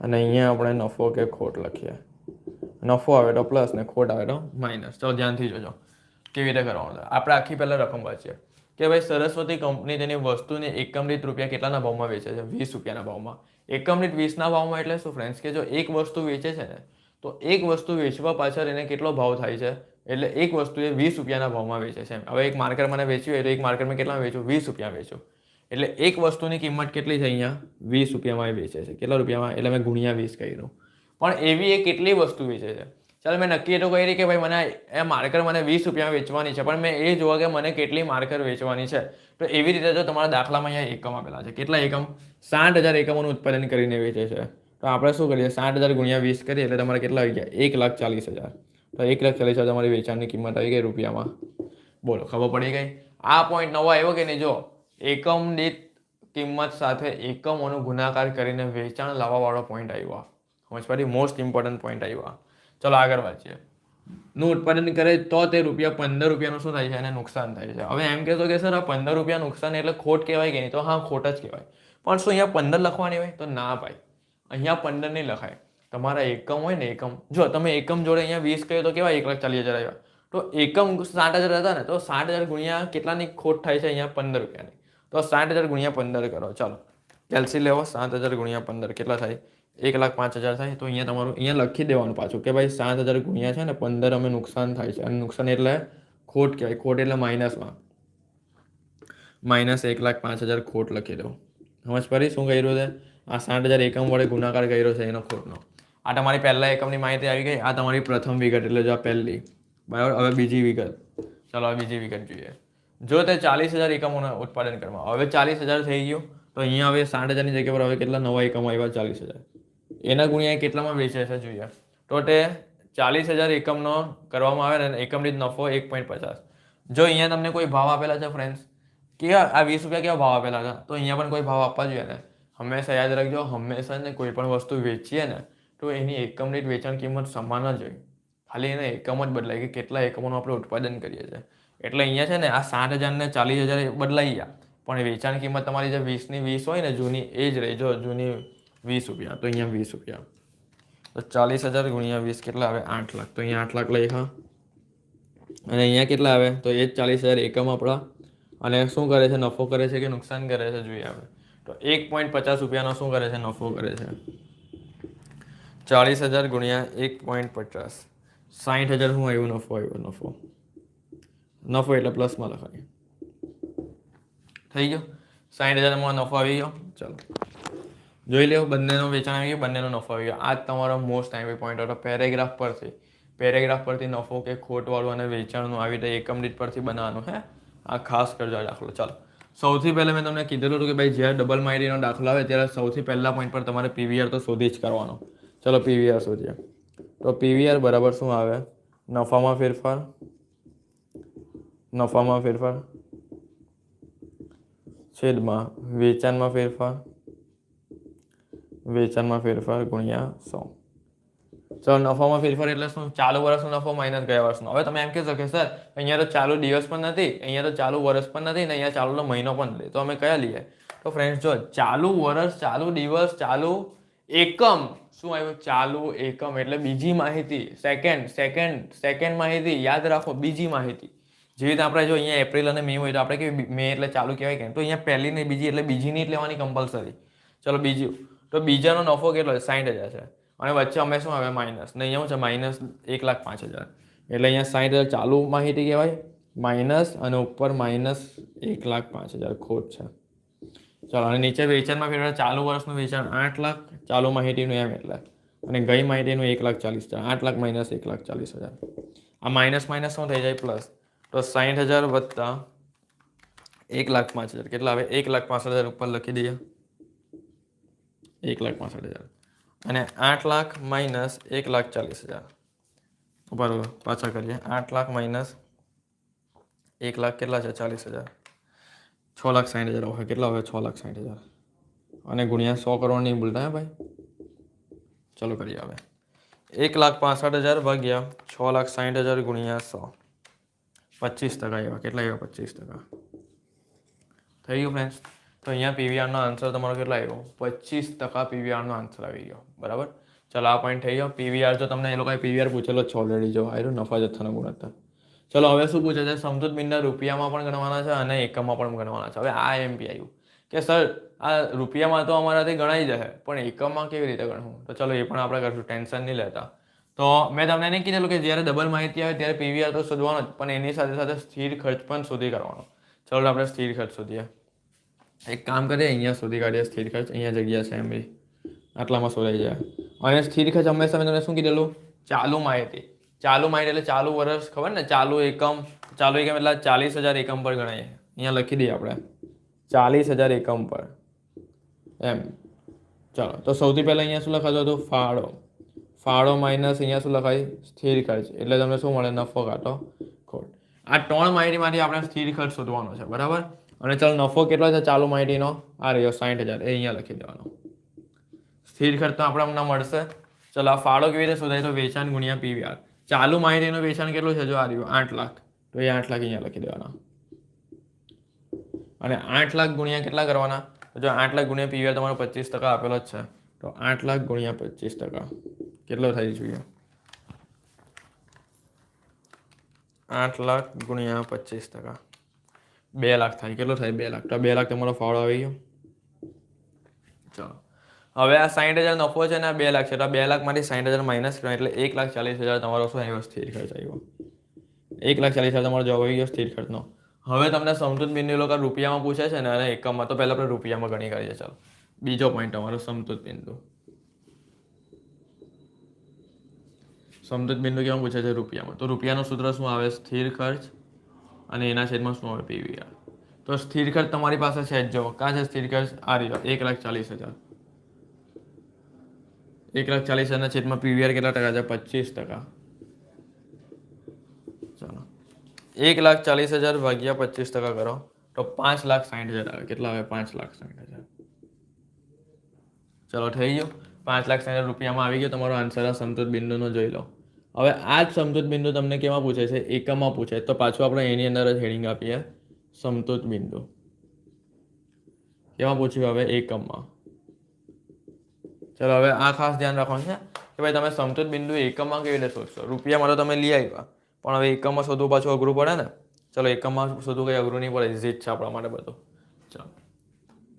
અને અહીંયા આપણે નફો કે ખોટ લખીએ. નફો આવે તો પ્લસ ને ખોટ આવે તો માઇનસ. ચાલો, ધ્યાનથી જોજો કેવી રીતે કરવાનું છે. આપણે આખી પહેલા રકમ વાંચીએ કે ભાઈ સરસ્વતી કંપની તેની વસ્તુને એકમ દીઠ રૂપિયા કેટલાના ભાવમાં વેચે છે? 20 રૂપિયાના ભાવમાં. એકમ દીઠ 20ના ભાવમાં એટલે શું ફ્રેન્ડ્સ? કે જો એક વસ્તુ વેચે છે ને, તો એક વસ્તુ વેચવા પાછળ એને કેટલો ભાવ થાય છે? એટલે એક વસ્તુ એ 20 રૂપિયાના ભાવમાં વેચે છે. હવે એક માર્કેટ મને વેચ્યું હોય તો એક માર્કેટમાં કેટલામાં વેચું? 20 રૂપિયા વેચું. એટલે એક વસ્તુની કિંમત કેટલી છે? અહીંયા 20 રૂપિયામાં એ વેચે છે. કેટલા રૂપિયામાં? એટલે મેં ગુણ્યા 20 કર્યું. પણ એવી એ કેટલી વસ્તુ વેચે છે? ચાલો, મેં નક્કી તો કરી કે ભાઈ મને એ માર્કર મને 20 રૂપિયામાં વેચવાની છે, પણ મેં એ જોવા કે મને કેટલી માર્કર વેચવાની છે. તો એવી રીતે જો તમારા દાખલામાં અહીંયા એકમ આપેલા છે. કેટલા એકમ? 60,000 એકમોનું ઉત્પાદન કરીને વેચે છે. તો આપણે શું કરીએ? 60,000 ગુણ્યા 20 કરીએ એટલે તમારે કેટલા આવી ગયા? 1,40,000. તો 1,40,000 તમારી વેચાણની કિંમત આવી ગઈ રૂપિયામાં. બોલો, ખબર પડી ગઈ? આ પોઈન્ટ નવો આવ્યો કે નહીં? જો એકમ દીઠ કિંમત સાથે એકમોનો ગુણાકાર કરીને વેચાણ લાવવાવાળો પોઈન્ટ આવ્યો. સમજ પડી? મોસ્ટ ઇમ્પોર્ટન્ટ પોઈન્ટ આવ્યો. ચલો, આગળ વાંચીએ. નું ઉત્પાદન કરે તો તે ₹15 શું થાય છે એને નુકસાન થાય છે. હવે એમ કહેશો કે સર આ ₹15 નુકસાન એટલે ખોટ કહેવાય કે નહીં? તો હા, ખોટ જ કહેવાય. પણ શું અહીંયા 15 લખવાની હોય? તો ના ભાઈ, અહીંયા 15 નહીં લખાય. તમારા એકમ હોય ને, એકમ, જો તમે એકમ જોડે અહીંયા 20 કહ્યું તો કેવા 1,40,000 આવ્યા? તો એકમ 60,000 હતા ને, તો 60,000 ગુણ્યા કેટલાની ખોટ થાય છે અહીંયા? ₹15. તો 60,000 ગુણ્યા 15 કરો. ચાલો કેલ્સી લેવો. 7,000 ગુણ્યા 15 કેટલા થાય? 1,05,000 થાય. તો અહીંયા તમારું અહીંયા લખી દેવાનું પાછું કે ભાઈ 7,000 ગુણ્યા છે ને 15 અમે નુકસાન થાય છે. અને નુકસાન એટલે ખોટ કહેવાય. ખોટ એટલે માઇનસમાં, માઇનસ 1,05,000 ખોટ લખી દો. સમજ પડી શું કર્યું છે? આ 60,000 એકમ વડે ગુણાકાર કર્યો છે એનો ખોટનો. આ તમારી પહેલા એકમની માહિતી આવી ગઈ. આ તમારી પ્રથમ વિગત એટલે જો આ પહેલી, બરાબર. હવે બીજી વિગત. ચાલો હવે બીજી વિગત જોઈએ. જો તે 40,000 એકમોનું ઉત્પાદન કરવા, હવે 40,000 થઈ ગયું, તો અહીંયા હવે 60,000ની જગ્યા પર હવે કેટલા નવા એકમો આવ્યા? 40,000. એના ગુણ્યા કેટલામાં વેચે છે જોઈએ. તો તે 40,000 એકમનો કરવામાં આવે ને એકમ દીઠ નફો 1.50. જો અહીંયા તમને કોઈ ભાવ આપેલા છે ફ્રેન્ડ્સ, કે આ ₹20 કેવા ભાવ આપેલા હતા, તો અહીંયા પણ કોઈ ભાવ આપવા જોઈએ ને. હંમેશા યાદ રાખજો, હંમેશા ને કોઈ પણ વસ્તુ વેચીએ ને તો એની એકમ દીઠ વેચાણ કિંમત સમાન જ હોય. ખાલી એને એકમ જ બદલાય કે કેટલા એકમોનું આપણે ઉત્પાદન કરીએ છીએ. એટલે અહીંયા છે ને આ 60,000 ને 40,000 બદલાઈ ગયા, પણ વેચાણ કિંમત તમારી જે 20ની 20 હોય ને જૂની, એ જ રહી. જો જૂની ₹20, તો અહીંયા ₹20. તો 40,000 ગુણ્યા 20 કેટલા આવે? 8 લાખ. તો અહીંયા 8 લાખ લખ્યા. અને અહીંયા કેટલા આવે? તો એ જ 40,000 એકમ આપણા. અને શું કરે છે? નફો કરે છે કે નુકસાન કરે છે જોઈએ આપણે. તો ₹1.50 શું કરે છે? નફો કરે છે. 40,000 ગુણ્યા 1.50, 60,000 શું આવ્યું? નફો આવ્યો. નફો, નફો એટલે પ્લસમાં લખાય. થઈ ગયો. 60,000માં નફો આવી ગયો. ચાલો જોઈ લો, બંનેનું વેચાણ આવી ગયું, બંનેનો નફો આવી ગયો. આ જ તમારો મોસ્ટ ટાઈમ પોઈન્ટ હતો. પેરેગ્રાફ પરથી નફો કે ખોટવાળું અને વેચાણનું આવી રીતે એકમ દીઠ પરથી બનાવવાનું. હે, આ ખાસ કરજો આ દાખલો. ચાલો સૌથી પહેલાં મેં તમને કીધેલું હતું કે ભાઈ જ્યારે ડબલ માહિતીનો દાખલો આવે ત્યારે સૌથી પહેલા પોઈન્ટ પર તમારે પીવીઆર તો શોધી જ કરવાનો. ચલો પીવીઆર શોધીએ. તો પીવીઆર બરાબર શું આવે? નફામાં ફેરફાર, નફામાં ફેરફાર છેદમાં વેચાણમાં ફેરફાર, વેચાણમાં ફેરફાર ગુણ્યા 100. ચલો નફામાં ફેરફાર એટલે શું? ચાલુ વર્ષનો નફો માઇનસ ગયા વર્ષનો. હવે તમે એમ કહેશો કે સર અહીંયા તો ચાલુ દિવસ પણ નથી, અહીંયા તો ચાલુ વર્ષ પણ નથી, ને અહીંયા ચાલુનો મહિનો પણ નથી, તો અમે કયા લઈએ? તો ફ્રેન્ડ્સ જો ચાલુ વર્ષ, ચાલુ દિવસ, ચાલુ એકમ, શું આવ્યું? ચાલુ એકમ એટલે બીજી માહિતી. સેકન્ડ માહિતી યાદ રાખો, બીજી માહિતી. જેવી રીતે આપણે જો અહીંયા એપ્રિલ અને મે હોય તો આપણે કેવી મે એટલે ચાલુ કહેવાય કે, તો અહીંયા પહેલી ને બીજી એટલે બીજી નહીં લેવાની કમ્પલસરી. ચલો બીજું, તો બીજાનો નફો કેટલો છે? 60,000 છે. અને વચ્ચે અમે શું આવે? માઇનસ. ને અહીંયા શું છે? માઇનસ 1,05,000. એટલે અહીંયા 60,000 ચાલુ માહિતી કહેવાય, માઇનસ, અને ઉપર માઇનસ 1,05,000 ખોટ છે. ચાલો અને નીચે વેચાણમાં ફેરફાર. ચાલુ વર્ષનું વેચાણ 8 લાખ, ચાલુ માહિતીનું એમ એટલે, અને ગઈ માહિતીનું 1,40,000. 8 લાખ માઇનસ 1,40,000. આ માઇનસ માઇનસ શું થઈ જાય? પ્લસ. તો 60,000 વત્તા 1,05,000 કેટલા આવે? 1,65,000 ઉપર લખી દઈએ. 1,65,000 અને 8 લાખ માઇનસ 1,40,000 બરાબર. પાછા કરીએ. 8 લાખ માઇનસ 1 લાખ કેટલા છે? 40,000. 6,60,000 હોય. કેટલા હોય? 6,60,000. અને ગુણ્યા 100 કરોડ નહીં ભૂલતા હે ભાઈ. ચલો કરીએ હવે. 1,65,000 ભાગ્યા 6,60,000 ગુણ્યા 100, 25% આવ્યા. કેટલા આવ્યા? 25%. થઈ ગયું ફ્રેન્ડ્સ. તો અહીંયા પીવીઆરનો આન્સર તમારો કેટલા આવ્યો? 25% પીવીઆરનો આન્સર આવી ગયો. બરાબર. ચલો આ પોઈન્ટ થઈ ગયો. પીવીઆર જો તમને એ લોકોએ પીવીઆર પૂછેલો છે ઓલરેડી, જો આવ્યું નફા જથ્થાનો ગુણોત્તર. ચલો હવે શું પૂછે છે? સમજૂત બિંદુ રૂપિયામાં પણ ગણવાના છે અને એકમમાં પણ ગણવાના છે. હવે આ એમપી આવ્યું કે સર આ રૂપિયામાં તો અમારાથી ગણાઈ જશે, પણ એકમમાં કેવી રીતે ગણવું? તો ચલો એ પણ આપણે કરશું, ટેન્શન નહીં લેતા. તો મેં તમને નહીં કીધેલું કે જ્યારે ડબલ માહિતી આવે ત્યારે પીવીઆર તો શોધવાનો જ, પણ એની સાથે સાથે સ્થિર ખર્ચ પણ શોધી કાઢવાનો. ચલો આપણે સ્થિર ખર્ચ શોધીએ. એક કામ કરીએ, અહીંયા શોધી કાઢીએ સ્થિર ખર્ચ. અહીંયા જગ્યા છે એમબી, આટલામાં શોધાઈ જાય. અને સ્થિર ખર્ચ હંમેશા મેં તમને શું કીધેલું? ચાલુ માહિતી. ચાલુ માહિતી એટલે ચાલુ વર્ષ, ખબર ને? ચાલુ એકમ એટલે 40,000 એકમ પર ગણાય. અહીંયા લખી દઈએ આપણે 40,000 એકમ પર એમ. ચાલો તો સૌથી પહેલાં અહીંયા શું લખાતું હતું? ફાળો માઇનસ અહીંયા શું લખાય? સ્થિર ખર્ચ. એટલે તમને શું મળે? નફો કાંટો ખોટ. આ 3 માહિતીમાંથી આપણે સ્થિર ખર્ચ શોધવાનો છે. બરાબર. અને ચાલો નફો કેટલો છે ચાલુ માહિતીનો? આ રહ્યો 60,000. એ અહીંયા લખી દેવાનો. સ્થિર ખર્ચ તો આપણે હમણાં મળશે. ચલો આ ફાળો કેવી રીતે શોધાય? તો વેચાણ ગુણ્યા પીવીઆર. ચાલુ માહિતીનું વેચાણ કેટલું છે? જો આ રહ્યું 8 લાખ, તો એ 8 લાખ અહીંયા લખી દેવાના. અને 8 લાખ ગુણ્યા કેટલા કરવાના? જો 8 લાખ ગુણ્યા પીવીઆર તમારો 25% આપેલો જ છે, તો 8 લાખ ગુણ્યા 25% કેટલો થઈ જોઈએ? 8 લાખ ગુણ્યા 25%, 2 લાખ થાય. કેટલો થાય? 2 લાખ. તો 2 લાખ તમારો ફાળો આવી ગયો. ચાલો, હવે આ 60,000 નફો છે ને આ 2 લાખ છે, તો 2 લાખમાંથી 60,000 માઇનસ કરવા એટલે 1,40,000 તમારો શું આવ્યો? સ્થિર ખર્ચ આવ્યો. 1,40,000 તમારો જવાબ આવી ગયો સ્થિર ખર્ચનો. હવે તમને સમતૂર બિંદુ લોકો રૂપિયામાં પૂછે છે ને અને એકમમાં, તો પહેલા આપણે રૂપિયામાં ગણી કરીએ. ચાલો, બીજો પોઈન્ટ તમારો સમતૂર બિંદુ. સમતૂર બિંદુ કેમ પૂછે છે? રૂપિયામાં. તો રૂપિયાનું સૂત્ર શું આવે? સ્થિર ખર્ચ અને એના છેદમાં શું આવે? પીવીઆર. તો સ્થિર ખર્ચ તમારી પાસે છે જ. જો કાં છે સ્થિર ખર્ચ? આ રહ્યો 1,40,000. 1,40,000 છેદમાં પીવીઆર કેટલા ટકા છે? 25%. ચાલો, 1,40,000 ભાગ્યા 25% કરો તો 5,60,000 આવે. કેટલા આવે? 5,60,000. ચલો, થઈ ગયું. 5,60,000 રૂપિયામાં આવી ગયો તમારો આન્સર. આ સમતૂર બિંદુનો જોઈ લો. હવે આ જ સમતૂર બિંદુ તમને કેમાં પૂછે છે? એકમમાં પૂછે. તો પાછું આપણે એની અંદર જ હેડિંગ આપીએ, સમતૂર બિંદુ. કેમાં પૂછ્યું? હવે એકમમાં. ચલો, હવે આ ખાસ ધ્યાન રાખવાનું છે કે ભાઈ તમે સમતૂર બિંદુ એકમમાં કેવી રીતે શોધશો? રૂપિયામાં તો તમે લઈ આવ્યા, પણ હવે એકમમાં શોધવું પાછું અઘરું પડે ને. ચલો, એકમમાં શોધવું કંઈ અઘરું નહીં પડે, ઇઝી જ છે આપણા માટે બધું. ચાલો,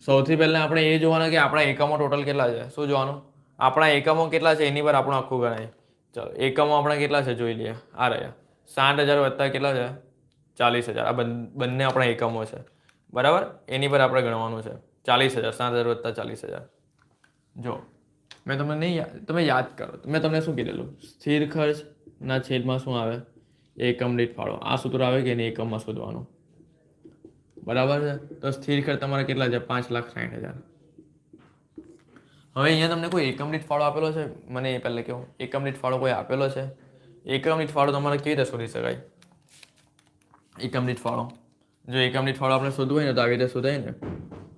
સૌથી પહેલાં આપણે એ જોવાનું કે આપણા એકમો ટોટલ કેટલા છે. શું જોવાનું? આપણા એકમો કેટલા છે એની પર આપણું આખું ગણાય. ચાલો, એકમો આપણા કેટલા છે જોઈ લઈએ. આ રહ્યા 60,000 વત્તા કેટલા છે? 40,000. આ બંને આપણા એકમો છે, બરાબર. એની પર આપણે ગણવાનું છે 40,000. 60,000 વત્તા 40,000. જો મેં તમને નહીં, તમે યાદ કરો, મેં તમને શું કીધેલું? સ્થિર ખર્ચના છેદમાં શું આવે? એકમ દીઠ ફાળો. આ સૂત્ર આવે કે એને એકમમાં શોધવાનું, બરાબર છે. તો સ્થિર ખર્ચ તમારે કેટલા છે? 5,60,000. હવે અહીંયા તમને કોઈ એકમ દીઠ ફાળો આપેલો છે? મને એ પહેલાં કહો, એકમ દીઠ ફાળો કોઈ આપેલો છે? એકમ દીઠ ફાળો તમારે કેવી રીતે શોધી શકાય? એકમ દીઠ ફાળો, જો એકમ દીઠ ફાળો આપણે શોધવું હોય ને તો આવી રીતે શોધાય ને.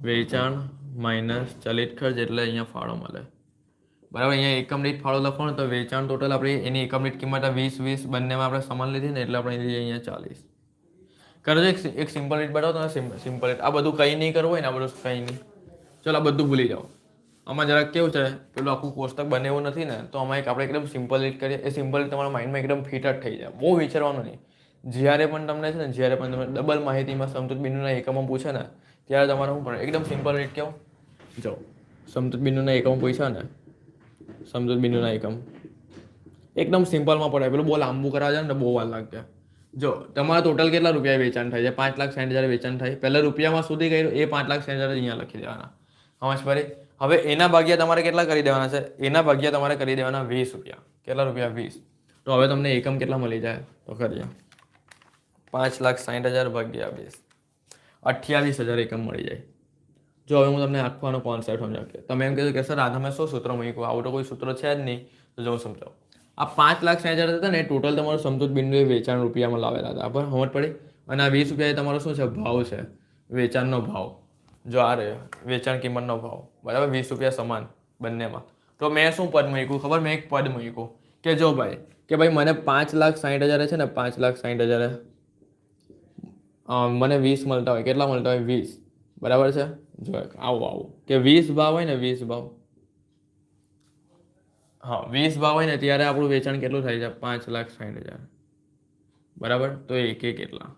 વેચાણ માઇનસ ચલિત ખર્ચ એટલે અહીંયા ફાળો મળે, બરાબર. અહીંયા એકમ દીઠ ફાળો લખો ને તો વેચાણ ટોટલ આપણે એની એકમ દીઠ કિંમત 20 બંનેમાં આપણે સમાન લીધી ને એટલે આપણે લીધી અહીંયા 40. કરો છો એક સિમ્પલ રીત બતાવો તમે. સિમ્પલ રીત. આ બધું કંઈ નહીં કરવું હોય ને, આ બધું કંઈ નહીં. ચલો, આ બધું ભૂલી જાઓ. આમાં જરાક કેવું છે, પેલું આખું કોષ્ટક બને એવું નથી ને, તો આમાં આપણે એકદમ સિમ્પલ રીત કરીએ. એ સિમ્પલ રીત તમારા માઇન્ડમાં એકદમ ફિટ જ થઈ જાય. બહુ વિચારવાનું નહીં. જ્યારે પણ તમને છે ને, જ્યારે પણ તમે ડબલ માહિતીમાં સમતૂર બિંદુના એકમો પૂછે ને, ત્યારે તમારે શું પડે? એકદમ સિમ્પલ રીત કેવું? જો સમતૂર બિંદુના એકમ પૂછ્યા ને, સમતૂર બિંદુના એકમ એકદમ સિમ્પલમાં પડે. પેલું બહુ લાંબુ કરાવે છે ને બહુ વાર લાગે. જો તમારા ટોટલ કેટલા રૂપિયા વેચાણ થાય છે? 5,60,000 વેચાણ થાય. પહેલા રૂપિયામાં સુધી કર્યું એ 5,60,000 અહીંયા લખી દેવાના. સમજ પડી? હવે એના ભાગ્યા તમારે કેટલા કરી દેવાના છે? એના ભાગ્યા તમારે કરી દેવાના 20 રૂપિયા. કેટલા રૂપિયા? 20. તો હવે તમને એકમ કેટલા મળી જાય? તો કરીએ 5,60,000 ભાગ્યા 20, 28,000 એકમ મળી જાય. જો હવે હું તમને આખવાનો કોન્સેપ્ટ સમજાવું. કે તમે એમ કીધું કે સર આ તમે શું સૂત્ર મૂક્યું? આવું તો કોઈ સૂત્ર છે જ નહીં. તો જો હું સમજાવું. આ 5,60,000 હતા ને, ટોટલ તમારું સમતૂર બિંદુએ વેચાણ રૂપિયામાં લાવેલા હતા. આપણે સમજ પડી? અને આ 20 રૂપિયા એ તમારો શું છે? ભાવ છે, વેચાણનો ભાવ. જો આ રહ્યો વેચાણ કિંમતનો ભાવ, બરાબર. 20 રૂપિયા સમાન બંનેમાં. તો મેં શું પદ મૂક્યું ખબર? મેં એક પદ મૂક્યું કે જો ભાઈ કે ભાઈ મને 5,60,000 છે ને, 5,60,000 મને 20 મળતા હોય. કેટલા મળતા હોય? 20, બરાબર છે. જો આવું કે 20 ભાવ હોય ને, 20 ભાવ, હા 20 ભાવ હોય ને ત્યારે આપણું વેચાણ કેટલું થાય છે? 5,60,000, બરાબર. તો એક કેટલા?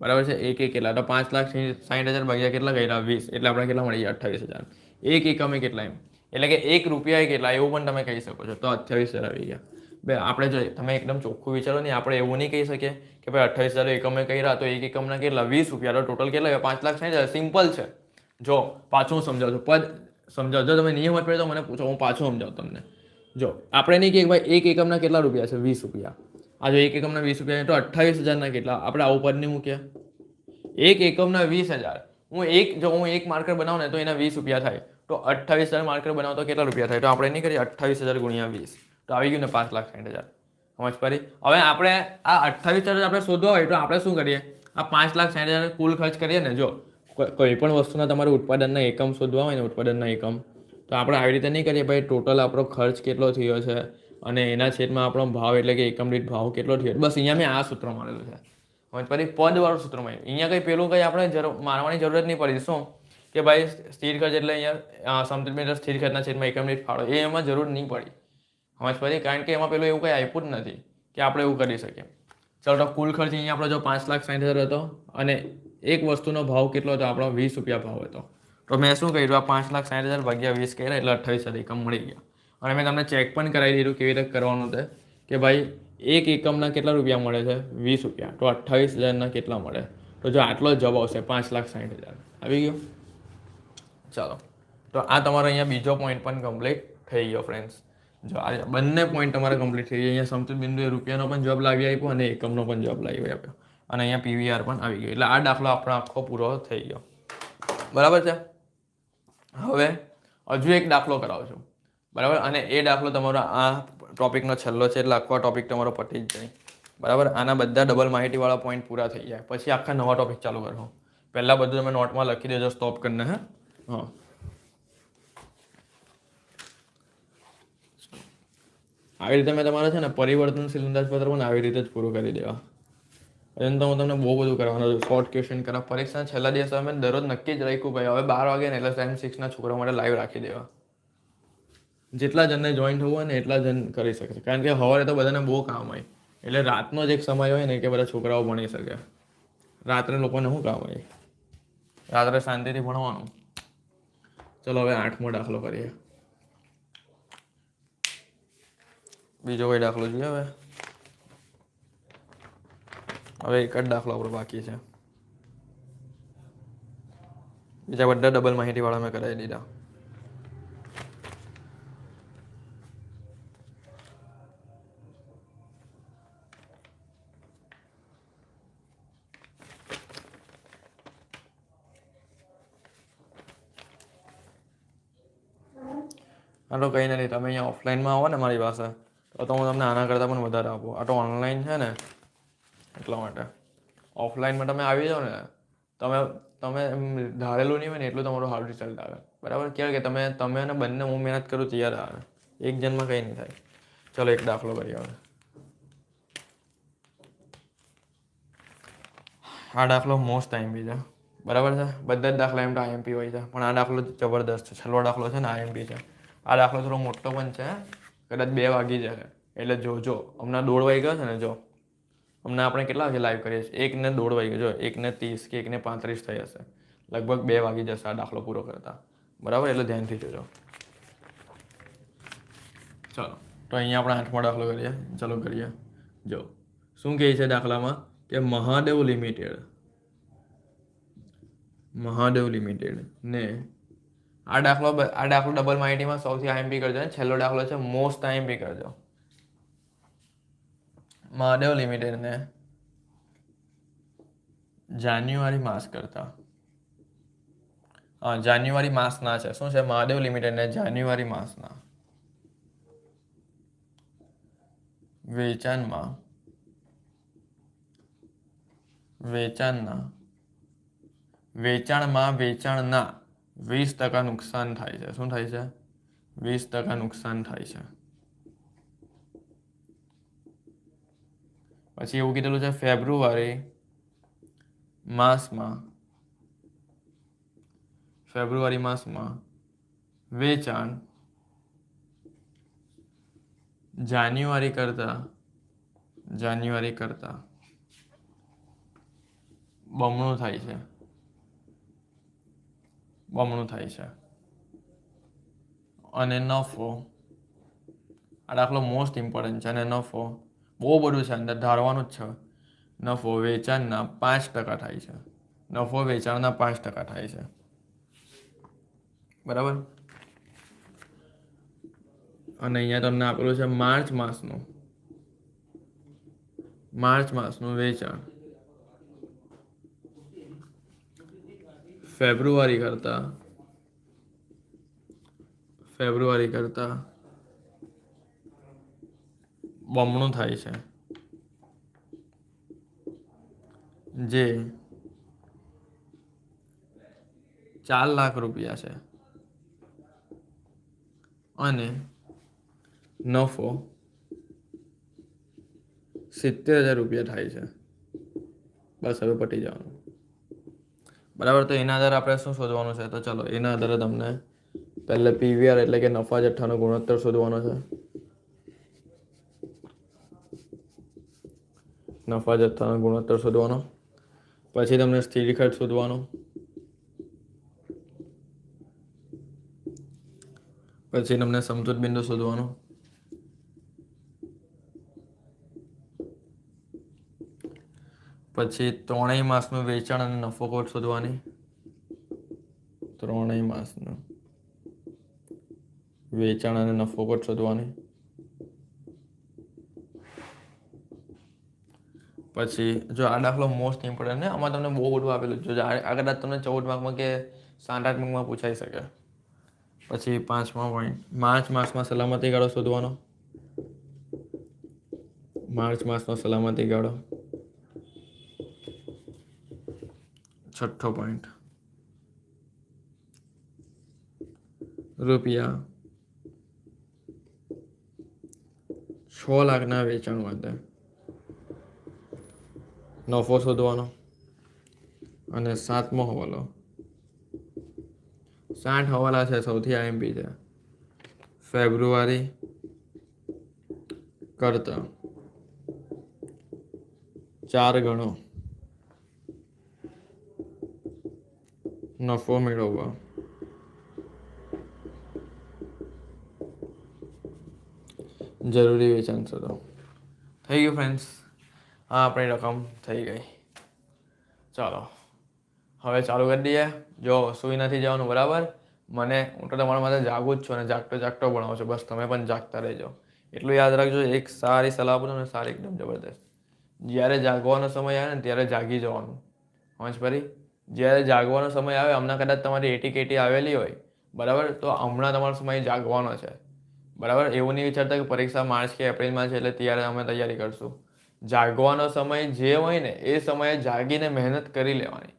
બરાબર છે. એક કેટલા? તો 5,60,000 ભાગ્યા કેટલા કર્યા? 20, એટલે આપણે કેટલા મળી ગયા? 28,000. એક એકમે કેટલા? એમ એટલે કે એક રૂપિયા કેટલા? એવું પણ તમે કહી શકો છો. તો 28,000 આવી ગયા. બે આપણે જો તમે એકદમ ચોખ્ખું વિચારો નહીં, આપણે એવું નહીં કહી શકીએ કે ભાઈ 28,000 એકમે કર્યા તો એક એકમના કેટલા? 20 રૂપિયા. તો ટોટલ કેટલા? 5,60,000. સિમ્પલ છે. જો પાછું હું સમજાવું છું. પદ સમજાવો. જો તમે નિયમ પડે તો મને પૂછો, હું પાછું સમજાવું તમને. જો આપણે નહીં કે ભાઈ એક એકમના કેટલા રૂપિયા છે? 20 રૂપિયા. આ જો એક એકમના 20 રૂપિયા તો 28,000 કેટલા? આપણે આવું પદ નહીં મૂકીએ. એક એકમના 20,000. હું એક માર્કર બનાવું ને તો એના 20 રૂપિયા થાય. તો 28,000 માર્કર બનાવો તો કેટલા રૂપિયા થાય? તો આપણે નહીં કરીએ 28,000 ગુણ્યા 20. તો આવી ગયું ને 5,60,000. સમજ પડી? હવે આપણે આ 28,000 આપણે શોધવા હોય તો આપણે શું કરીએ? આ 5,60,000 કુલ ખર્ચ કરીએ ને. જો કોઈ પણ વસ્તુના તમારે ઉત્પાદનના એકમ શોધવા હોય ને, ઉત્પાદનના એકમ, તો આપણે આવી રીતે નહીં કરીએ ભાઈ ટોટલ આપણો ખર્ચ કેટલો થયો છે, અને એના છેદમાં આપણો ભાવ એટલે કે એકમ દીઠ ભાવ કેટલો થયો. બસ અહીંયા મેં આ સૂત્ર મારેલું છે. હવે પછી પદવાળું સૂત્ર મળ્યું. અહીંયા કંઈ પેલું કંઈ આપણે મારવાની જરૂરત નહીં પડી. શું કે ભાઈ સ્થિર ખર્ચ એટલે અહીંયા સમતૂર બિંદુ સ્થિર ખર્ચના છેદમાં એકમ દીઠ ફાળો, એ એમાં જરૂર નહીં પડી. સમજ પડી? કારણ કે એમાં પેલું એવું કંઈ આપ્યું જ નથી કે આપણે એવું કરી શકીએ. ચાલો તો કુલ ખર્ચ અહીંયા આપણો જો 5,60,000 હતો અને એક વસ્તુનો ભાવ કેટલો હતો આપણો 20 રૂપિયા ભાવ હતો. તો મેં શું કર્યું, આ 5,60,000 ભાગ્યા 20 કર્યા એટલે 28,000 એકમ મળી ગયા. અને મેં તમને ચેક પણ કરાવી દીધું કેવી રીતે કરવાનું છે કે ભાઈ એક એકમના કેટલા રૂપિયા મળે છે, 20 રૂપિયા. તો 28,000ના કેટલા મળે? તો જો આટલો જ જવાબ આવશે, 5,60,000 આવી ગયો. ચાલો, તો આ તમારો અહીંયા બીજો પોઈન્ટ પણ કમ્પ્લીટ થઈ ગયો ફ્રેન્ડ્સ. જો આ બંને પોઈન્ટ તમારે કમ્પ્લીટ થઈ ગયા. અહીંયા સમતૂર બિંદુએ રૂપિયાનો પણ જવાબ લાવી આપ્યો અને એકમનો પણ જવાબ લાવી આપ્યો અને અહીંયા પીવીઆર પણ આવી ગયો. એટલે આ દાખલો આપણો આખો પૂરો થઈ ગયો. બરાબર છે. હવે હજુ એક દાખલો કરાવું છું, બરાબર, અને એ દાખલો તમારો આ ટોપિકનો છેલ્લો છે એટલે આખો ટોપિક તમારો પતી જ જાય. બરાબર, આના બધા ડબલ માહિતીવાળા પોઈન્ટ પૂરા થઈ જાય પછી આખા નવા ટોપિક ચાલુ કરો. પહેલાં બધું તમે નોટમાં લખી દેજો સ્ટોપ કરીને. હા, આવી રીતે મેં તમારે છે ને પરિવર્તનશીલ અંદાજપત્ર પણ આવી રીતે જ પૂરું કરી દેવા. અને તો હું તમને બહુ બધું કરવાનું છું. શોર્ટ ક્વેશ્ચન કરા. પરીક્ષાના છેલ્લા દિવસે અમે દરરોજ નક્કી જ રાખ્યું ભાઈ હવે 12 વાગે ને એટલે M6ના છોકરા માટે લાઈવ રાખી દેવા. જેટલા જણને જોઈન થવું હોય ને એટલા જણ કરી શકે. કારણ કે સવારે તો બધાને બહુ કામ હોય એટલે રાતનો જ એક સમય હોય ને કે બધા છોકરાઓ ભણી શકે. રાત્રે લોકોને શું કામ હોય? રાત્રે શાંતિથી ભણવાનું. ચલો હવે 8મો દાખલો કરીએ. બીજો કોઈ દાખલો જોઈએ? હવે એક જ દાખલો આપણો બાકી છે. બીજા બધા ડબલ માહિતીવાળા મેં કરાવી દીધા. આ તો કંઈ નથી, તમે અહીંયા ઓફલાઈનમાં આવો ને મારી પાસે તો હું તમને આના કરતાં પણ વધારે આપું. આ તો ઓનલાઈન છે ને એટલા માટે. ઓફલાઈનમાં તમે આવી જાઓ ને તમે એમ ધારેલું નહીં હોય ને એટલું તમારું હાર્ડ રિઝલ્ટ આવે. બરાબર, કેવાય કે તમે અને બંને હું મહેનત કરું તૈયાર આવે. એક જણમાં કંઈ નહીં થાય. ચલો એક દાખલો કરીએ હવે. આ દાખલો મોસ્ટ આઈએમપી છે. બરાબર છે, બધા જ દાખલા એમ તો આઈએમપી હોય છે પણ આ દાખલો જબરદસ્ત છે. છેલ્લો દાખલો છે ને આઈએમપી છે. આ દાખલો થોડો મોટો પણ છે, કદાચ 2 વાગી જશે એટલે જો હમણાં 1:30 વાગ્યો છે ને, જો હમણાં આપણે કેટલા વાગે લાઈવ કરીએ છીએ? 1:01 વાગ્યો. જો 1:30 કે 1:35 થઈ હશે. લગભગ 2 વાગી જશે આ દાખલો પૂરો કરતા. બરાબર, એટલે ધ્યાનથી જોજો. ચલો તો અહીંયા આપણે 8મો દાખલો કરીએ. ચલો કરીએ. જો શું કહે છે દાખલામાં કે મહાદેવ લિમિટેડ ને આ દાખલો ડબલ માહિતીમાં સૌથી આઈએમપી કરજો ને છેલ્લો દાખલો છે મોસ્ટ આઈએમપી કરજો. મહાદેવ લિમિટેડ ને જાન્યુઆરી માસના છે. શું છે? મહાદેવ લિમિટેડ ને જાન્યુઆરી માસના વેચાણના 20% નુકસાન થાય છે. શું થાય છે? 20% નુકસાન થાય છે. પછી એવું કીધેલું છે ફેબ્રુઆરી માસમાં વેચાણ જાન્યુઆરી કરતા બમણું થાય છે. અને નફો, આ દાખલો મોસ્ટ ઇમ્પોર્ટન્ટ છે. અને નફો બહુ બધું છે, અંદર ધારવાનું જ છે. નફો વેચાણના 5% થાય છે. નફો વેચાણના 5% થાય છે. બરાબર, અને અહીંયા તમને આપેલું છે માર્ચ માસનું વેચાણ ફેબ્રુઆરી કરતા બમણું થાય છે, જે 4 લાખ રૂપિયા છે. અને નફો 70,000 રૂપિયા થાય છે. બસ હવે પટી જવાનું. બરાબર. તો એના આધારે આપણે શું શોધવાનું છે? તો ચલો એના આધારે તમને પહેલે પીવીઆર એટલે કે નફા જથ્થાનો ગુણોત્તર શોધવાનો છે. નફા જથ્થાનો ગુણોત્તર શોધવાનો. પછી તમને સ્થિર ખર્ચ શોધવાનો. પછી તમને સમતૂર બિંદુ શોધવાનો. પછી ત્રણેય માસનું વેચાણ અને નફો ખોટ શોધવાની. ત્રણેય માસનું વેચાણ અને નફો ખોટ શોધવાની. પછી જો આ દાખલો મોસ્ટ ઇમ્પોર્ટન્ટ ને, આમાં તમને બહુ બધું આપેલું જો આ કદાચ તમને 14 માર્કમાં કે 7-8 માર્કમાં પૂછાઈ શકે. પછી 5મા પોઈન્ટ, માર્ચ માસમાં સલામતી ગાળો શોધવાનો. માર્ચ માસનો સલામતી ગાળો. 6થો પોઈન્ટ, રૂપિયા 6 લાખના વેચાણ માટે નફો શોધવાનો. અને 7મો હવાલો, 60 હવાલા છે, સૌથી આઈએમપી છે. ફેબ્રુઆરી કરતા 4 ગણો નફો મેળવવા જરૂરી વેચાણ શોધો. થઈ ગયું ફ્રેન્ડ્સ, આ આપણી રકમ થઈ ગઈ. ચાલો હવે ચાલુ કરી દઈએ. જો સૂઈ નથી જવાનું, બરાબર. હું તો તમારા માટે જાગું જ છું અને જાગતો ભણાવું છું. બસ તમે પણ જાગતા રહેજો. એટલું યાદ રાખજો, એક સારી સલાહ આપું ને, સારી એકદમ જબરદસ્ત. જ્યારે જાગવાનો સમય આવે ને ત્યારે જાગી જવાનું. સમજ પડી? જ્યારે જાગવાનો સમય આવે, હમણાં કદાચ તમારી એટી આવેલી હોય, બરાબર, તો હમણાં તમારો સમય જાગવાનો છે. બરાબર. એવું નહીં વિચારતા કે પરીક્ષા માર્ચ કે એપ્રિલમાં છે એટલે ત્યારે અમે તૈયારી કરશું. જાગવાનો સમય જે હોય ને એ સમયે જાગીને મહેનત કરી લેવાની.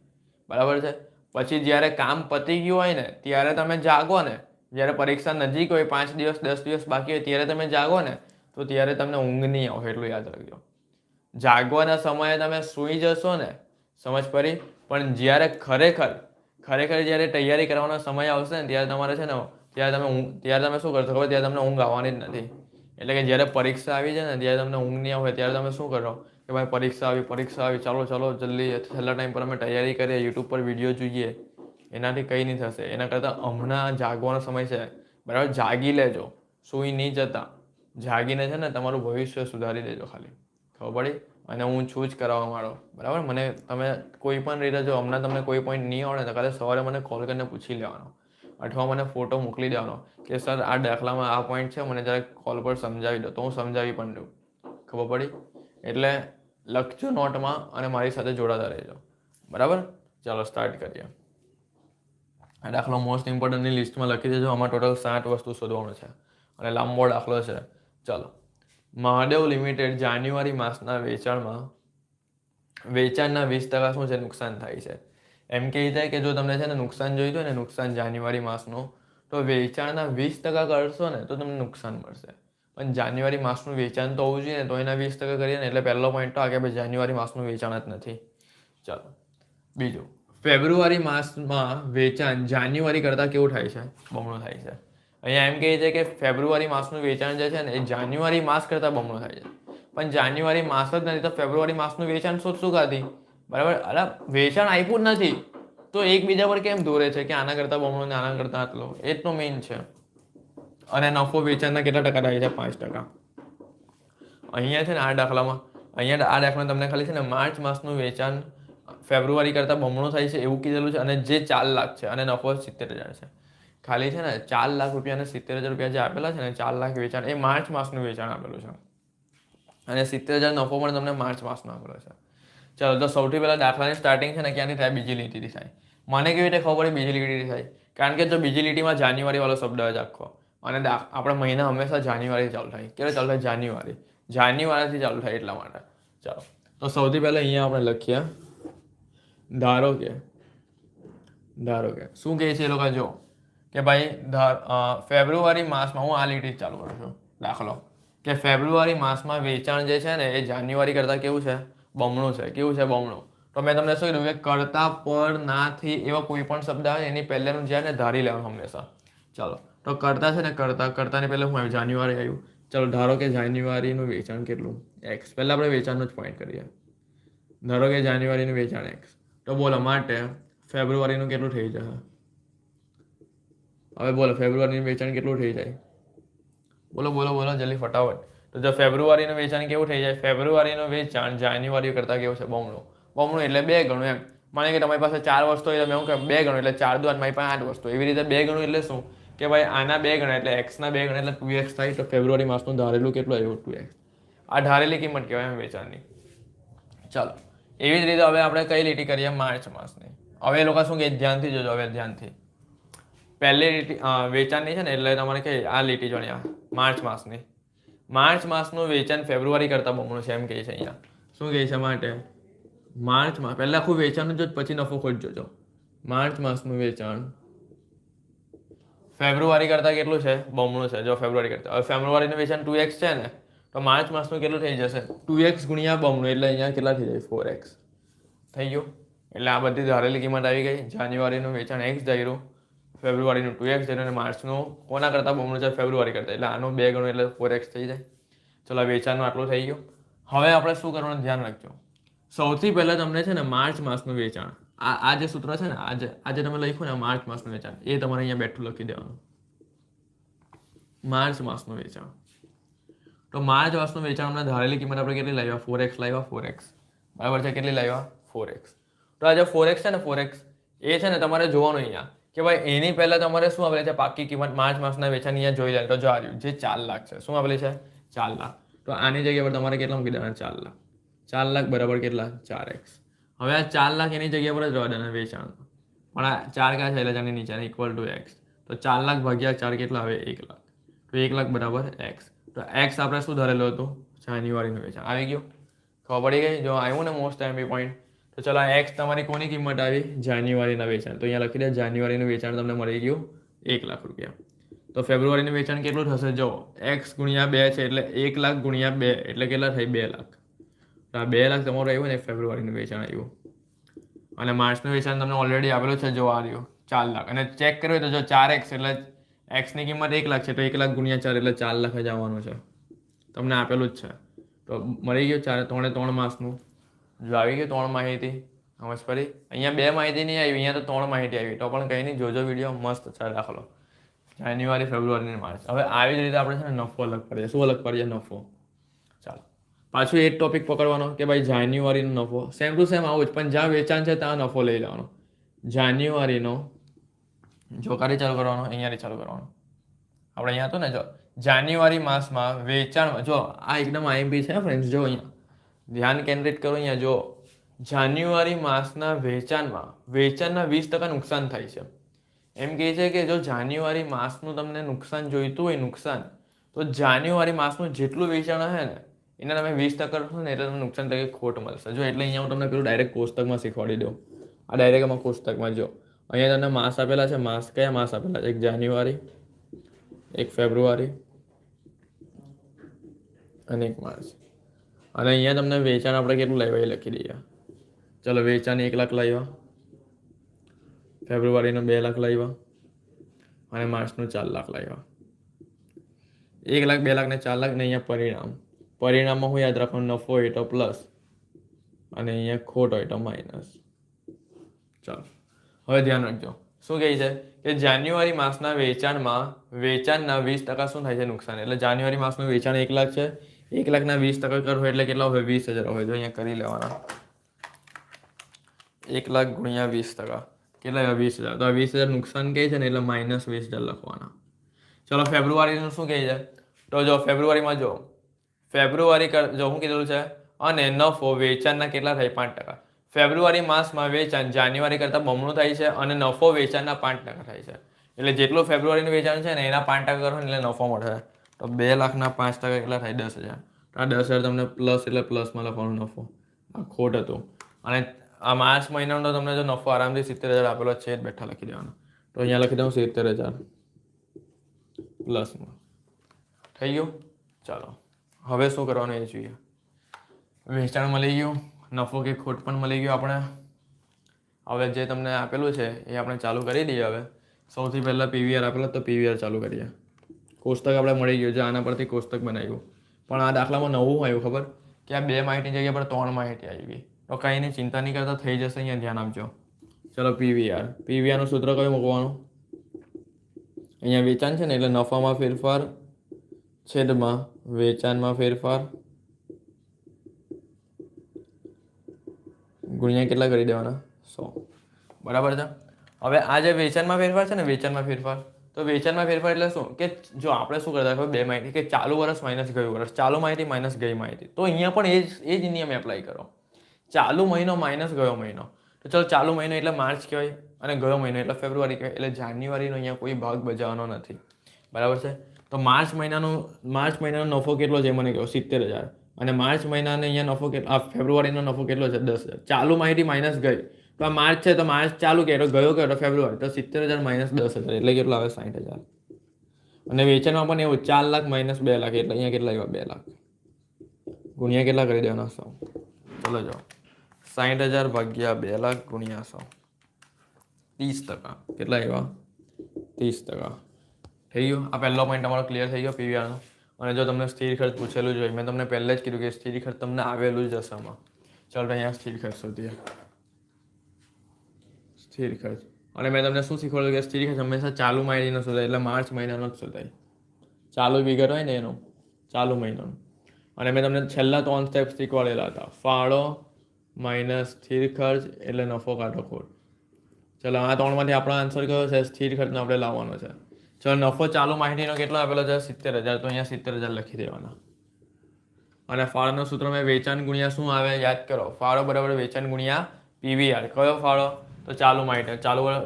બરાબર છે. પછી જ્યારે કામ પતી ગયું હોય ને ત્યારે તમે જાગો ને, જ્યારે પરીક્ષા નજીક હોય, 5 દિવસ 10 દિવસ બાકી હોય, ત્યારે તમે જાગો ને તો ત્યારે તમને ઊંઘ નહીં આવે. એટલું યાદ રાખજો. જાગવાના સમયે તમે સૂઈ જશો ને, સમજ પડી, પણ જ્યારે ખરેખર જ્યારે તૈયારી કરવાનો સમય આવશે ને ત્યારે તમારે છે ને ત્યારે તમે શું કરશો ખબર? ત્યારે તમને ઊંઘ આવવાની જ નથી. એટલે કે જ્યારે પરીક્ષા આવી જાય ને ત્યારે તમને ઊંઘ નહીં આવે, ત્યારે તમે શું કરો કે ભાઈ પરીક્ષા આવી, ચાલો જલ્દી છેલ્લા ટાઈમ પર અમે તૈયારી કરીએ, યુટ્યુબ પર વિડીયો જોઈએ. એનાથી કંઈ નહીં થશે. એના કરતાં હમણાં જાગવાનો સમય છે, બરાબર, જાગી લેજો. સૂઈ નહીં જતા, જાગીને છે ને તમારું ભવિષ્ય સુધારી દેજો. ખાલી ખબર પડી? અને હું છું જ કરાવવા માંડો, બરાબર. મને તમે કોઈ પણ રીતે જો હમણાં તમને કોઈ પોઈન્ટ નહીં આવડે તો કાલે સવારે મને કોલ કરીને પૂછી લેવાનો, અથવા મને ફોટો મોકલી દેવાનો કે સર આ દાખલામાં આ પોઈન્ટ છે, મને જરાક કોલ પર સમજાવી દો, તો હું સમજાવી પણ દઉં. ખબર પડી? એટલે લખજો નોટમાં અને મારી સાથે જોડાતા રહેજો, બરાબર. ચાલો સ્ટાર્ટ કરીએ. આ દાખલો મોસ્ટ ઇમ્પોર્ટન્ટની લિસ્ટમાં લખી દેજો. આમાં ટોટલ 7 વસ્તુ શોધવાનું છે અને લાંબો દાખલો છે. ચાલો. મહાદેવ લિમિટેડ જાન્યુઆરી માસના વેચાણના 20% શું છે? નુકસાન થાય છે. એમ કહે છે કે જો તમને છે ને નુકસાન જોઈતું હોય ને, નુકસાન જાન્યુઆરી માસનું, તો વેચાણના 20% કરશો ને તો તમને નુકસાન મળશે. પણ જાન્યુઆરી માસનું વેચાણ તો હોવું જોઈએ ને, તો એના 20% કરીએ ને એટલે પહેલો પોઈન્ટ તો આ કે ભાઈ જાન્યુઆરી માસનું વેચાણ જ નથી. ચાલો બીજું, ફેબ્રુઆરી માસમાં વેચાણ જાન્યુઆરી કરતાં કેવું થાય છે? બમણું થાય છે. અહીંયા એમ કહે છે કે ફેબ્રુઆરી માસનું વેચાણ જે છે ને એ જાન્યુઆરી માસ કરતાં બમણું થાય છે. પણ જાન્યુઆરી માસ જ નથી તો ફેબ્રુઆરી માસનું વેચાણ શોધશું કાથી? બરાબર. અરે વેચાણ આપ્યું જ નથી તો એકબીજા પર કેમ દોરે છે કે આના કરતાં બમણો ને આના કરતાં આટલો? એ જ તો મેઇન છે. અને નફો વેચાણના કેટલા ટકા થાય છે? 5%. અહીંયા છે ને આ દાખલામાં તમને ખાલી છે ને માર્ચ માસનું વેચાણ ફેબ્રુઆરી કરતાં બમણું થાય છે એવું કીધેલું છે, અને જે 4 લાખ છે અને નફો 70,000 છે. ખાલી છે ને 4 લાખ રૂપિયા અને 70,000 રૂપિયા જે આપેલા છે ને, 4 લાખ વેચાણ, એ માર્ચ માસનું વેચાણ આપેલું છે, અને 70,000 નફો પણ તમને માર્ચ માસનો આપેલો છે. ચાલો તો સૌથી પહેલાં દાખલાની સ્ટાર્ટિંગ છે ને ક્યાંથી થાય? બીજી લીટીથી થાય. મને કેવી રીતે ખબર પડી બીજી લીટીથી થાય? કારણ કે જો બીજી લીટીમાં જાન્યુઆરી વાળો શબ્દ જ આખો, અને આપણે મહિના હંમેશા જાન્યુઆરી ચાલુ થાય. ક્યારે ચાલુ થાય? જાન્યુઆરીથી ચાલુ થાય, એટલા માટે. ચાલો તો સૌથી પહેલાં અહીંયા આપણે લખીએ, ધારો કે શું કહે છે એ લોકો? જો કે ભાઈ ફેબ્રુઆરી માસમાં, હું આ લીટી ચાલુ કરું છું દાખલો, કે ફેબ્રુઆરી માસમાં વેચાણ જે છે ને એ જાન્યુઆરી કરતાં કેવું છે, બમણું છે. કેવું છે, બમણું. તો મેં તમને શું કીધું કે કરતા પર નાથી એવા કોઈ પણ શબ્દ આવે એની પહેલાનું જે ને ધારી લેવાનું હંમેશા. ચાલો તો કરતા છે ને કરતાની પહેલાં શું આવ્યું, જાન્યુઆરી આવ્યું. ચાલો ધારો કે જાન્યુઆરીનું વેચાણ કેટલું, એક્સ. પહેલાં આપણે વેચાણનું જ પોઈન્ટ કરીએ. ધારો કે જાન્યુઆરીનું વેચાણ એક્સ. તો બોલો માટે ફેબ્રુઆરીનું કેટલું થઈ જશે? હવે બોલો ફેબ્રુઆરીનું વેચાણ કેટલું થઈ જાય? બોલો બોલો બોલો જલ્દી ફટાફટ. તો જો ફેબ્રુઆરીનું વેચાણ કેવું થઈ જાય? ફેબ્રુઆરીનું વેચાણ જાન્યુઆરી કરતાં કેવું છે, બમણું. બમણું એટલે 2 ગણું એમ. માની કે તમારી પાસે 4 વસ્તુ હોય, તમે એવું કહે 2 ગણું એટલે 4 દુ મારી પાસે 8 વસ્તુ. એવી રીતે 2 ગણું એટલે શું કે ભાઈ આના 2 ગણા એટલે એક્સના 2 ગણા એટલે 2x થાય. તો ફેબ્રુઆરી માસનું ધારેલું કેટલું આવ્યું? 2x. આ ધારેલી કિંમત કહેવાય એમ વેચાણની. ચાલો એવી જ રીતે હવે આપણે કઈ લીટી કરીએ? માર્ચ માસની. હવે એ લોકો શું કહે, ધ્યાનથી જોજો. હવે ધ્યાનથી પહેલી લીટી વેચાણની છે ને એટલે તમારે કઈ આ લીટી જોડ્યા માર્ચ માસની. માર્ચ માસનું વેચાણ ફેબ્રુઆરી કરતાં બમણું છે એમ કહે છે અહીંયા. શું કહે છે? માટે માર્ચમાં પહેલાં આખું વેચાણનું જો, પછી નફો ખોટ જોજો. માર્ચ માસનું વેચાણ ફેબ્રુઆરી કરતાં કેટલું છે? બમણું છે. જો ફેબ્રુઆરી કરતાં, હવે ફેબ્રુઆરીનું વેચાણ 2x છે ને, તો માર્ચ માસનું કેટલું થઈ જશે? 2x ગુણ્યા બમણું એટલે અહીંયા કેટલા થઈ જાય? 4x થઈ ગયું. એટલે આ બધી ધારેલી કિંમત આવી ગઈ. જાન્યુઆરીનું વેચાણ x ધાર્યું, ફેબ્રુઆરીનું 2x ધાર્યું અને માર્ચનું કોના કરતાં બમણું છે? ફેબ્રુઆરી કરતાં. એટલે આનું 2 ગણું એટલે 4x થઈ જાય. ચલો વેચાણનું આટલું થઈ ગયું. હવે આપણે શું કરવાનું ધ્યાન રાખજો. સૌથી પહેલાં તમને છે ને માર્ચ માસનું વેચાણ, આ જે સૂત્ર છે ને આજે તમે લખ્યું ને માર્ચ માસનું વેચાણ, એ તમારે અહીંયા બેઠું લખી દેવાનું. માર્ચ માસનું વેચાણ. તો માર્ચ માસનું વેચાણ અમને ધારેલી કિંમત આપણે કેટલી લાવ્યા? 4x લાવ્યા. 4x બરાબર છે. કેટલી લાવ્યા? 4x. તો આ જે 4x છે ને, 4x એ છે ને તમારે જોવાનું અહીંયા કે ભાઈ એની પહેલાં તમારે શું આવેલી છે પાકી કિંમત માર્ચ માસના વેચાણ અહીંયા જોઈ લે. તો જો આ રહ્યું જે 4 લાખ છે. શું આવેલી છે? 4 લાખ. તો આની જગ્યા પર તમારે કેટલા મૂકી દેવાના? 4 લાખ. 4 લાખ બરાબર કેટલા? 4x. હવે આ 4 લાખ એની જગ્યા પર જ રહેવા દેવાના વેચાણ. પણ આ 4 ક્યાં છે એટલે જાણે નીચે ઇક્વલ ટુ x. તો 4 લાખ ભાગ્યા 4 કેટલા આવે? 1 લાખ. તો 1 લાખ બરાબર x. તો x આપણે શું ધરેલું હતું? જાન્યુઆરીનું વેચાણ. આવી ગયું? ખબર પડી ગઈ? જો આવ્યું ને મોસ્ટ એમ્પી પોઈન્ટ. તો ચલો આ x તમારી કોની કિંમત આવી? જાન્યુઆરીના વેચાણ. તો અહીંયા લખી દે જાન્યુઆરીનું વેચાણ તમને મળી ગયું 1 લાખ રૂપિયા. તો ફેબ્રુઆરીનું વેચાણ કેટલું થશે? જો x ગુણ્યા 2 છે એટલે 1 લાખ ગુણ્યા 2 એટલે કેટલા થાય? 2 લાખ. તો આ 2 લાખ તમારું આવ્યું ને ફેબ્રુઆરીનું વેચાણ આવ્યું. અને માર્ચનું વેચાણ તમને ઓલરેડી આવેલું છે. જો આ રહ્યું 4 લાખ. અને ચેક કર્યું તો જો 4x એટલે એક્સની કિંમત 1 લાખ છે. તો 1 લાખ ગુણ્યા 4 એટલે 4 લાખ જ આવવાનું છે. તમને આપેલું જ છે. તો મળી ગયું 3 માસનું. જો આવી ગયું 3 માહિતી. સમજ પડી? અહીંયા 2 માહિતી નહીં આવી, અહીંયા તો 3 માહિતી આવી. તો પણ કંઈ નહીં, જોજો વિડીયો મસ્ત છે. દાખલો જાન્યુઆરી, ફેબ્રુઆરી અને માર્ચ. હવે આવી જ રીતે આપણે છે ને નફો અલગ કરીએ. શું અલગ કરીએ? નફો. ચાલો પાછું એ ટોપિક પકડવાનો કે ભાઈ જાન્યુઆરીનો નફો સેમ ટુ સેમ આવું જ, પણ જ્યાં વેચાણ છે ત્યાં નફો લઈ લેવાનો. જાન્યુઆરીનો જો કાર્ય ચાલુ કરવાનો, અહીંયાથી ચાલુ કરવાનો. આપણે અહીંયા હતું ને, જો જાન્યુઆરી માસમાં વેચાણ, જો આ એકદમ આઈએમપી છે ફ્રેન્ડ્સ. જો અહીંયા ધ્યાન કેન્દ્રિત કરો. અહીંયા જો જાન્યુઆરી માસના વેચાણમાં વેચાણના 20% નુકસાન થાય છે. એમ કહે છે કે જો જાન્યુઆરી માસનું તમને નુકસાન જોઈતું હોય, નુકસાન, તો જાન્યુઆરી માસનું જેટલું વેચાણ હશે ને એના તમે 20% કરશો ને એટલે તમને નુકસાન તરીકે ખોટ મળશે. જો એટલે અહીંયા હું તમને પેલું ડાયરેક્ટ કોષ્ટકમાં શીખવાડી દઉં. આ ડાયરેક્ટ આમાં કોષ્ટકમાં જો અહીંયા તમને માસ આપેલા છે. માસ કયા માસ આપેલા છે? એક જાન્યુઆરી, એક ફેબ્રુઆરી અને એક માર્ચ. અને અહીંયા તમને વેચાણ આપણે કેટલું લાવ્યા એ લખી દઈએ. ચલો વેચાણ 1 લાખ લાવ્યા, ફેબ્રુઆરીનું 2 લાખ લાવ્યા અને માર્ચનું 4 લાખ લાવ્યા. 1 લાખ, 2 લાખ ને 4 લાખ. ને અહીંયા પરિણામ. પરિણામમાં હું યાદ રાખવાનું? નફો હોય તો પ્લસ અને અહીંયા ખોટ હોય તો માઇનસ. ચાલો હવે ધ્યાન રાખજો. શું કહે છે કે જાન્યુઆરી માસના વેચાણમાં વેચાણના 20% શું થાય છે? નુકસાન. એટલે જાન્યુઆરી માસનું વેચાણ 1 લાખ છે. 1 લાખના 20% કરો એટલે કેટલા હોય? 20,000 હોય. તો અહીંયા કરી લેવાના 1 લાખ ગુણ્યા 20%. કેટલા આવ્યા? 20,000. તો આ 20,000 નુકસાન કહે છે ને એટલે માઇનસ 20,000 લખવાના. ચલો ફેબ્રુઆરીનું શું કહે છે? તો જો ફેબ્રુઆરીમાં જો ફેબ્રુઆરી જો શું કીધેલું છે? અને નફો વેચાણના કેટલા થાય? 5%. ફેબ્રુઆરી માસમાં વેચાણ જાન્યુઆરી કરતાં બમણું થાય છે અને નફો વેચાણના 5% થાય છે. એટલે જેટલું ફેબ્રુઆરીનું વેચાણ છે ને એના 5% કરો એટલે નફો મળે. તો 2 લાખના 5% કેટલા થાય? 10,000. આ 10,000 તમને પ્લસ એટલે પ્લસમાં લખવાનો નફો. આ ખોટ હતું. અને આ માર્ચ મહિનાનો તમને જો નફો આરામથી 70,000 આપેલો છે જ બેઠા લખી દેવાનો. તો અહીંયા લખી દઉં 70,000 પ્લસમાં. થઈ ગયું? ચાલો હવે શું કરવાનું એ જોઈએ. વેચાણ મળી ગયું, નફો કે ખોટ પણ મળી ગયું આપણે. હવે જે તમને આપેલું છે એ આપણે ચાલુ કરી દઈએ. હવે સૌથી પહેલાં પીવીઆર આપેલો તો પીવીઆર ચાલુ કરીએ. કોષ્ટક આપણે મળી ગયું છે, આના પરથી કોષ્ટક બનાવ્યું. પણ આ દાખલામાં નવું આવ્યું ખબર કે આ 2 માહિતીની જગ્યા પર 3 માહિતી આવી ગઈ. તો કંઈ એની ચિંતા નહીં કરતા, થઈ જશે. અહીંયા ધ્યાન આપજો. ચલો પીવીઆરનું સૂત્ર કયું મૂકવાનું? અહીંયા વેચાણ છે ને એટલે નફામાં ફેરફાર છેદમાં વેચાણમાં ફેરફાર ગુણ્યા કેટલા કરી દેવાના? 100. બરાબર છે. હવે આ જે વેચાણમાં ફેરફાર છે ને, વેચાણમાં ફેરફાર, તો વેચાણમાં ફેરફાર એટલે શું કે જો આપણે શું કરતા ખબર 2 માહિતી કે ચાલુ વર્ષ માઇનસ ગયું વર્ષ, ચાલુ માહિતી માઇનસ ગઈ માહિતી. તો અહીંયા પણ એ જ નિયમ એપ્લાય કરો. ચાલુ મહિનો માઇનસ ગયો મહિનો, તો ચલો ચાલુ મહિનો એટલે માર્ચ કહેવાય અને ગયો મહિનો એટલે ફેબ્રુઆરી કહેવાય. એટલે જાન્યુઆરીનો અહીંયા કોઈ ભાગ ભજવવાનો નથી. બરાબર છે. તો માર્ચ મહિનાનો નફો કેટલો છે મને કહો? 70,000. અને માર્ચ મહિનાને અહીંયા નફો કેટલો, આ ફેબ્રુઆરીનો નફો કેટલો છે? 10,000. ચાલુ માહિતી માઇનસ ગઈ, તો આ માર્ચ છે તો માર્ચ ચાલુ કે ગયો કયો? ફેબ્રુઆરી. તો 70,000 માઇનસ 10,000 એટલે કેટલો આવે? 60,000. અને વેચાણમાં પણ એવું 4 લાખ માઇનસ 2 લાખ એટલે અહીંયા કેટલા આવ્યા? 2 લાખ. ગુણ્યા કેટલા કરી દેવાના? 100. ચલો જાઓ, 60,000 ભાગ્યા 2 લાખ ગુણ્યા 100. 30%. કેટલા આવ્યા? 30%. થઈ ગયું. આ પહેલો પોઈન્ટ તમારો ક્લિયર થઈ ગયો પીવીઆરનો. અને જો તમને સ્થિર ખર્ચ પૂછેલું જ હોય, મેં તમને પહેલે જ કીધું કે સ્થિર ખર્ચ તમને આવેલું જ હશે આમાં. ચાલો અહીંયા સ્થિર ખર્ચ શોધીએ. સ્થિર ખર્ચ. અને મેં તમને શું શીખવાડ્યું કે સ્થિર ખર્ચ હંમેશા ચાલુ માહિતીનો શોધાય, એટલે માર્ચ મહિનાનો જ શોધાય. ચાલુ વિગત હોય ને એનો, ચાલુ મહિનાનો. અને મેં તમને છેલ્લા 3 સ્ટેપ શીખવાડેલા હતા. ફાળો માઇનસ સ્થિર ખર્ચ એટલે નફો કાઢો ખોટ. ચલો આ 3માંથી આપણો આન્સર કયો છે? સ્થિર ખર્ચનો આપણે લાવવાનો છે. ચલો નફો ચાલુ માહિતીનો કેટલો આપેલો છે? 70,000. તો અહીંયા 70,000 લખી દેવાના. અને ફાળોનું સૂત્ર મેં વેચાણ ગુણ્યા શું આવે યાદ કરો? ફાળો બરાબર વેચાણ ગુણ્યા પીવીઆર. કયો ફાળો? તો ચાલુ માહિતી.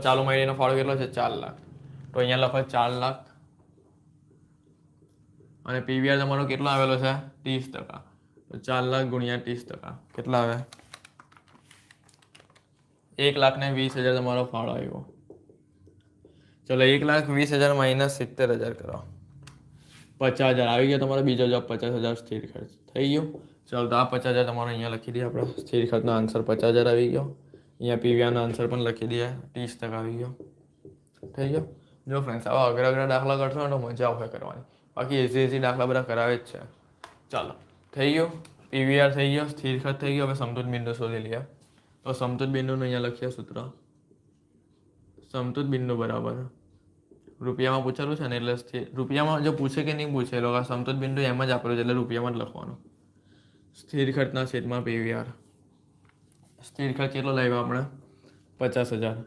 ચાલુ માહિતીનો ફાળો કેટલો છે? 4 લાખ. તો અહીંયા લખો 4 લાખ. અને પીવીઆર તમારો કેટલો આવેલો છે? 30%. તો 4 લાખ ગુણ્યા 30%. કેટલા આવે? 1,20,000 તમારો ફાળો આવ્યો. ચલો 1,20,000 માઇનસ 70,000 કરો. 50,000 આવી ગયો તમારો બીજો જવાબ. 50,000 સ્થિર ખર્ચ થઈ ગયું. ચાલો તો આ 50,000 તમારો અહીંયા લખી દઈએ આપણે. સ્થિર ખર્ચનો આન્સર 50,000 આવી ગયો. અહીંયા પીવીઆરનો આન્સર પણ લખી દઈએ. 30% આવી ગયો. થઈ ગયો. જો ફ્રેન્ડ્સ આવા અઘરા દાખલા કરશો ને તો મજા આવશે કરવાની. બાકી એસી દાખલા બધા કરાવે જ છે. ચાલો થઈ ગયું. પીવીઆર થઈ ગયો, સ્થિર ખર્ચ થઈ ગયો. હવે સમતુત બિંદુ શોધી લઈએ. તો સમતુત બિંદુનું અહીંયા લખીએ સૂત્ર. સમતુત બિંદુ બરાબર રૂપિયામાં પૂછેલું છે ને એટલે રૂપિયામાં જો પૂછે કે નહીં પૂછે લોકો સમતુત બિંદુ એમ જ આપેલું છે એટલે રૂપિયામાં જ લખવાનું. સ્થિર ખર્ચના છેદમાં પીવીઆર. સ્થિર ખર્ચ કેટલો લાવ્યો આપણે? 50,000.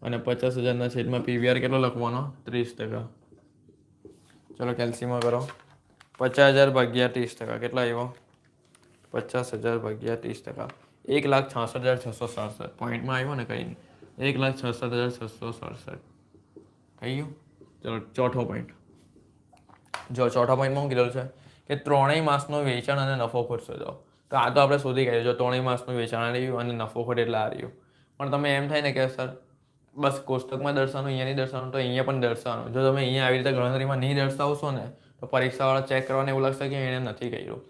અને 50,000ના છેદમાં પીવીઆર કેટલો લખવાનો? 30%. ચલો કેલ્સીમાં કરો. 50,000 ભાગ્યા 30%. કેટલા આવ્યો? 50,000 ભાગ્યા 30%. 1,66,667. પોઈન્ટમાં આવ્યો ને કંઈ નહીં. 1,66,667. થઈ ગયું. ચલો ચોથો પોઈન્ટ. જો ચોથા પોઈન્ટમાં શું કીધેલું છે કે 3 માસનું વેચાણ અને નફો ખોટ શોધો. તો આ તો આપણે શોધી કાઢ્યું. જો 3 માસનું વેચાણ આવ્યું અને નફો ખોટ એટલે આ રહ્યું. પણ તમે એમ થાય ને કે સર બસ કોષ્ટકમાં દર્શાવવાનું, અહીંયા નહીં દર્શાવવાનું, તો અહીંયા પણ દર્શાવવાનું. જો તમે અહીંયા આવી રીતે ગણતરીમાં નહીં દર્શાવશો ને તો પરીક્ષાવાળા ચેક કરવાને એવું લાગશે કે એણે નથી કર્યું.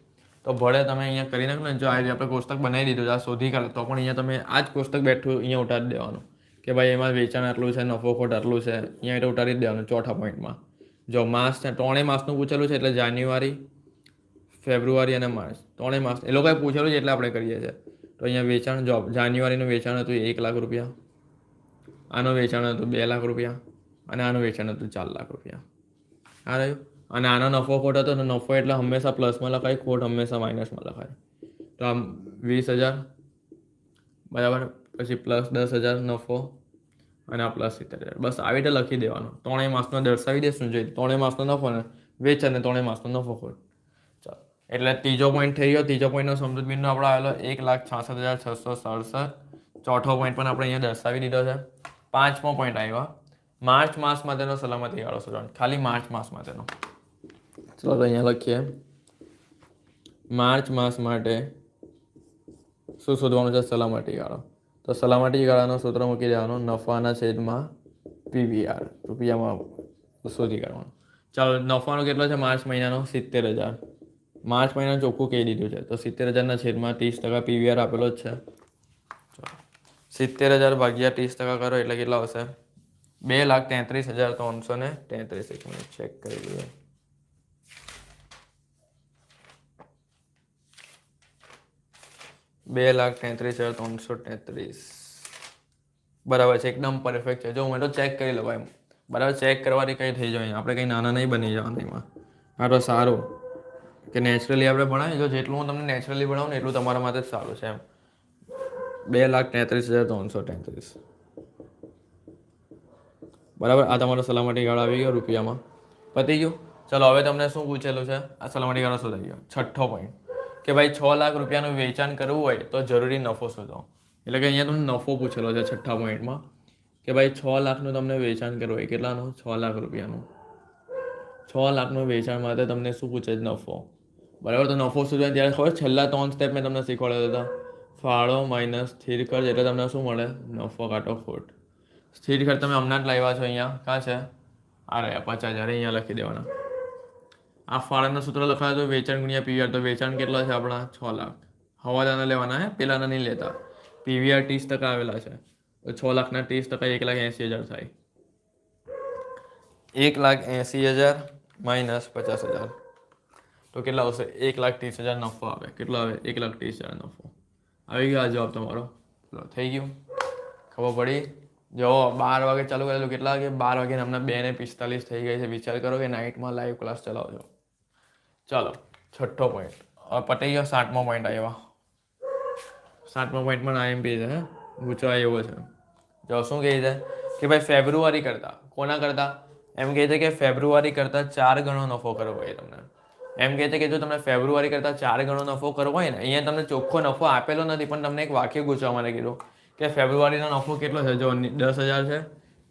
તો ભલે તમે અહીંયા કરી નાખો ને. જો આ આપણે કોષ્ટક બનાવી દીધું, આ શોધી કાઢો, તો પણ અહીંયા તમે આ જ કોષ્ટક બેઠું અહીંયા ઉતારી દેવાનું કે ભાઈ એમાં વેચાણ આટલું છે, નફો ખોટ આટલું છે. અહીંયા એટલે ઉતારી જ દેવાનું ચોથા પોઈન્ટમાં. જો માસ છે 3 માસનું પૂછેલું છે એટલે જાન્યુઆરી, ફેબ્રુઆરી અને માર્ચ 3 માસ એ લોકોએ પૂછેલું છે એટલે આપણે કરીએ છીએ. તો અહીંયા વેચાણ જો જાન્યુઆરીનું વેચાણ હતું 1 લાખ રૂપિયા, આનું વેચાણ હતું 2 લાખ રૂપિયા અને આનું વેચાણ હતું 4 લાખ રૂપિયા. આ રહ્યું. અને આનો નફો ખોટ હતો તો નફો એટલે હંમેશા પ્લસમાં લખાય, ખોટ હંમેશા માઇનસમાં લખાય. તો આમ 20,000 બરાબર, પછી પ્લસ 10,000 નફો અને આ પ્લસ 70,000. બસ આવી રીતે લખી દેવાનું. 3 માસનો દર્શાવી દેશું જોઈએ. 3 માસનો નફો ને વેચાણ ને 3 માસનો નફો ખોટ. ચાલો એટલે ત્રીજો પોઈન્ટ થઈ ગયો. ત્રીજો પોઈન્ટનો સમતુત બિંદુ આપણો આવેલો 1,66,667. ચોથો પોઈન્ટ પણ આપણે અહીંયા દર્શાવી દીધો છે. 5મો પોઈન્ટ આવ્યો માર્ચ માસ માટેનો સલામતી ગાળો શોધવાનો. ખાલી માર્ચ માસ માટેનો. ચલો તો અહીંયા લખીએ. માર્ચ માસ માટે શું શોધવાનું છે? સલામતી ગાળો. તો સલામતી ગાળાનો સૂત્ર મૂકી દેવાનું. નફાના છેદમાં પીવીઆર. રૂપિયામાં શોધી કાઢવાનું. ચાલો નફાનો કેટલો છે માર્ચ મહિનાનો? 70,000. માર્ચ મહિના ચોખ્ખું કહી દીધું છે. તો 70,000ના છેદમાં 30% પીવીઆર આપેલો જ છે. 70,000 ભાગ્યા 30% કરો એટલે કેટલા આવશે? 2,33,333. એક મિનિટ ચેક કરી લઈએ. 2,33,333. બરાબર છે, એકદમ પરફેક્ટ છે. જો હું તો ચેક કરી લઉં એમ, બરાબર. ચેક કરવાથી કંઈ થઈ જાય, આપણે કંઈ નાના નહીં બની જવાના એમાં. હા, તો સારું કે નેચરલી આપણે ભણાવીએ. જો જેટલું હું તમને નેચરલી ભણાવું ને એટલું તમારા માટે જ સારું છે એમ. 2,33,333. બરાબર. આ તમારો સલામતી ગાળો આવી ગયો રૂપિયામાં, પતી ગયું. ચલો હવે તમને શું પૂછેલું છે? આ સલામતી ગાળો શું થઈ ગયો? છઠ્ઠો પોઈન્ટ કે ભાઈ 6 લાખ રૂપિયાનું વેચાણ કરવું હોય તો જરૂરી નફો શોધો. એટલે કે અહીંયા તમને નફો પૂછેલો છે છઠ્ઠા પોઈન્ટમાં કે ભાઈ 6 લાખનું તમને વેચાણ કરવું હોય. કેટલાનું? 6 લાખ રૂપિયાનું. 6 લાખનું વેચાણ માટે તમને શું પૂછે છે? નફો. બરાબર. તો નફો શું થાય ત્યારે ખબર? છેલ્લા 3 સ્ટેપ મેં તમને શીખવાડ્યા હતા. ફાળો માઇનસ સ્થિર ખર્ચ એટલે તમને શું મળે? નફો કાંટો ખોટ. સ્થિર ખર્ચ તમે હમણાં જ લાવ્યા છો અહીંયા. કાં છે? આ રહ્યા 50,000. અહીંયા લખી દેવાના. આ ફાળાનું સૂત્ર લખાય તો વેચાણ ગુણ્યા પીવીઆર. તો વેચાણ કેટલા છે આપણા? 6 લાખ. હવાદાના લેવાના હે, પેલાના નહીં લેતા. પીવીઆર 30% આવેલા છે. તો 6 લાખના 30% 1,80,000 થાય. 1,80,000 માઇનસ 50,000 તો કેટલા આવશે? 1,30,000 નફો આવે. કેટલો આવે? 1,30,000 નફો આવી ગયો. આ જવાબ તમારો થઈ ગયું. ખબર પડી? જો 12 વાગે ચાલુ કરેલું, કેટલા વાગે? 12 વાગે. હમણાં 2:45 થઈ ગઈ છે. વિચાર કરો કે નાઇટમાં લાઈવ ક્લાસ ચલાવજો. ચાલો, છઠ્ઠો પોઈન્ટ હવે પટી ગયો. 7મો પોઈન્ટ આવ્યા. 7મા પોઈન્ટમાં આઈએમપી છે, પૂછવા એવો છે. જો શું કહે છે કે ભાઈ ફેબ્રુઆરી કરતાં, કોના કરતાં? એમ કહે છે કે ફેબ્રુઆરી કરતાં 4 ગણો નફો કરવો હોય તમને. એમ કહે છે કે જો તમને ફેબ્રુઆરી કરતાં 4 ગણો નફો કરવો હોય ને, અહીંયા તમને ચોખ્ખો નફો આપેલો નથી, પણ તમને એક વાક્ય પૂછવા માટે કીધું કે ફેબ્રુઆરીનો નફો કેટલો છે. જો 10,000 છે.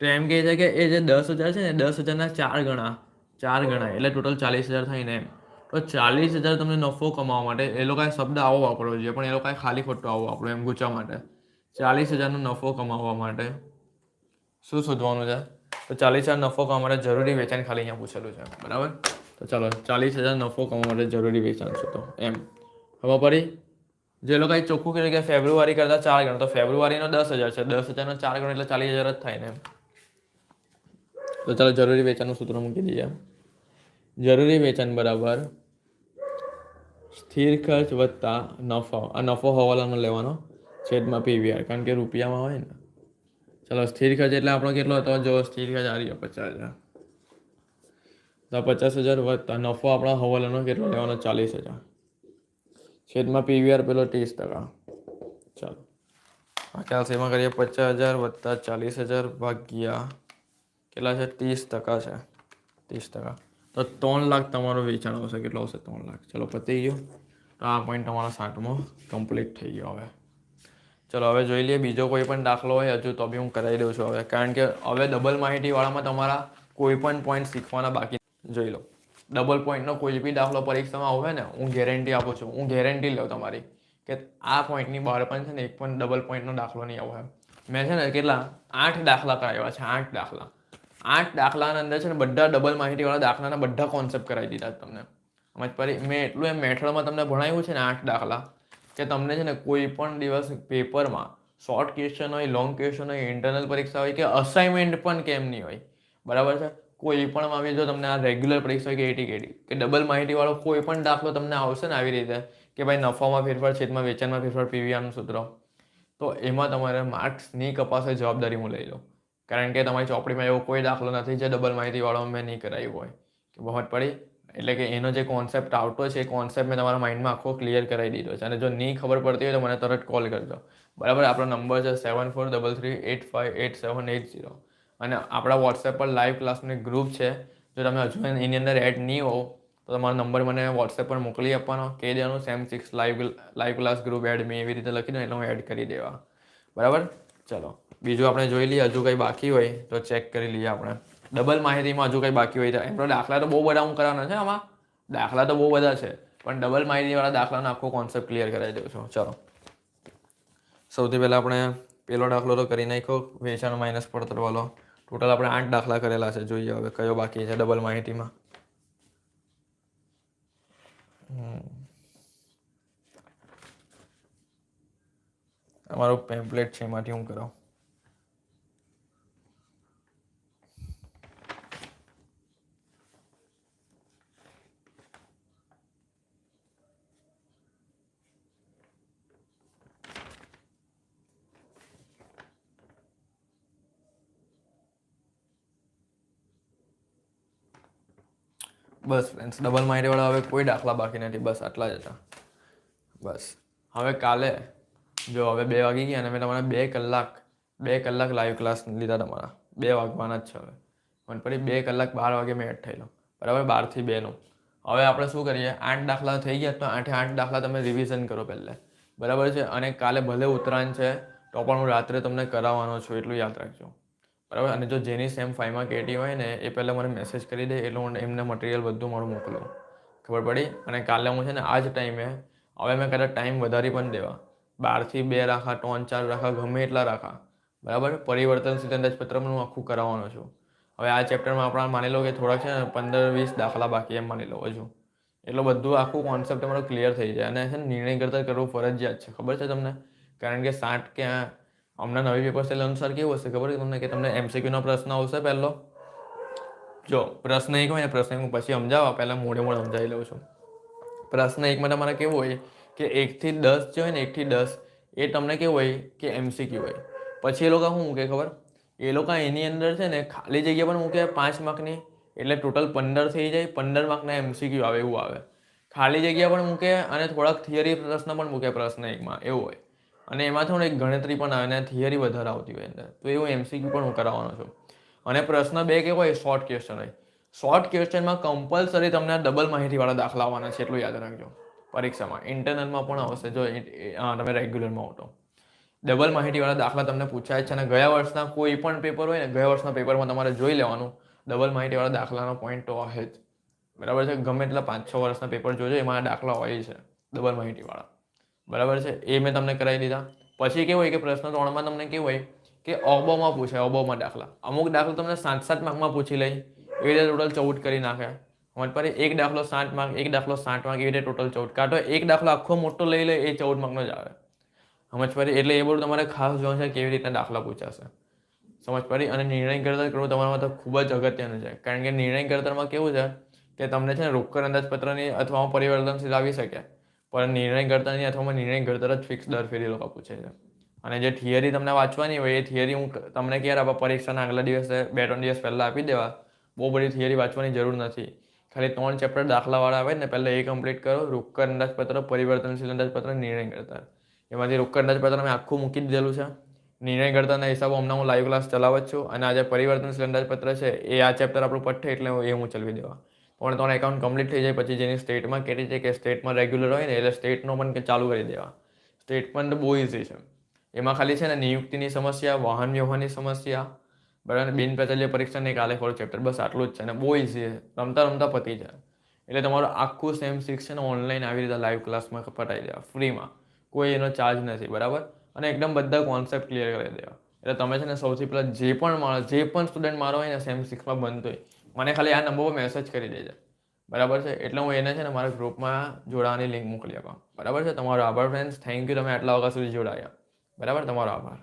તો એમ કહે છે કે એ જે 10,000 છે ને, 10,000ના 4 ગણા એટલે ટોટલ 40,000 થઈને એમ. તો 40,000 તમને નફો કમાવા માટે એ લોકોએ શબ્દ આવો વાપરવો જોઈએ, પણ એ લોકોએ ખાલી ખોટો આવો વાપરો એમ પૂછવા માટે. 40,000નો નફો કમાવવા માટે શું શોધવાનું છે? તો 40,000 નફો કમાવા માટે જરૂરી વેચાણ ખાલી અહીંયા પૂછેલું છે. બરાબર. તો ચાલો 40,000 નફો કમાવા માટે જરૂરી વેચાણ શોધો એમ. ખબર પડી? જે લોકોએ ચોખ્ખું કર્યું કે ફેબ્રુઆરી કરતાં 4 ગણો, તો ફેબ્રુઆરીનો 10,000 છે. 10,000નો 4 ગણો એટલે 40,000 જ થાય ને એમ. તો ચાલો જરૂરી વેચાણનું સૂત્ર મૂકી દઈએ. જરૂરી વેચાણ બરાબર સ્થિર ખર્ચ વત્તા નફો. આ નફો હવાલામાં લેવાનો છેદમાં પીવીઆર, કારણ કે રૂપિયામાં હોય ને. ચાલો સ્થિર ખર્ચ એટલે આપણો કેટલો હતો? જો સ્થિર ખર્ચ આ રહ્યો 50,000. તો 50,000 વત્તા નફો આપણા હવાલાનો કેટલો લેવાનો? 40,000 છેદમાં પીવીઆર પેલો 30%. ચાલો આ કેલ્સીમાં કરીએ. 50,000 વત્તા 40,000 ભાગ્યા કેટલા છે? 30% છે. 30%. તો 3 લાખ તમારું વેચાણ આવશે. કેટલો આવશે? 3 લાખ. ચલો પતી ગયું. તો આ પોઈન્ટ તમારો 7મો કમ્પ્લીટ થઈ ગયો. હવે ચલો હવે જોઈ લઈએ બીજો કોઈ પણ દાખલો હોય હજુ તો બી હું કરાવી દઉં છું હવે, કારણ કે હવે ડબલ માહિતીવાળામાં તમારા કોઈ પણ પોઈન્ટ શીખવાના બાકી. જોઈ લો, ડબલ પોઈન્ટનો કોઈ બી દાખલો પરીક્ષામાં આવે ને, હું ગેરંટી આપું છું, હું ગેરંટી લઉં તમારી કે આ પોઈન્ટની બહાર પણ છે ને એક પણ ડબલ પોઈન્ટનો દાખલો નહીં આવે. મેં છે ને કેટલા 8 દાખલા કરાવ્યા છે. 8 દાખલાના અંદર છે ને બધા ડબલ માહિતીવાળા દાખલાના બધા કોન્સેપ્ટ કરાવી દીધા તમને. સમજ પડી? મેં એટલું એમ મેથડમાં તમને ભણાવ્યું છે ને 8 દાખલા કે તમને છે ને કોઈ પણ દિવસ પેપરમાં શોર્ટ ક્વેશ્ચન હોય, લોંગ ક્વેશ્ચન હોય, ઇન્ટરનલ પરીક્ષા હોય કે અસાઇનમેન્ટ પણ કેમ નહીં હોય. બરાબર છે? કોઈ પણ આવી જો તમને આ રેગ્યુલર પરીક્ષા હોય કે એટીકેટી કે ડબલ માહિતીવાળો કોઈ પણ દાખલો તમને આવશે ને આવી રીતે કે ભાઈ નફામાં ફેરફાર, છેદમાં વેચાણમાં ફેરફાર, પીવીઆરનું સૂત્ર, તો એમાં તમારે માર્ક્સ નહીં કપાશે. જવાબદારી હું લઈ લઉં, કારણ કે તમારી ચોપડીમાં એવો કોઈ દાખલો નથી જે ડબલ માહિતીવાળો મેં નહીં કરાવ્યો હોય. કે બહુ પડી? એટલે કે એનો જે કોન્સેપ્ટ આવતો છે એ કોન્સેપ્ટ મેં તમારા માઇન્ડમાં આખો ક્લિયર કરાવી દીધો છે. અને જો નહીં ખબર પડતી હોય તો મને તરત કોલ કરજો. બરાબર. આપણો નંબર છે 7433858780. અને આપણા વોટ્સએપ પર લાઈવ ક્લાસનું એક ગ્રુપ છે. જો તમે હજુ એની અંદર એડ નહીં હો તો તમારો નંબર મને વોટ્સએપ પર મોકલી આપવાનો. કહી દેવાનું SEM6 live class group add me, એવી રીતે લખી દો એટલે હું એડ કરી દેવા. બરાબર. ચલો બીજું આપણે જોઈ લઈએ. હજુ કંઈ બાકી હોય તો ચેક કરી લઈએ આપણે. ડબલ માહિતીમાં હજુ કંઈ બાકી હોય તો એમ તો દાખલા તો બહુ બધા હું કરવાના છે. આમાં દાખલા તો બહુ બધા છે, પણ ડબલ માહિતીવાળા દાખલાનો આખો કોન્સેપ્ટ ક્લિયર કરાવી દઉં છું. ચલો સૌથી પહેલાં આપણે પેલો દાખલો તો કરી નાખ્યો, વેચાણ માઇનસ પડતરવાળો. ટોટલ આપણે 8 દાખલા કરેલા છે. જોઈએ હવે કયો બાકી છે ડબલ માહિતીમાં. અમારું પેમ્પલેટ છે એમાંથી હું કરાવું. બસ ફ્રેન્ડ્સ, ડબલ માઇન્ડવાળા હવે કોઈ દાખલા બાકી નથી, બસ આટલા જ હતા. બસ હવે કાલે જો હવે 2 વાગી ગયા અને મેં તમારા 2 કલાક લાઈવ ક્લાસ લીધા તમારા. 2 વાગવાના જ છે હવે. પણ પછી 2 કલાક 12 વાગે મેં એડ થયેલો, બરાબર, 12 થી 2નું. હવે આપણે શું કરીએ, 8 દાખલા થઈ ગયા તો 8 દાખલા તમે રિવિઝન કરો પહેલે, બરાબર છે. અને કાલે ભલે ઉત્તરાયણ છે તો પણ હું રાત્રે તમને કરાવવાનો છું, એટલું યાદ રાખજો, બરાબર. અને જો જેની સેમ 5માં કેટી હોય ને એ પહેલાં મને મેસેજ કરી દે એટલે હું એમને મટીરિયલ બધું મારું મોકલું, ખબર પડી. અને કાલે હું છે ને આ જ ટાઈમે, હવે મેં કદાચ ટાઈમ વધારી પણ દેવા, 12 થી 2 રાખા, 3, 4 રાખા, ગમે એટલા રાખા, બરાબર. પરિવર્તનશીલ અંદાજપત્રમાં હું આખું કરાવવાનો છું. હવે આ ચેપ્ટરમાં આપણા માની લો કે થોડાક છે ને 15-20 દાખલા બાકી એમ માની લો હજુ, એટલે બધું આખું કોન્સેપ્ટ તમારો ક્લિયર થઈ જાય. અને છે ને નિર્ણય કરતાં કરવું ફરજિયાત છે, ખબર છે તમને. કારણ કે 60 કે હમણાં નવી પેપર સેલ અનુસાર કેવું હશે ખબર છે તમને, કે તમને MCQનો પ્રશ્ન આવશે પહેલો. જો પ્રશ્ન 1 હોય ને, પ્રશ્ન 1 હું પછી સમજાવવા પહેલાં મોડે સમજાવી લઉં છું. પ્રશ્ન 1માં તમારે કેવું હોય કે 1 થી 10 જે હોય ને, 1 થી 10 એ તમને કેવું હોય કે MCQ હોય. પછી એ લોકો શું મૂકે ખબર, એ લોકો એની અંદર છે ને ખાલી જગ્યા પણ મૂકે 5 માર્કની, એટલે ટોટલ 15 થઈ જાય. 15 માર્કના MCQ આવે એવું આવે. ખાલી જગ્યા પણ મૂકે અને થોડાક થિયરી પ્રશ્ન પણ મૂકે પ્રશ્ન 1માં, એવું હોય. અને એમાં થોડી એક ગણતરી પણ આવે અને થિયરી વધારે આવતી હોય અંદર, તો એવું MCQ પણ હું કરાવવાનો છું. અને પ્રશ્ન 2 કેવો હોય, શોર્ટ ક્વેશ્ચન હોય. શોર્ટ ક્વેશ્ચનમાં કમ્પલસરી તમને ડબલ માહિતીવાળા દાખલા આવવાના છે, એટલું યાદ રાખજો. પરીક્ષામાં ઇન્ટરનલમાં પણ આવશે જો તમે રેગ્યુલરમાં હો તો. ડબલ માહિતીવાળા દાખલા તમને પૂછાય છે. અને ગયા વર્ષના કોઈ પણ પેપર હોય ને, ગયા વર્ષના પેપરમાં તમારે જોઈ લેવાનું, ડબલ માહિતીવાળા દાખલાનો પોઈન્ટ તો હોય જ, બરાબર છે. ગમે એટલા 5-6 વર્ષના પેપર જોજો, એમાં દાખલા હોય છે ડબલ માહિતીવાળા, બરાબર છે. એ મેં તમને કરાવી દીધા. પછી કેવું હોય કે પ્રશ્ન 3માં તમને કેવું હોય કે અબોમાં પૂછાય, અબોમાં દાખલા. અમુક દાખલા તમને 7-7 માર્કમાં પૂછી લે, એવી રીતે ટોટલ 14 કરી નાખે. સમજ પડી. એક દાખલો 7 માર્ક, એક દાખલો 7 માર્ક, એવી રીતે ટોટલ 14. કાં તો એક દાખલો આખો મોટો લઈ લે, એ 14 માર્કનો જ આવે. સમજ પડી. એટલે એ બધું તમારે ખાસ જોવાનું છે કેવી રીતના દાખલા પૂછાશે, સમજ પડી. અને નિર્ણય કરતા કરવું તમારા માટે ખૂબ જ અગત્યનું છે. કારણ કે નિર્ણય કરતામાં કેવું છે કે તમને છે ને રોકડ અંદાજપત્રની અથવા પરિવર્તનશીલ આવી શકે, પણ નિર્ણય કરતાની અથવા નિર્ણય કરતા જ ફિક્સ દર ફેરી લોકો પૂછે છે. અને જે થિયરી તમને વાંચવાની હોય એ થિયરી હું તમને ક્યારે આપવા, પરીક્ષાના આગલા દિવસે 2-3 દિવસ પહેલાં આપી દેવા. બહુ બધી થિયરી વાંચવાની જરૂર નથી. ખાલી 3 ચેપ્ટર દાખલાવાળા આવે ને, પહેલાં એ કમ્પ્લીટ કરો. રોકડ અંદાજપત્ર, પરિવર્તનશીલ અંદાજપત્ર, નિર્ણય કરતા. એમાંથી રોકડ અંદાજપત્ર મેં આખું મૂકી દીધેલું છે. નિર્ણય કરતાના હિસાબો હમણાં હું લાઈવ ક્લાસ ચલાવ જ છું. અને આ જે પરિવર્તનશીલ અંદાજપત્ર છે એ આ ચેપ્ટર આપણું પઠે એટલે એ હું ચલાવી દેવા. પણ તમારું એકાઉન્ટ કમ્પ્લીટ થઈ જાય પછી જેની સ્ટેટમાં કેટી છે કે સ્ટેટમાં રેગ્યુલર હોય ને, એટલે સ્ટેટનો પણ ચાલુ કરી દેવા. સ્ટેટ પણ બહુ ઇઝી છે. એમાં ખાલી છે ને નિયુક્તિની સમસ્યા, વાહન વ્યવહારની સમસ્યા, બરાબર, બિનપ્રાચાલ્ય પરીક્ષાને એક આલેખવાળું ચેપ્ટર, બસ આટલું જ છે. અને બહુ ઇઝી છે, રમતા રમતા પતી જાય. એટલે તમારું આખું સેમ 6 છે ને ઓનલાઈન આવી રીતે લાઈવ ક્લાસમાં પતાવી દેવા ફ્રીમાં, કોઈ એનો ચાર્જ નથી, બરાબર. અને એકદમ બધા કોન્સેપ્ટ ક્લિયર કરી દેવા. એટલે તમે છે ને સૌથી પહેલાં જે પણ સ્ટુડન્ટ મારો હોય ને સેમ 6માં બનતો હોય, મને ખાલી આ નંબર પર મેસેજ કરી દેજે, બરાબર છે. એટલે હું એને છે ને મારા ગ્રુપમાં જોડાવાની લિંક મોકલી આપવા, બરાબર છે. તમારો આભાર ફ્રેન્ડ્સ, થેન્ક યુ તમે આટલા વાગ્યા સુધી જોડાયા, બરાબર. તમારો આભાર.